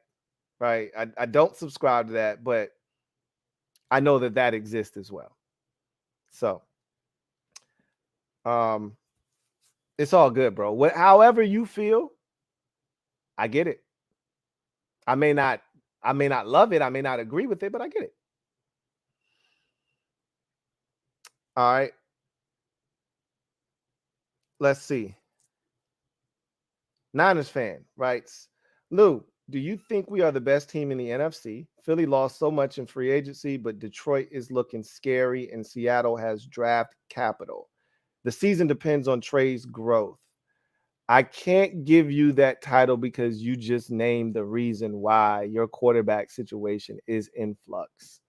A: right? I don't subscribe to that, but I know that exists as well. So, it's all good, bro. However you feel, I get it. I may not love it. I may not agree with it, but I get it. All right. Let's see. Niners fan writes, Lou, do you think we are the best team in the NFC? Philly lost so much in free agency, but Detroit is looking scary and Seattle has draft capital. The season depends on Trey's growth. I can't give you that title because you just named the reason why your quarterback situation is in flux.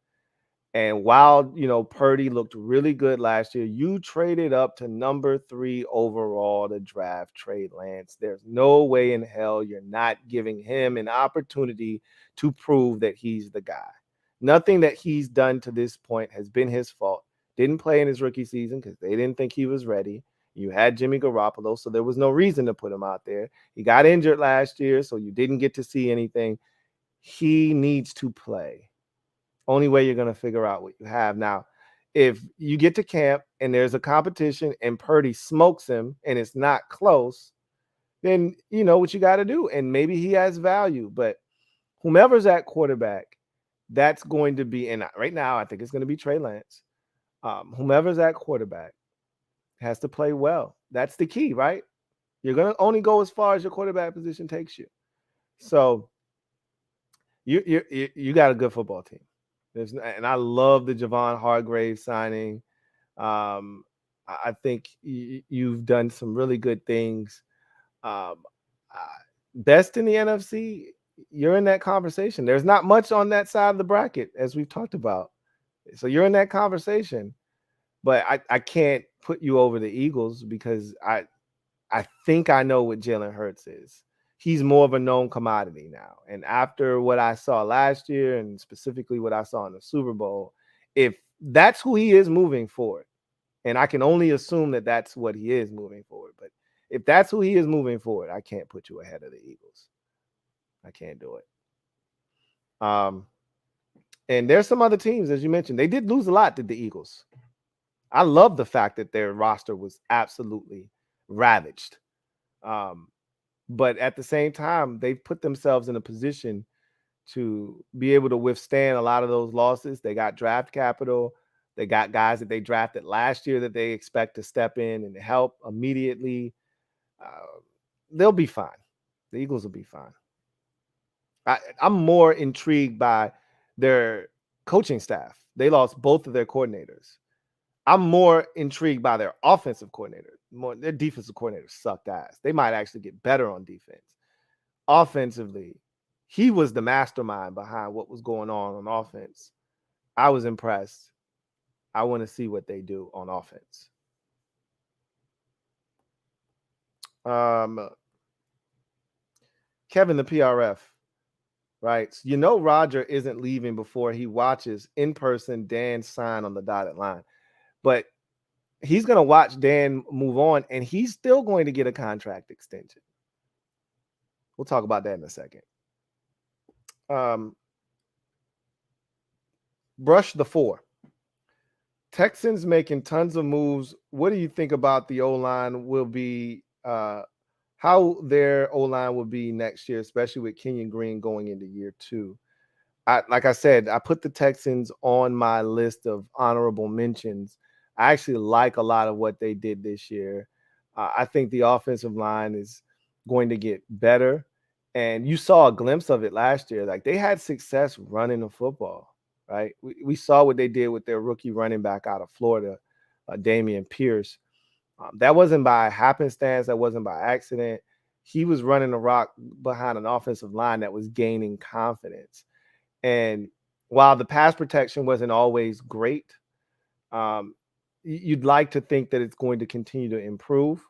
A: And while, Purdy looked really good last year, you traded up to number 3 overall to draft Trey Lance. There's no way in hell you're not giving him an opportunity to prove that he's the guy. Nothing that he's done to this point has been his fault. Didn't play in his rookie season because they didn't think he was ready. You had Jimmy Garoppolo, so there was no reason to put him out there. He got injured last year, so you didn't get to see anything. He needs to play. Only way you're going to figure out what you have. Now, if you get to camp and there's a competition and Purdy smokes him and it's not close, then you know what you got to do. And maybe he has value. But whomever's at quarterback, that's going to be, and right now I think it's going to be Trey Lance. Whomever's at quarterback has to play well. That's the key, right? You're going to only go as far as your quarterback position takes you. So you got a good football team. And I love the Javon Hargrave signing. I think you've done some really good things. Best in the NFC, you're in that conversation. There's not much on that side of the bracket, as we've talked about. So you're in that conversation. But I can't put you over the Eagles because I think I know what Jalen Hurts is. He's more of a known commodity now. And after what I saw last year and specifically what I saw in the Super Bowl, if that's who he is moving forward, and I can only assume that that's what he is moving forward, but if that's who he is moving forward, I can't put you ahead of the Eagles. I can't do it. And there's some other teams, as you mentioned, they did lose a lot, did the Eagles. I love the fact that their roster was absolutely ravaged. But at the same time, they've put themselves in a position to be able to withstand a lot of those losses. They got draft capital. They got guys that they drafted last year that they expect to step in and help immediately. Uh, they'll be fine. The Eagles will be fine. I'm more intrigued by their coaching staff. They lost both of their coordinators. I'm more intrigued by their offensive coordinator. Their defensive coordinator sucked ass. They might actually get better on defense. Offensively, he was the mastermind behind what was going on offense. I was impressed. I want to see what they do on offense. Kevin, the PRF, writes, Roger isn't leaving before he watches in person Dan sign on the dotted line. But he's going to watch Dan move on, and he's still going to get a contract extension. We'll talk about that in a second. Brush the 4. Texans making tons of moves. What do you think about the O-line will be, how their O-line will be next year, especially with Kenyon Green going into year 2? Like I said, I put the Texans on my list of honorable mentions. I actually like a lot of what they did this year. I think the offensive line is going to get better. And you saw a glimpse of it last year. Like, they had success running the football, right? We saw what they did with their rookie running back out of Florida, Dameon Pierce. That wasn't by happenstance. That wasn't by accident. He was running the rock behind an offensive line that was gaining confidence. And while the pass protection wasn't always great, you'd like to think that it's going to continue to improve.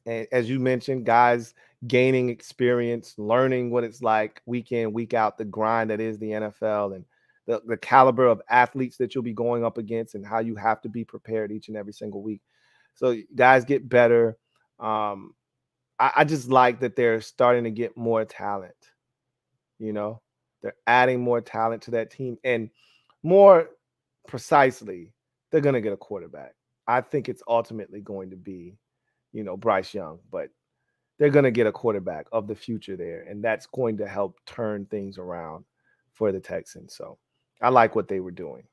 A: And as you mentioned, guys gaining experience, learning what it's like week in, week out, the grind that is the NFL, and the caliber of athletes that you'll be going up against, and how you have to be prepared each and every single week. So guys get better. I just like that they're starting to get more talent. They're adding more talent to that team, and more precisely, they're going to get a quarterback. I think it's ultimately going to be, Bryce Young, but they're going to get a quarterback of the future there, and that's going to help turn things around for the Texans. So I like what they were doing.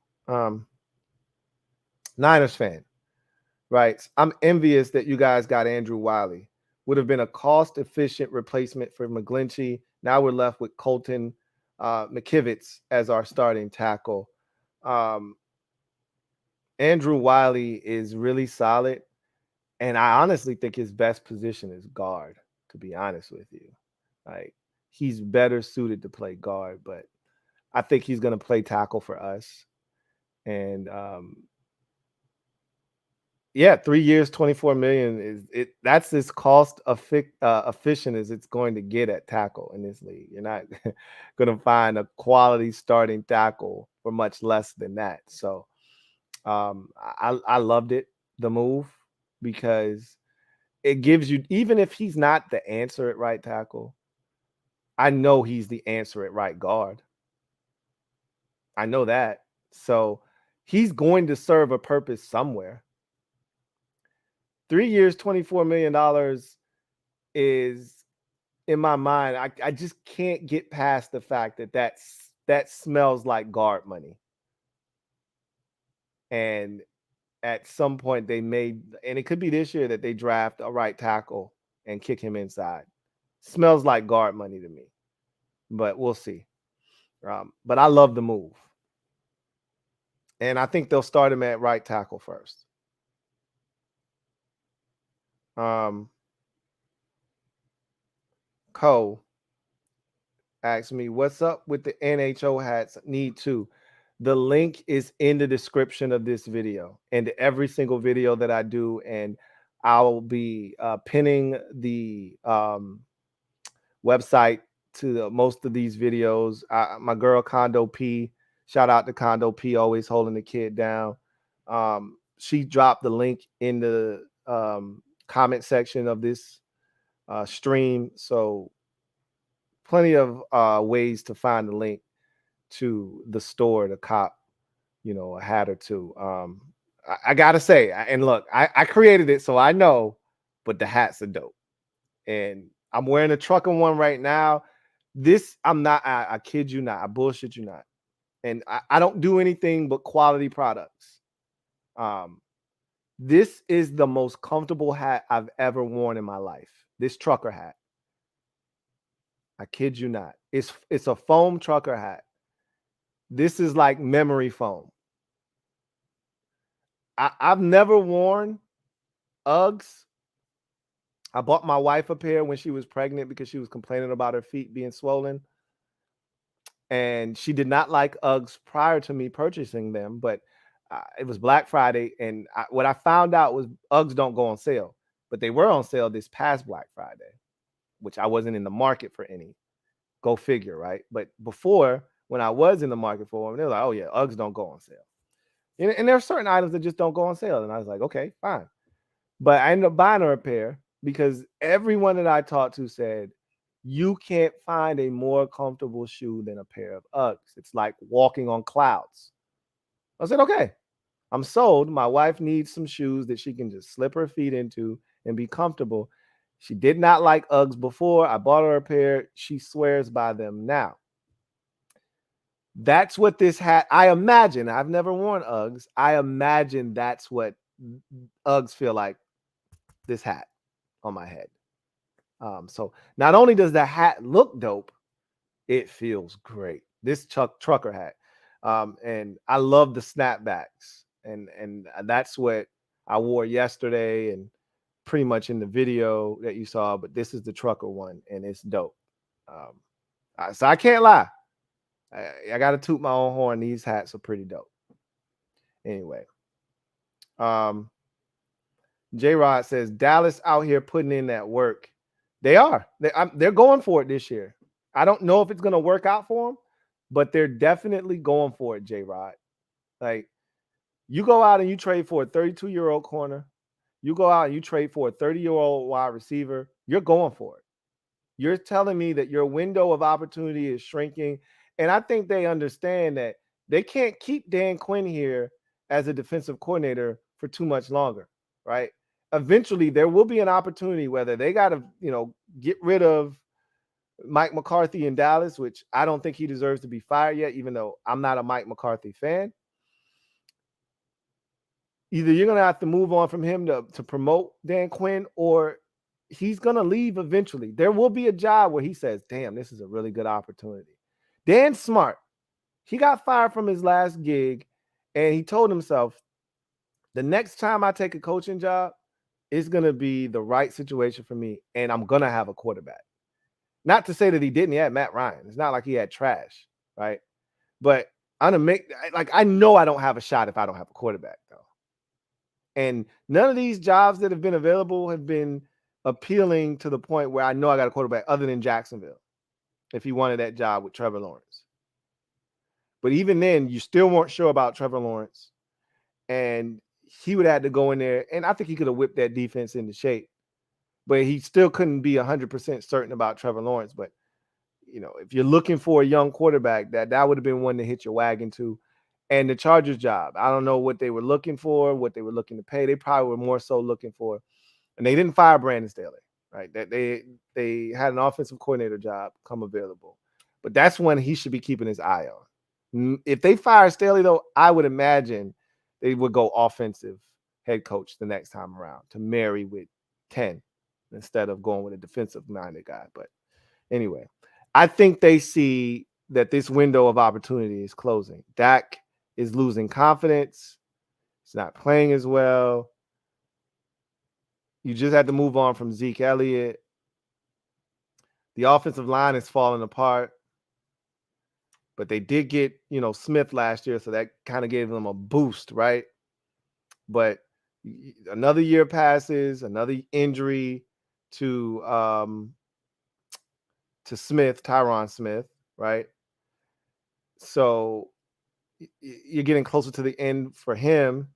A: Niners fan writes, I'm envious that you guys got Andrew Wiley. Would have been a cost-efficient replacement for McGlinchey. Now we're left with Colton McKivitz as our starting tackle. Andrew Wiley is really solid, and I honestly think his best position is guard, to be honest with you. Like, he's better suited to play guard, but I think he's going to play tackle for us. And 3 years, $24 million that's as cost efficient as it's going to get at tackle in this league. You're not going to find a quality starting tackle for much less than that. So I loved it, the move, because it gives you, even if he's not the answer at right tackle, I know he's the answer at right guard. I know that. So he's going to serve a purpose somewhere. 3 years, $24 million is, in my mind, I just can't get past the fact that smells like guard money. And at some point they made, and it could be this year, that they draft a right tackle and kick him inside. Smells like guard money to me, but we'll see. But I love the move. And I think they'll start him at right tackle first. Cole asked me, what's up with the NHO hats? Need to. The link is in the description of this video and every single video that I do. And I'll be pinning the website to most of these videos. My girl Condo P, shout out to Condo P, always holding the kid down. She dropped the link in the comment section of this stream. So plenty of ways to find the link to the store to cop, a hat or two. I gotta say, and look, I created it, so I know, but the hats are dope. And I'm wearing a trucker one right now. This, I'm not, I kid you not. I bullshit you not. And I don't do anything but quality products. This is the most comfortable hat I've ever worn in my life. This trucker hat. I kid you not. It's a foam trucker hat. This is like memory foam. I've never worn Uggs. I bought my wife a pair when she was pregnant because she was complaining about her feet being swollen. And she did not like Uggs prior to me purchasing them, but it was Black Friday. And what I found out was Uggs don't go on sale, but they were on sale this past Black Friday, which I wasn't in the market for any. Go figure, right? But before, when I was in the market for them, they were like, oh yeah, Uggs don't go on sale. And there are certain items that just don't go on sale. And I was like, okay, fine. But I ended up buying her a pair because everyone that I talked to said, you can't find a more comfortable shoe than a pair of Uggs. It's like walking on clouds. I said, okay, I'm sold. My wife needs some shoes that she can just slip her feet into and be comfortable. She did not like Uggs before. I bought her a pair. She swears by them now. That's what this hat, I imagine, I've never worn Uggs. I imagine that's what Uggs feel like, this hat on my head. So not only does the hat look dope, it feels great. This trucker hat. And I love the snapbacks. And that's what I wore yesterday and pretty much in the video that you saw, but this is the trucker one and it's dope. So I can't lie. I got to toot my own horn. These hats are pretty dope. Anyway, J-Rod says, Dallas out here putting in that work. They are. They're going for it this year. I don't know if it's going to work out for them, but they're definitely going for it, J-Rod. Like, you go out and you trade for a 32-year-old corner. You go out and you trade for a 30-year-old wide receiver. You're going for it. You're telling me that your window of opportunity is shrinking. And I think they understand that they can't keep Dan Quinn here as a defensive coordinator for too much longer, right? Eventually, there will be an opportunity whether they got to, get rid of Mike McCarthy in Dallas, which I don't think he deserves to be fired yet, even though I'm not a Mike McCarthy fan. Either you're going to have to move on from him to promote Dan Quinn, or he's going to leave eventually. There will be a job where he says, damn, this is a really good opportunity. Dan's smart. He got fired from his last gig, and he told himself, the next time I take a coaching job, it's going to be the right situation for me, and I'm going to have a quarterback. Not to say that he didn't. He had Matt Ryan. It's not like he had trash, right? But I know I don't have a shot if I don't have a quarterback, though. And none of these jobs that have been available have been appealing to the point where I know I got a quarterback other than Jacksonville, if he wanted that job with Trevor Lawrence. But even then, you still weren't sure about Trevor Lawrence. And he would have to go in there, and I think he could have whipped that defense into shape. But he still couldn't be 100% certain about Trevor Lawrence. But, if you're looking for a young quarterback, that would have been one to hit your wagon to. And the Chargers job, I don't know what they were looking for, what they were looking to pay. They probably were more so looking for, and they didn't fire Brandon Staley, right? That they had an offensive coordinator job come available. But that's one he should be keeping his eye on. If they fire Staley, though, I would imagine they would go offensive head coach the next time around to marry with 10 instead of going with a defensive-minded guy. But anyway, I think they see that this window of opportunity is closing. Dak is losing confidence. He's not playing as well. You just had to move on from Zeke Elliott. The offensive line is falling apart. But they did get, Smith last year, so that kind of gave them a boost, right? But another year passes, another injury to Smith, Tyron Smith, right? So you're getting closer to the end for him.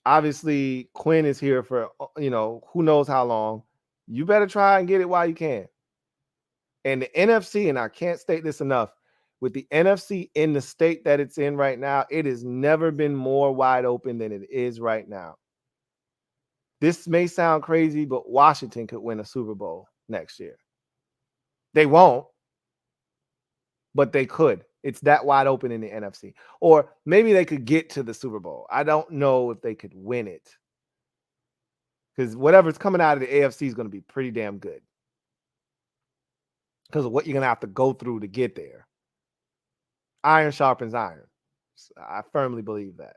A: Obviously, Quinn is here for, who knows how long. You better try and get it while you can. And the NFC, and I can't state this enough, with the NFC in the state that it's in right now, it has never been more wide open than it is right now. This may sound crazy, but Washington could win a Super Bowl next year. They won't, but they could. It's that wide open in the NFC. Or maybe they could get to the Super Bowl. I don't know if they could win it. Because whatever's coming out of the AFC is going to be pretty damn good. Because of what you're going to have to go through to get there. Iron sharpens iron. I firmly believe that.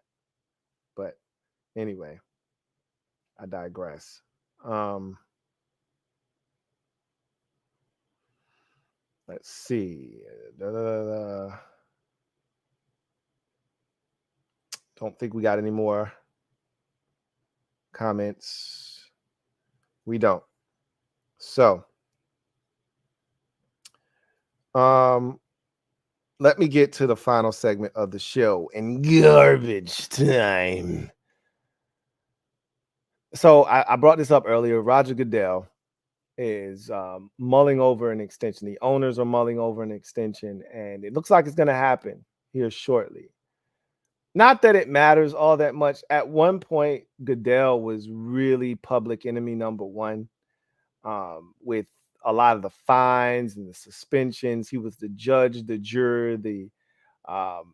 A: But anyway, I digress. Let's see. Don't think we got any more comments. We don't. So, let me get to the final segment of the show and garbage time. So I brought this up earlier. Roger Goodell is mulling over an extension. The owners are mulling over an extension, and it looks like it's going to happen here shortly. Not that it matters all that much. At one point, Goodell was really public enemy number one, with a lot of the fines and the suspensions. He was the judge, the juror, the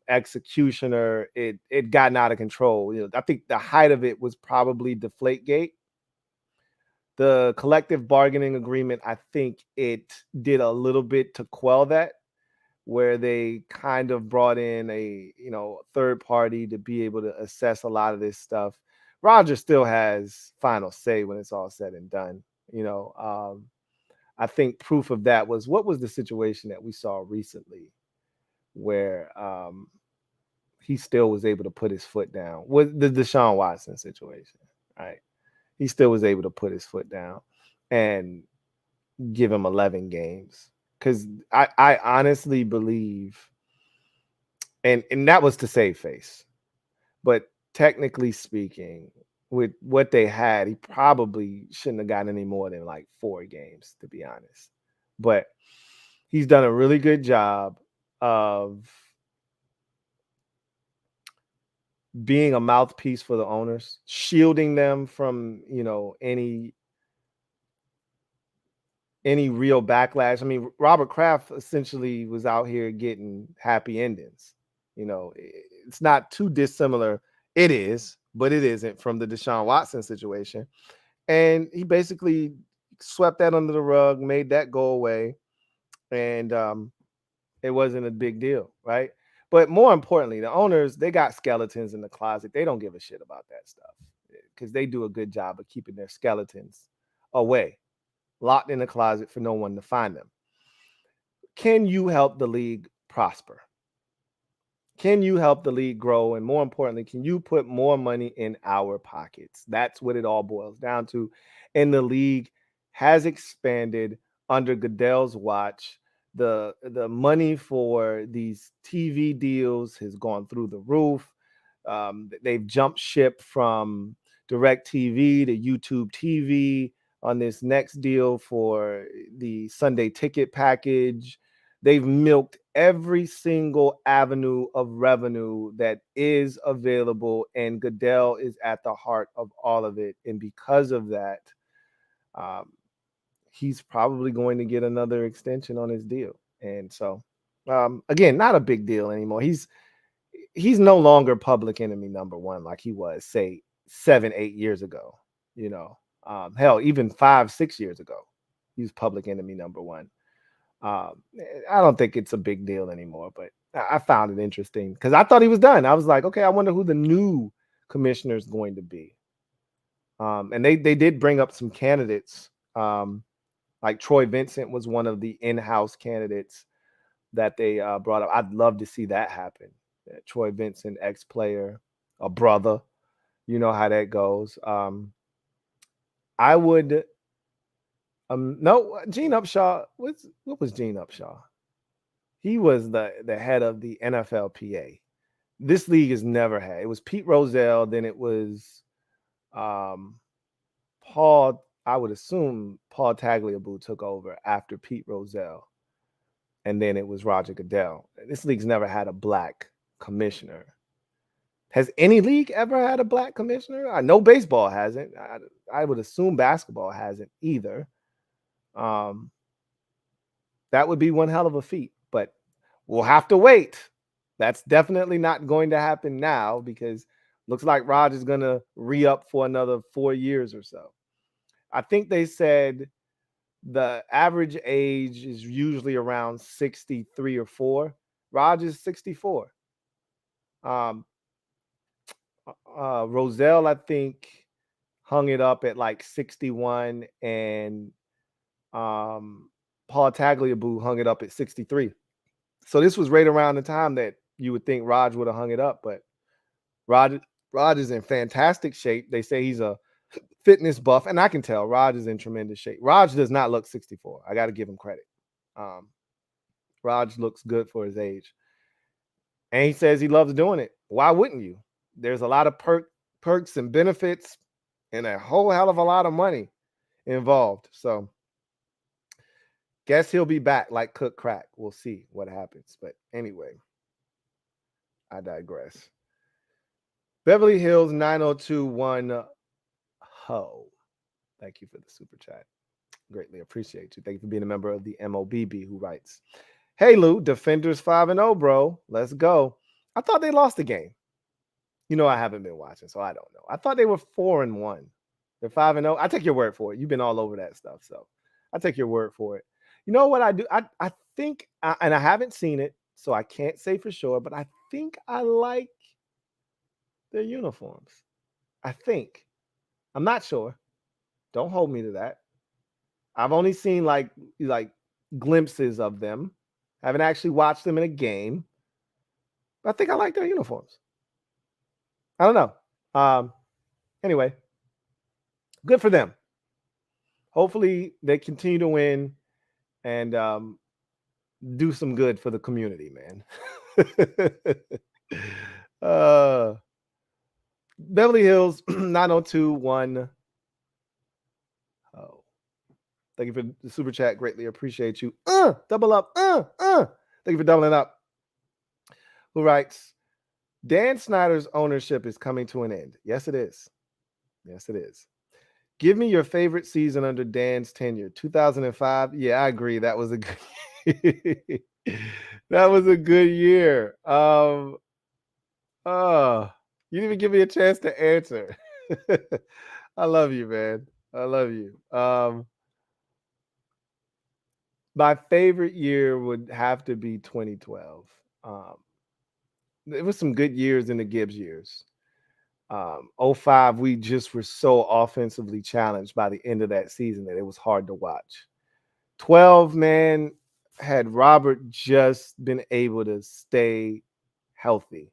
A: executioner. It gotten out of control. You know, I think the height of it was probably Deflategate. The collective bargaining agreement, I think it did a little bit to quell that, where they kind of brought in a third party to be able to assess a lot of this stuff. Roger still has final say when it's all said and done. I think proof of that was what was the situation that we saw recently, where he still was able to put his foot down with the Deshaun Watson situation, right? He still was able to put his foot down and give him 11 games. Because I honestly believe, and that was to save face, but technically speaking, with what they had, he probably shouldn't have gotten any more than like 4 games, to be honest. But he's done a really good job of being a mouthpiece for the owners, shielding them from, any real backlash. I mean, Robert Kraft essentially was out here getting happy endings. It's not too dissimilar. It is, but it isn't from the Deshaun Watson situation. And he basically swept that under the rug, made that go away. And it wasn't a big deal, right? But more importantly, the owners, they got skeletons in the closet. They don't give a shit about that stuff because they do a good job of keeping their skeletons away, locked in the closet for no one to find them. Can you help the league prosper? Can you help the league grow? And more importantly, can you put more money in our pockets? That's what it all boils down to. And the league has expanded under Goodell's watch. The money for these TV deals has gone through the roof. They've jumped ship from DirecTV to YouTube TV on this next deal for the Sunday ticket package. They've milked every single avenue of revenue that is available, and Goodell is at the heart of all of it. And because of that, he's probably going to get another extension on his deal. And so, again, not a big deal anymore. He's no longer public enemy number one like he was, say, 7-8 years ago. Hell, even 5-6 years ago, he was public enemy number one. I don't think it's a big deal anymore, but I found it interesting because I thought he was done. I was like, okay, I wonder who the new commissioner is going to be. And they did bring up some candidates. Like Troy Vincent was one of the in-house candidates that they brought up. I'd love to see that happen. Troy Vincent, ex-player, a brother. You know how that goes. I would. No, Gene Upshaw. What was Gene Upshaw? He was the head of the NFLPA. This league has never had. It was Pete Rozelle. Then it was Paul. I would assume Paul Tagliabue took over after Pete Rozelle, and then it was Roger Goodell. This league's never had a black commissioner. Has any league ever had a black commissioner? I know baseball hasn't. I would assume basketball hasn't either. That would be one hell of a feat, but we'll have to wait. That's definitely not going to happen now because looks like Raj is going to re-up for another 4 years or so. I think they said the average age is usually around 63 or 4. Raj is 64. Um, Roselle, I think, hung it up at like 61, and Paul Tagliabue hung it up at 63. So this was right around the time that you would think Raj would have hung it up, but Raj is in fantastic shape. They say he's a fitness buff, and I can tell Raj is in tremendous shape. Raj does not look 64. I got to give him credit. Raj looks good for his age, and he says he loves doing it. Why wouldn't you? There's a lot of perks and benefits, and a whole hell of a lot of money involved. So, guess he'll be back like Cook Crack. We'll see what happens. But anyway, I digress. Beverly Hills 9021 Ho. Thank you for the super chat. Greatly appreciate you. Thank you for being a member of the MOBB who writes, "Hey Lou, Defenders 5-0, bro. Let's go. I thought they lost the game. You know, I haven't been watching, so I don't know. I thought they were 4-1. They're 5-0. I take your word for it. You've been all over that stuff, so I take your word for it. You know what I do? I think, and I haven't seen it, so I can't say for sure, but I think I like their uniforms. I think. I'm not sure. Don't hold me to that. I've only seen like glimpses of them. I haven't actually watched them in a game. But I think I like their uniforms. I don't know. Anyway, good for them. Hopefully they continue to win and do some good for the community, man. Beverly Hills 9021. Oh, thank you for the super chat. Greatly appreciate you. Double up. Thank you for doubling up. Who writes, Dan Snyder's ownership is coming to an end. Yes, it is. Yes, it is. Give me your favorite season under Dan's tenure. 2005. Yeah, I agree. That was a good that was a good year. You didn't even give me a chance to answer. I love you, man. I love you. My favorite year would have to be 2012. There was some good years in the Gibbs years. 05, we just were so offensively challenged by the end of that season that it was hard to watch. 12, man, had Robert just been able to stay healthy,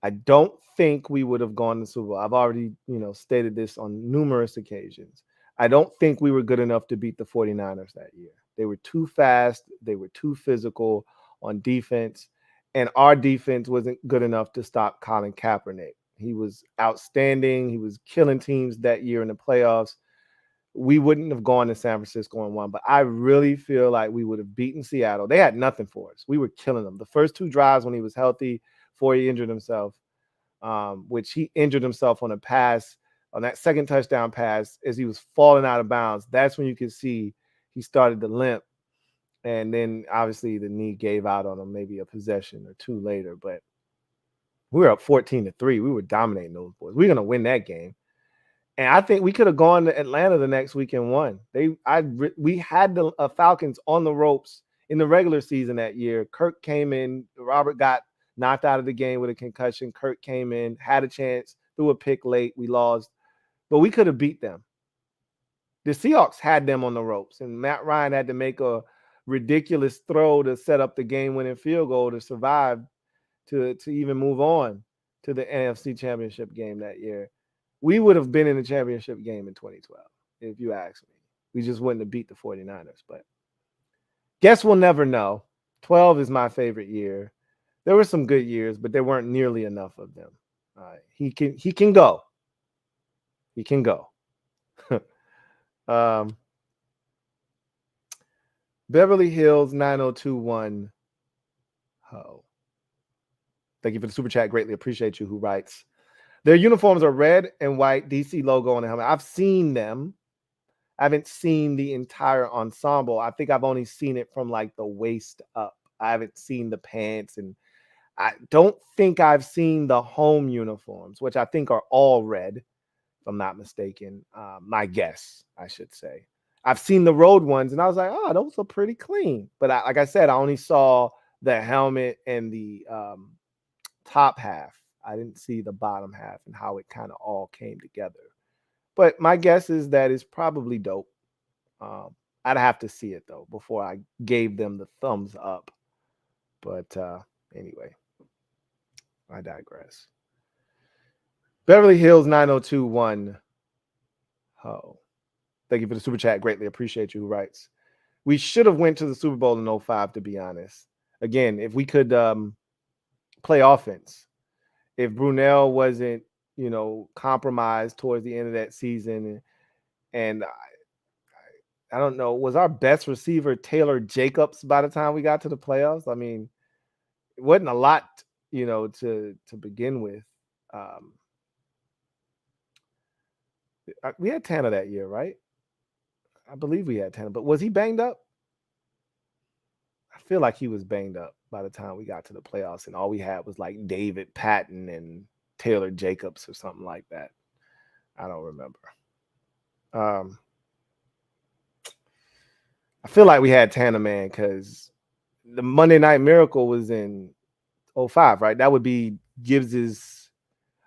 A: I don't think we would have gone to the Super Bowl. I've already, stated this on numerous occasions. I don't think we were good enough to beat the 49ers that year. They were too fast. They were too physical on defense. And our defense wasn't good enough to stop Colin Kaepernick. He was outstanding. He was killing teams that year in the playoffs. We wouldn't have gone to San Francisco and won, but I really feel like we would have beaten Seattle. They had nothing for us. We were killing them. The first 2 drives when he was healthy, before he injured himself, which he injured himself on a pass, on that second touchdown pass, as he was falling out of bounds. That's when you could see he started to limp. And then obviously the knee gave out on him maybe a possession or 2 later. But we were up 14-3. We were dominating those boys. We were going to win that game. And I think we could have gone to Atlanta the next week and won. We had the Falcons on the ropes in the regular season that year. Kirk came in. Robert got knocked out of the game with a concussion. Kirk came in, had a chance, threw a pick late. We lost. But we could have beat them. The Seahawks had them on the ropes, and Matt Ryan had to make a ridiculous throw to set up the game-winning field goal to survive, to even move on to the NFC Championship game that year. We would have been in the championship game in 2012, if you ask me. We just wouldn't have beat the 49ers. But guess we'll never know. 12 is my favorite year. There were some good years, but there weren't nearly enough of them. He can go. He can go. Beverly Hills 9021. Oh. Thank you for the super chat. Greatly appreciate you. Who writes, their uniforms are red and white, DC logo on the helmet. I've seen them. I haven't seen the entire ensemble. I think I've only seen it from like the waist up. I haven't seen the pants, and I don't think I've seen the home uniforms, which I think are all red, if I'm not mistaken. My guess, I should say. I've seen the road ones, and I was like, oh, those are pretty clean. But like I said, I only saw the helmet and the top half. I didn't see the bottom half and how it kind of all came together. But my guess is that it's probably dope. I'd have to see it though before I gave them the thumbs up. But anyway, I digress. Beverly Hills 9021. Oh, thank you for the super chat. Greatly appreciate you. Who writes, we should have went to the Super Bowl in 05, to be honest. Again, if we could play offense, if Brunell wasn't, compromised towards the end of that season, and I don't know, was our best receiver Taylor Jacobs by the time we got to the playoffs? I mean, it wasn't a lot, to begin with. We had Tanner that year, right? I believe we had Tanner, but was he banged up? I feel like he was banged up by the time we got to the playoffs, and all we had was like David Patton and Taylor Jacobs or something like that. I don't remember. I feel like we had Tanner, man, because the Monday Night Miracle was in 05, right? That would be Gibbs's.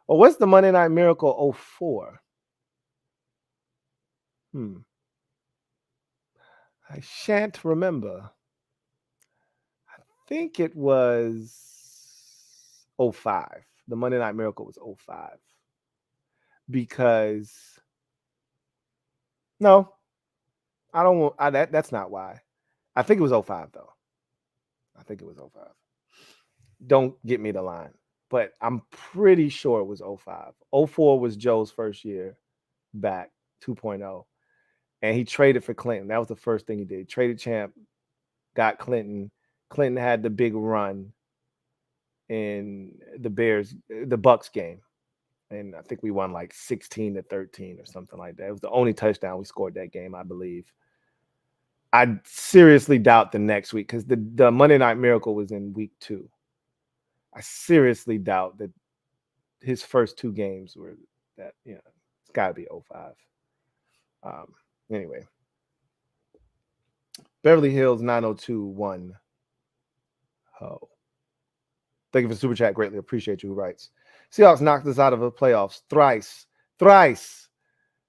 A: Oh, what's the Monday Night Miracle 04? I shan't remember. I think it was 05. The Monday Night Miracle was 05. Because no, I don't want that's not why. I think it was 05 though. I think it was 05. Don't get me the line, but I'm pretty sure it was 05. 04 was Joe's first year back, 2.0. And he traded for Clinton. That was the first thing he did. He traded Champ, got Clinton. Clinton had the big run in the Bucks game. And I think we won like 16-13 or something like that. It was the only touchdown we scored that game, I believe. I seriously doubt the next week, because the Monday Night Miracle was in week 2. I seriously doubt that his first 2 games were that, it's got to be 05. Anyway, Beverly Hills 9021. Oh, thank you for the super chat. Greatly appreciate you. Who writes, Seahawks knocked us out of the playoffs thrice.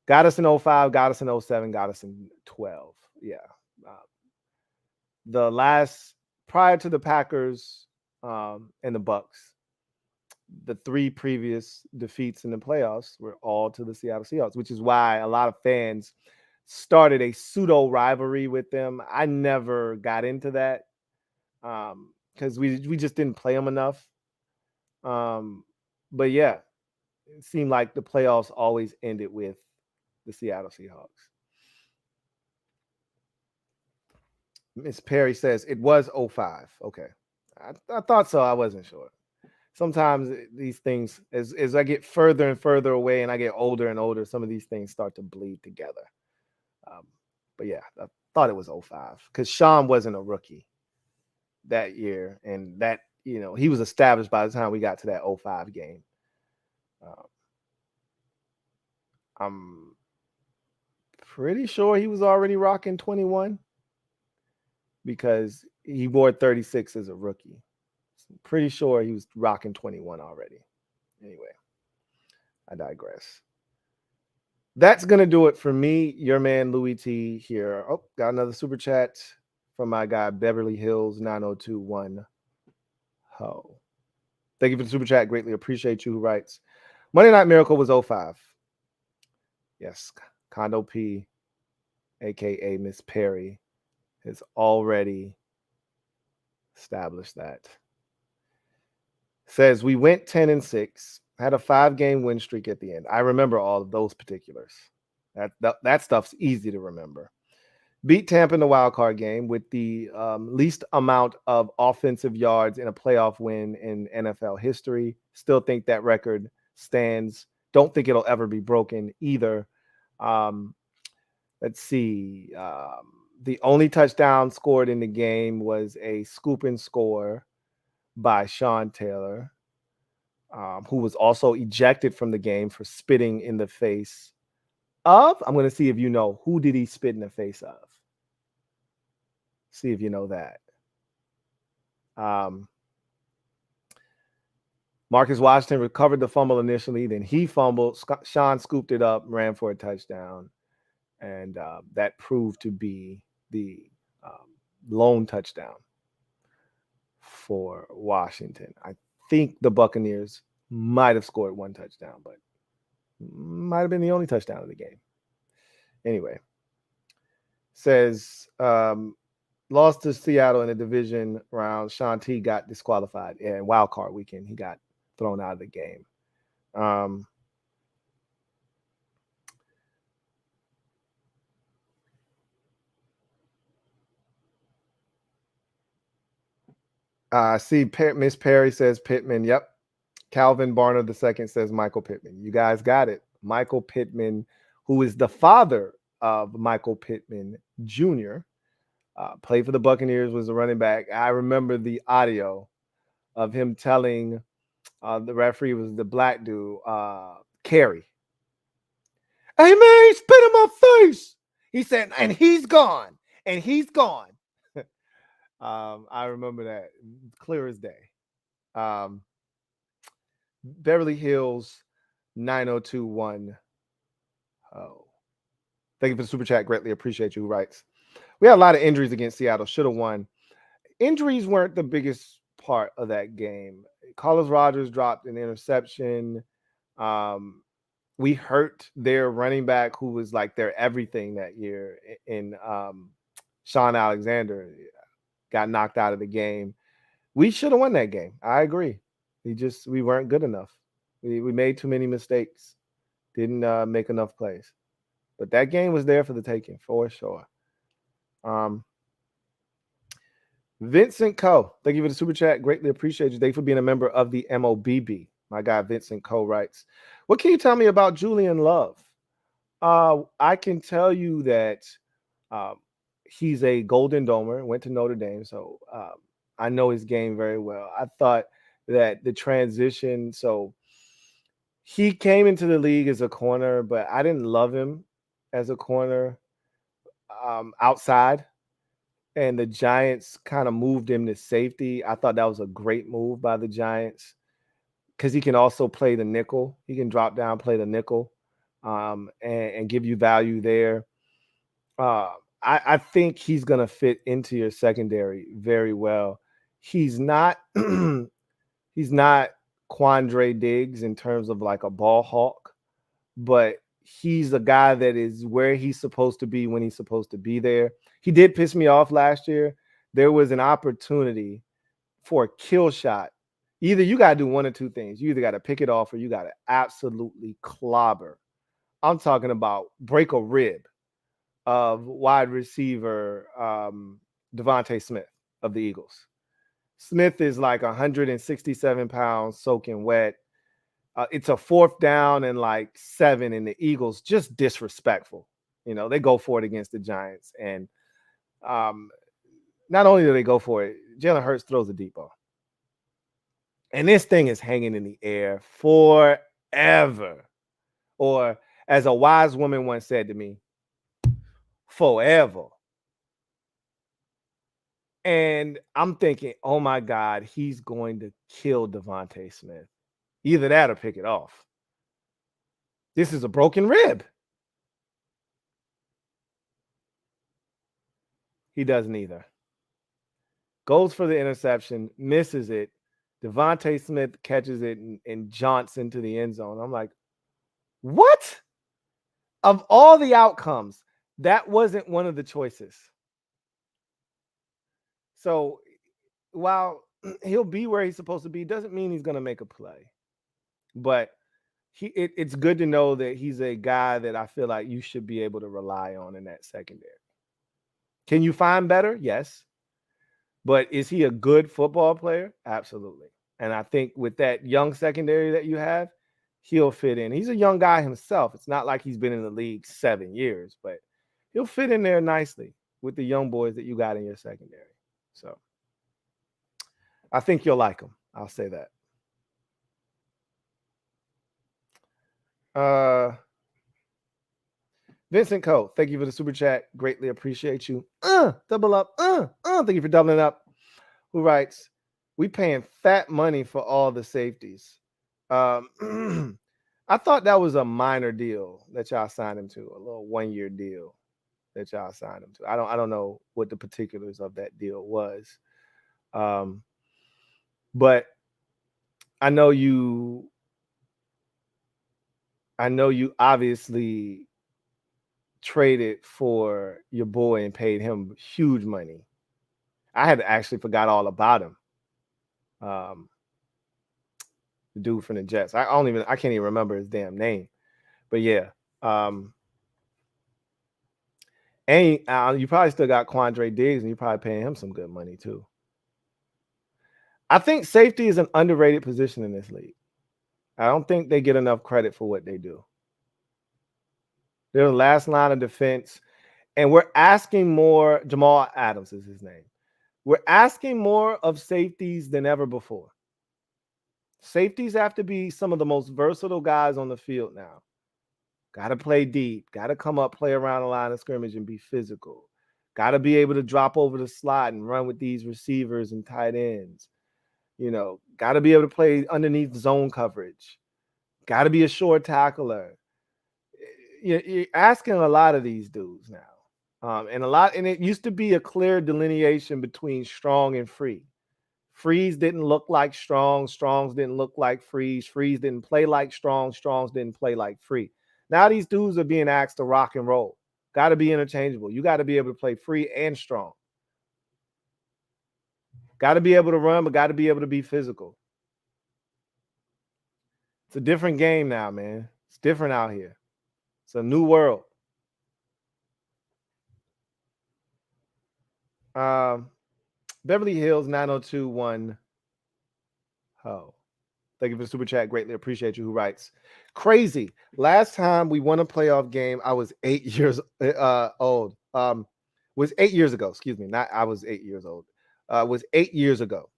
A: Got us in 05, got us in 07, got us in 12. Yeah. The last, prior to the Packers and the Bucks, the 3 previous defeats in the playoffs were all to the Seattle Seahawks, which is why a lot of fans started a pseudo rivalry with them. I never got into that because we just didn't play them enough. But yeah, it seemed like the playoffs always ended with the Seattle Seahawks. Miss Perry says it was 05. Okay. I thought so. I wasn't sure. Sometimes these things, as I get further and further away and I get older and older, some of these things start to bleed together. But yeah, I thought it was 05 because Sean wasn't a rookie that year. And that, he was established by the time we got to that 05 game. I'm pretty sure he was already rocking 21 because he wore 36 as a rookie. I'm pretty sure he was rocking 21 already. Anyway, I digress. That's going to do it for me, your man Louie T here. Oh, got another super chat from my guy Beverly Hills 9021. Oh. Thank you for the super chat. Greatly appreciate you. Who writes, Monday Night Miracle was 05. Yes, Condo P, aka Miss Perry, has already established that. Says we went 10-6, had a 5-game win streak at the end. I remember all of those particulars. That stuff's easy to remember. Beat Tampa in the wild card game with the least amount of offensive yards in a playoff win in NFL history. Still think that record stands. Don't think it'll ever be broken either. Let's see. The only touchdown scored in the game was a scoop and score by Sean Taylor, who was also ejected from the game for spitting in the face of. I'm going to see if you know, who did he spit in the face of? See if you know that. Marcus Washington recovered the fumble initially, then he fumbled. Sean scooped it up, ran for a touchdown, and that proved to be the lone touchdown for Washington. I think the Buccaneers might have scored one touchdown, but might have been the only touchdown of the game. Anyway, says lost to Seattle in the division round. Sean T got disqualified. Yeah, in wild card weekend, he got thrown out of the game. See, Miss Perry says Pittman. Yep. Calvin Barner II says Michael Pittman. You guys got it. Michael Pittman, who is the father of Michael Pittman Jr., played for the Buccaneers, was a running back. I remember the audio of him telling the referee, was the black dude, Kerry. Hey, man, he spit in my face. He said, and he's gone. And he's gone. I remember that clear as day. Beverly Hills 9021. Oh, thank you for the super chat. Greatly appreciate you. Writes, we had a lot of injuries against Seattle. Should have won. Injuries weren't the biggest part of that game. Carlos Rogers dropped an interception. We hurt their running back, who was like their everything that year, in Sean Alexander, got knocked out of the game. We should have won that game. I agree. We weren't good enough. We made too many mistakes. Didn't make enough plays. But that game was there for the taking, for sure. Vincent Coe, thank you for the super chat. Greatly appreciate you. Thank you for being a member of the MOBB. My guy Vincent Coe writes, what can you tell me about Julian Love? I can tell you that he's a Golden Domer, went to Notre Dame, so I know his game very well. I thought that the transition, so he came into the league as a corner, but I didn't love him as a corner outside. And the Giants kind of moved him to safety. I thought that was a great move by the Giants because he can also play the nickel. He can drop down, play the nickel, and give you value there. I think he's going to fit into your secondary very well. He's not he's not Quandre Diggs in terms of like a ball hawk, but he's a guy that is where he's supposed to be when he's supposed to be there. He did piss me off last year. There was an opportunity for a kill shot. Either you got to do one or two things. You either got to pick it off or you got to absolutely clobber. I'm talking about break a rib of wide receiver Devontae Smith of the Eagles. Smith is like 167 pounds, soaking wet. It's a 4th down and like 7, and the Eagles just disrespectful. You know, they go for it against the Giants. And not only do they go for it, Jalen Hurts throws a deep ball. And this thing is hanging in the air forever. Or as a wise woman once said to me, forever. And I'm thinking, oh my God, he's going to kill Devontae Smith. Either that or pick it off. This is a broken rib. He does neither. Goes for the interception, misses it. Devontae Smith catches it and jaunts into the end zone. I'm like, what? Of all the outcomes, that wasn't one of the choices. So while he'll be where he's supposed to be, doesn't mean he's going to make a play. But it's good to know that he's a guy that I feel like you should be able to rely on in that secondary. Can you find better? Yes. But is he a good football player? Absolutely. And I think with that young secondary that you have, he'll fit in. He's a young guy himself. It's not like he's been in the league 7 years, but he'll fit in there nicely with the young boys that you got in your secondary. So I think you'll like him. I'll say that. Vincent Coe, thank you for the super chat. Greatly appreciate you. Double up. Thank you for doubling up. Who writes, we paying fat money for all the safeties. I thought that was a minor deal that y'all signed him to, a little 1-year deal that y'all signed him to. I don't know what the particulars of that deal was. But I know you obviously traded for your boy and paid him huge money. I had actually forgot all about him. The dude from the Jets. I can't even remember his damn name. But yeah. And you probably still got Quandre Diggs, and you're probably paying him some good money too. I think safety is an underrated position in this league. I don't think they get enough credit for what they do. They're the last line of defense, and we're asking more. Jamal Adams is his name. We're asking more of safeties than ever before. Safeties have to be some of the most versatile guys on the field now. Got to play deep. Got to come up, play around the line of scrimmage, and be physical. Got to be able to drop over the slot and run with these receivers and tight ends. Got to be able to play underneath zone coverage. Got to be a short tackler. You're asking a lot of these dudes now. And it used to be a clear delineation between strong and free. Frees didn't look like strong. Strongs didn't look like frees. Frees didn't play like strong. Strongs didn't play like free. Now these dudes are being asked to rock and roll. Got to be interchangeable. You got to be able to play free and strong. Got to be able to run, but got to be able to be physical. It's a different game now, man. It's different out here. It's a new world. Beverly Hills 9021. Oh. Thank you for the super chat. Greatly appreciate you. Who writes, crazy. Last time we won a playoff game, I was 8 years old. Was 8 years ago. Excuse me. Not I was 8 years old. Was 8 years ago.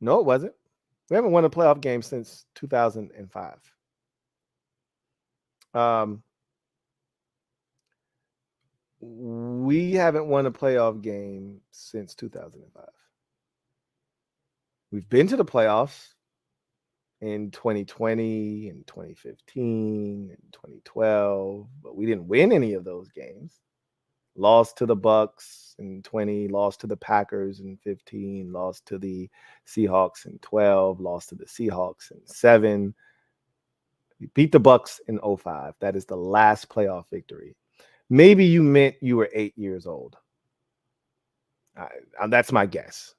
A: No, it wasn't. We haven't won a playoff game since 2005. We haven't won a playoff game since 2005. We've been to the playoffs in 2020 and 2015 and 2012, but we didn't win any of those games. Lost to the Bucks in 20, lost to the Packers in 15, lost to the Seahawks in 12, lost to the Seahawks in 7. We beat the Bucks in 05. That is the last playoff victory. Maybe you meant you were 8 years old. That's my guess.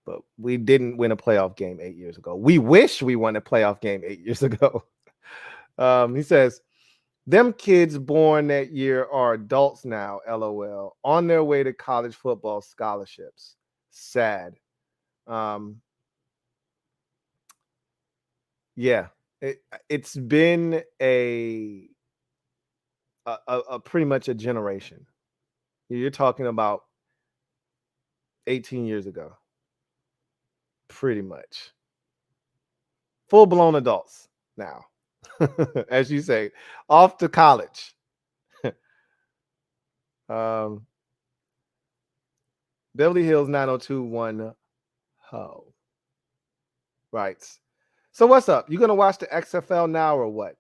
A: But we didn't win a playoff game 8 years ago. We wish we won a playoff game 8 years ago. He says, them kids born that year are adults now, LOL, on their way to college football scholarships. Sad. Yeah, it's been a pretty much a generation. You're talking about 18 years ago. Pretty much. Full-blown adults now. As you say, off to college. Beverly Hills 9021 Ho writes, so what's up? You gonna watch the XFL now or what?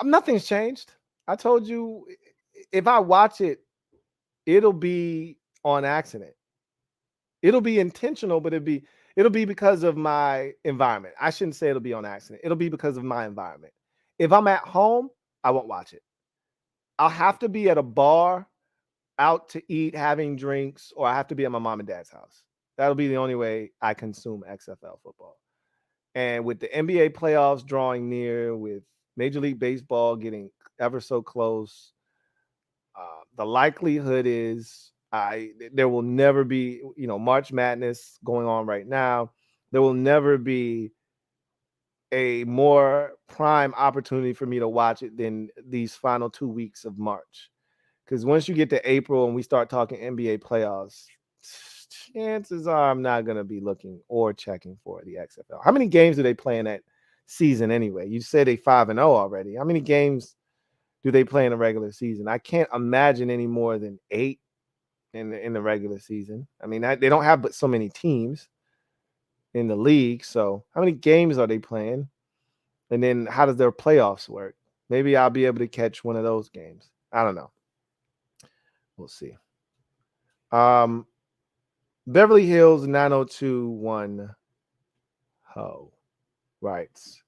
A: Nothing's changed. I told you, if I watch it, it'll be on accident. It'll be intentional, but it'll be because of my environment. I shouldn't say it'll be on accident. It'll be because of my environment. If I'm at home, I won't watch it. I'll have to be at a bar, out to eat, having drinks, or I have to be at my mom and dad's house. That'll be the only way I consume XFL football. And with the NBA playoffs drawing near, with Major League Baseball getting ever so close, the likelihood is there will never be, March Madness going on right now. There will never be a more prime opportunity for me to watch it than these final 2 weeks of March. Because once you get to April and we start talking NBA playoffs, chances are I'm not going to be looking or checking for the XFL. How many games do they play in that season anyway? You said they 5-0 already. How many games do they play in a regular season? I can't imagine any more than 8 in the regular season. I mean, they don't have but so many teams in the league. So how many games are they playing? And then how does their playoffs work? Maybe I'll be able to catch one of those games. I don't know. We'll see. Beverly Hills 9021 Ho writes.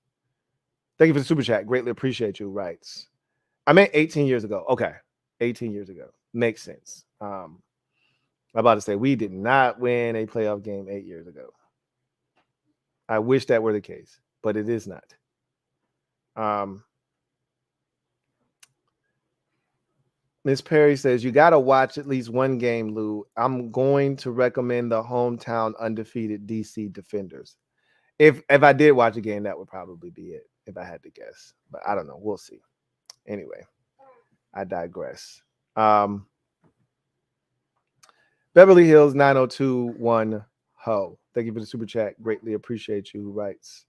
A: Thank you for the super chat. Greatly appreciate you. Writes. I meant 18 years ago. Okay. 18 years ago. Makes sense. I'm about to say we did not win a playoff game 8 years ago. I wish that were the case, but it is not. Miss Perry says, you got to watch at least one game, Lou. I'm going to recommend the hometown undefeated DC Defenders. If I did watch a game, that would probably be it, if I had to guess. But I don't know. We'll see. Anyway, I digress. Beverly Hills 9021 Ho. Thank you for the super chat. Greatly appreciate you. Who writes,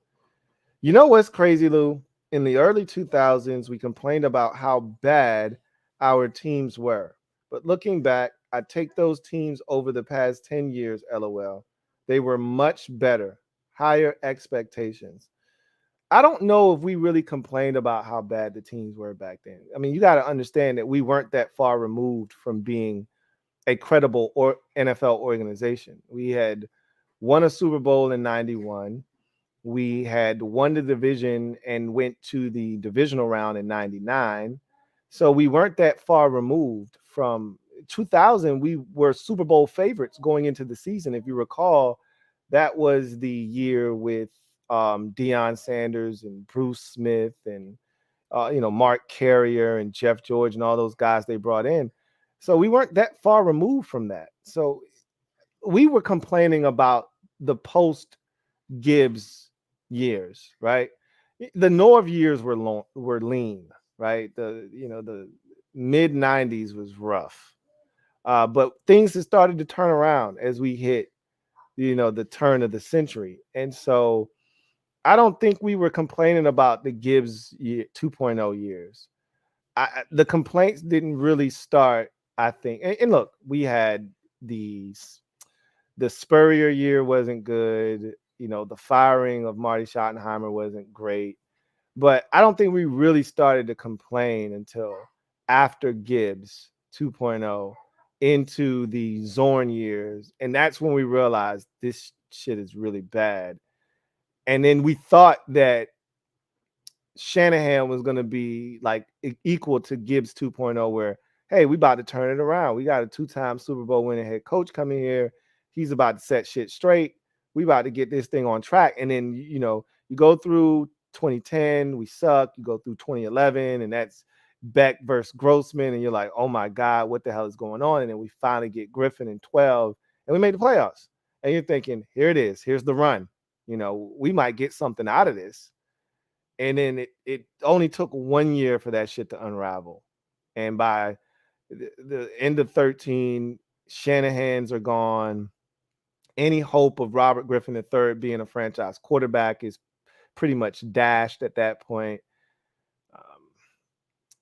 A: you know what's crazy, Lou? In the early 2000s, we complained about how bad our teams were. But looking back, I take those teams over the past 10 years, LOL. They were much better, higher expectations. I don't know if we really complained about how bad the teams were back then. I mean, you got to understand that we weren't that far removed from being a credible NFL organization. We had won a Super Bowl in 91. We had won the division and went to the divisional round in 99. So we weren't that far removed from 2000. We were Super Bowl favorites going into the season. If you recall, that was the year with Deion Sanders and Bruce Smith and Mark Carrier and Jeff George and all those guys they brought in. So we weren't that far removed from that. So we were complaining about the post Gibbs years, right? The Norv years were lean, right? The mid 90s was rough. But things have started to turn around as we hit, the turn of the century. And so I don't think we were complaining about the Gibbs 2.0 years. The complaints didn't really start, I think. And look, we had the Spurrier year wasn't good. The firing of Marty Schottenheimer wasn't great. But I don't think we really started to complain until after Gibbs 2.0 into the Zorn years. And that's when we realized this shit is really bad. And then we thought that Shanahan was going to be like equal to Gibbs 2.0, where, hey, we about to turn it around. We got a 2-time Super Bowl winning head coach coming here. He's about to set shit straight. We about to get this thing on track. And then, you go through 2010, we suck. You go through 2011, and that's Beck versus Grossman. And you're like, oh my God, what the hell is going on? And then we finally get Griffin in 12, and we made the playoffs. And you're thinking, here it is. Here's the run. We might get something out of this. And then it only took 1 year for that shit to unravel. And by the end of 13, Shanahan's are gone. Any hope of Robert Griffin III being a franchise quarterback is pretty much dashed at that point.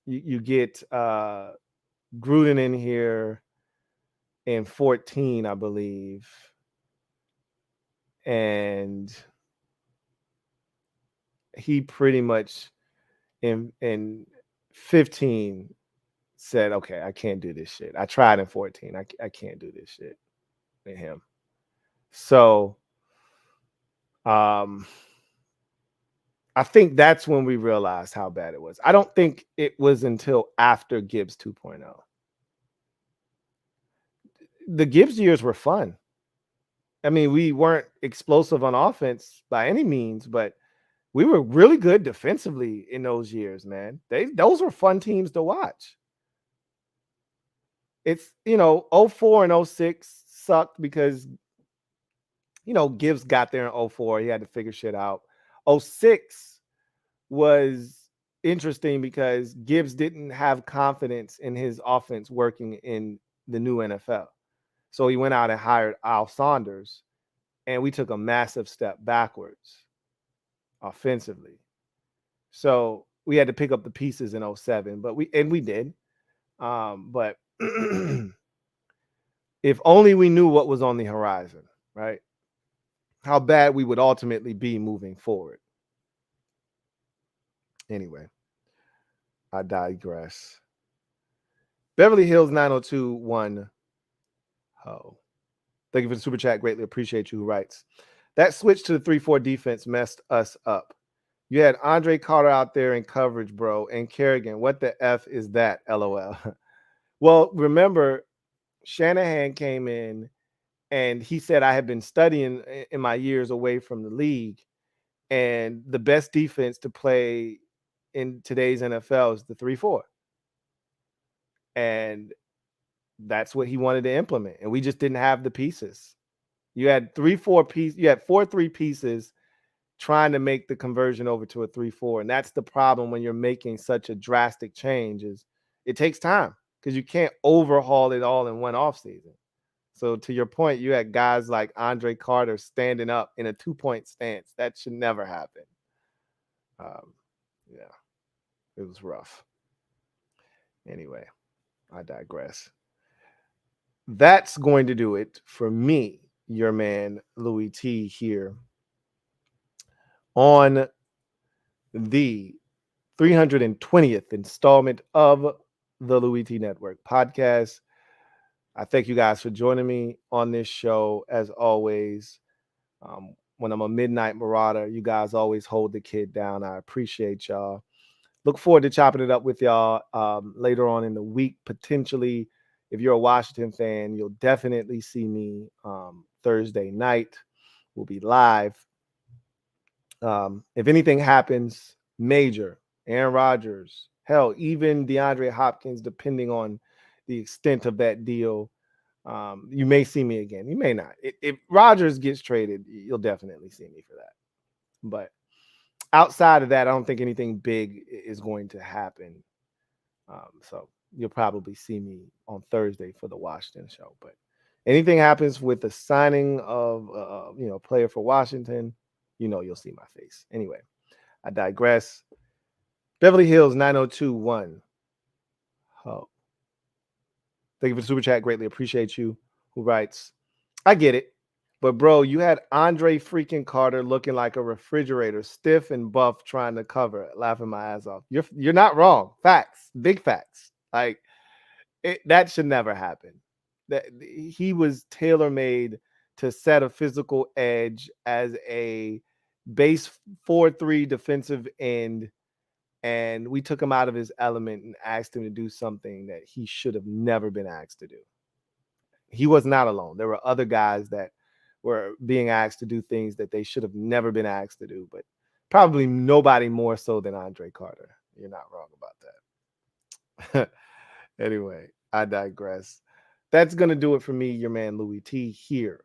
A: You get Gruden in here in 14, I believe. And he pretty much in 15 said, okay, I can't do this shit. I tried in 14. I can't do this shit with him. So I think that's when we realized how bad it was. I don't think it was until after Gibbs 2.0. The Gibbs years were fun. I mean, we weren't explosive on offense by any means, but we were really good defensively in those years, man. Those were fun teams to watch. It's, 04 and 06 sucked because, Gibbs got there in 04. He had to figure shit out. 06 was interesting because Gibbs didn't have confidence in his offense working in the new NFL. So he went out and hired Al Saunders, and we took a massive step backwards offensively. So we had to pick up the pieces in 07, but we did. But if only we knew what was on the horizon, right? How bad we would ultimately be moving forward. Anyway, I digress. Beverly Hills 9021. Oh. Thank you for the super chat. Greatly appreciate you. Who writes, that switch to the 3-4 defense messed us up. You had Andre Carter out there in coverage, bro, and Kerrigan. What the F is that? LOL. Well, remember, Shanahan came in and he said, I have been studying in my years away from the league, and the best defense to play in today's NFL is the 3-4. And that's what he wanted to implement. And we just didn't have the pieces. You had 3-4 pieces, you had 4-3 pieces trying to make the conversion over to a 3-4. And that's the problem when you're making such a drastic change, is it takes time because you can't overhaul it all in one offseason. So to your point, you had guys like Andre Carter standing up in a 2-point stance. That should never happen. Yeah, it was rough. Anyway, I digress. That's going to do it for me, your man Louie T, here on the 320th installment of the Louie T Network podcast. I thank you guys for joining me on this show. As always, when I'm a midnight marauder, you guys always hold the kid down. I appreciate y'all. Look forward to chopping it up with y'all later on in the week, potentially. If you're a Washington fan, you'll definitely see me Thursday night. We'll be live. If anything happens major, Aaron Rodgers, hell, even DeAndre Hopkins, depending on the extent of that deal, you may see me again. You may not. If Rodgers gets traded, you'll definitely see me for that. But outside of that, I don't think anything big is going to happen. So you'll probably see me on Thursday for the Washington show. But anything happens with the signing of player for Washington, you'll see my face. Anyway, I digress. Beverly Hills 9021. Oh. Thank you for the super chat. Greatly appreciate you. Who writes, I get it. But, bro, you had Andre freaking Carter looking like a refrigerator, stiff and buff, trying to cover it, laughing my ass off. You're not wrong. Facts. Big facts. Like, that should never happen. That he was tailor-made to set a physical edge as a base 4-3 defensive end, and we took him out of his element and asked him to do something that he should have never been asked to do. He was not alone. There were other guys that were being asked to do things that they should have never been asked to do, but probably nobody more so than Andre Carter. You're not wrong about that. Anyway, I digress. That's going to do it for me, your man Louie T, here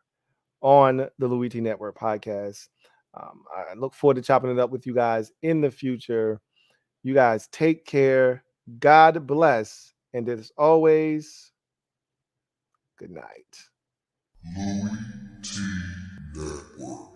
A: on the Louie T Network podcast. I look forward to chopping it up with you guys in the future. You guys take care. God bless. And as always, good night.
B: LouieTeeNetwork.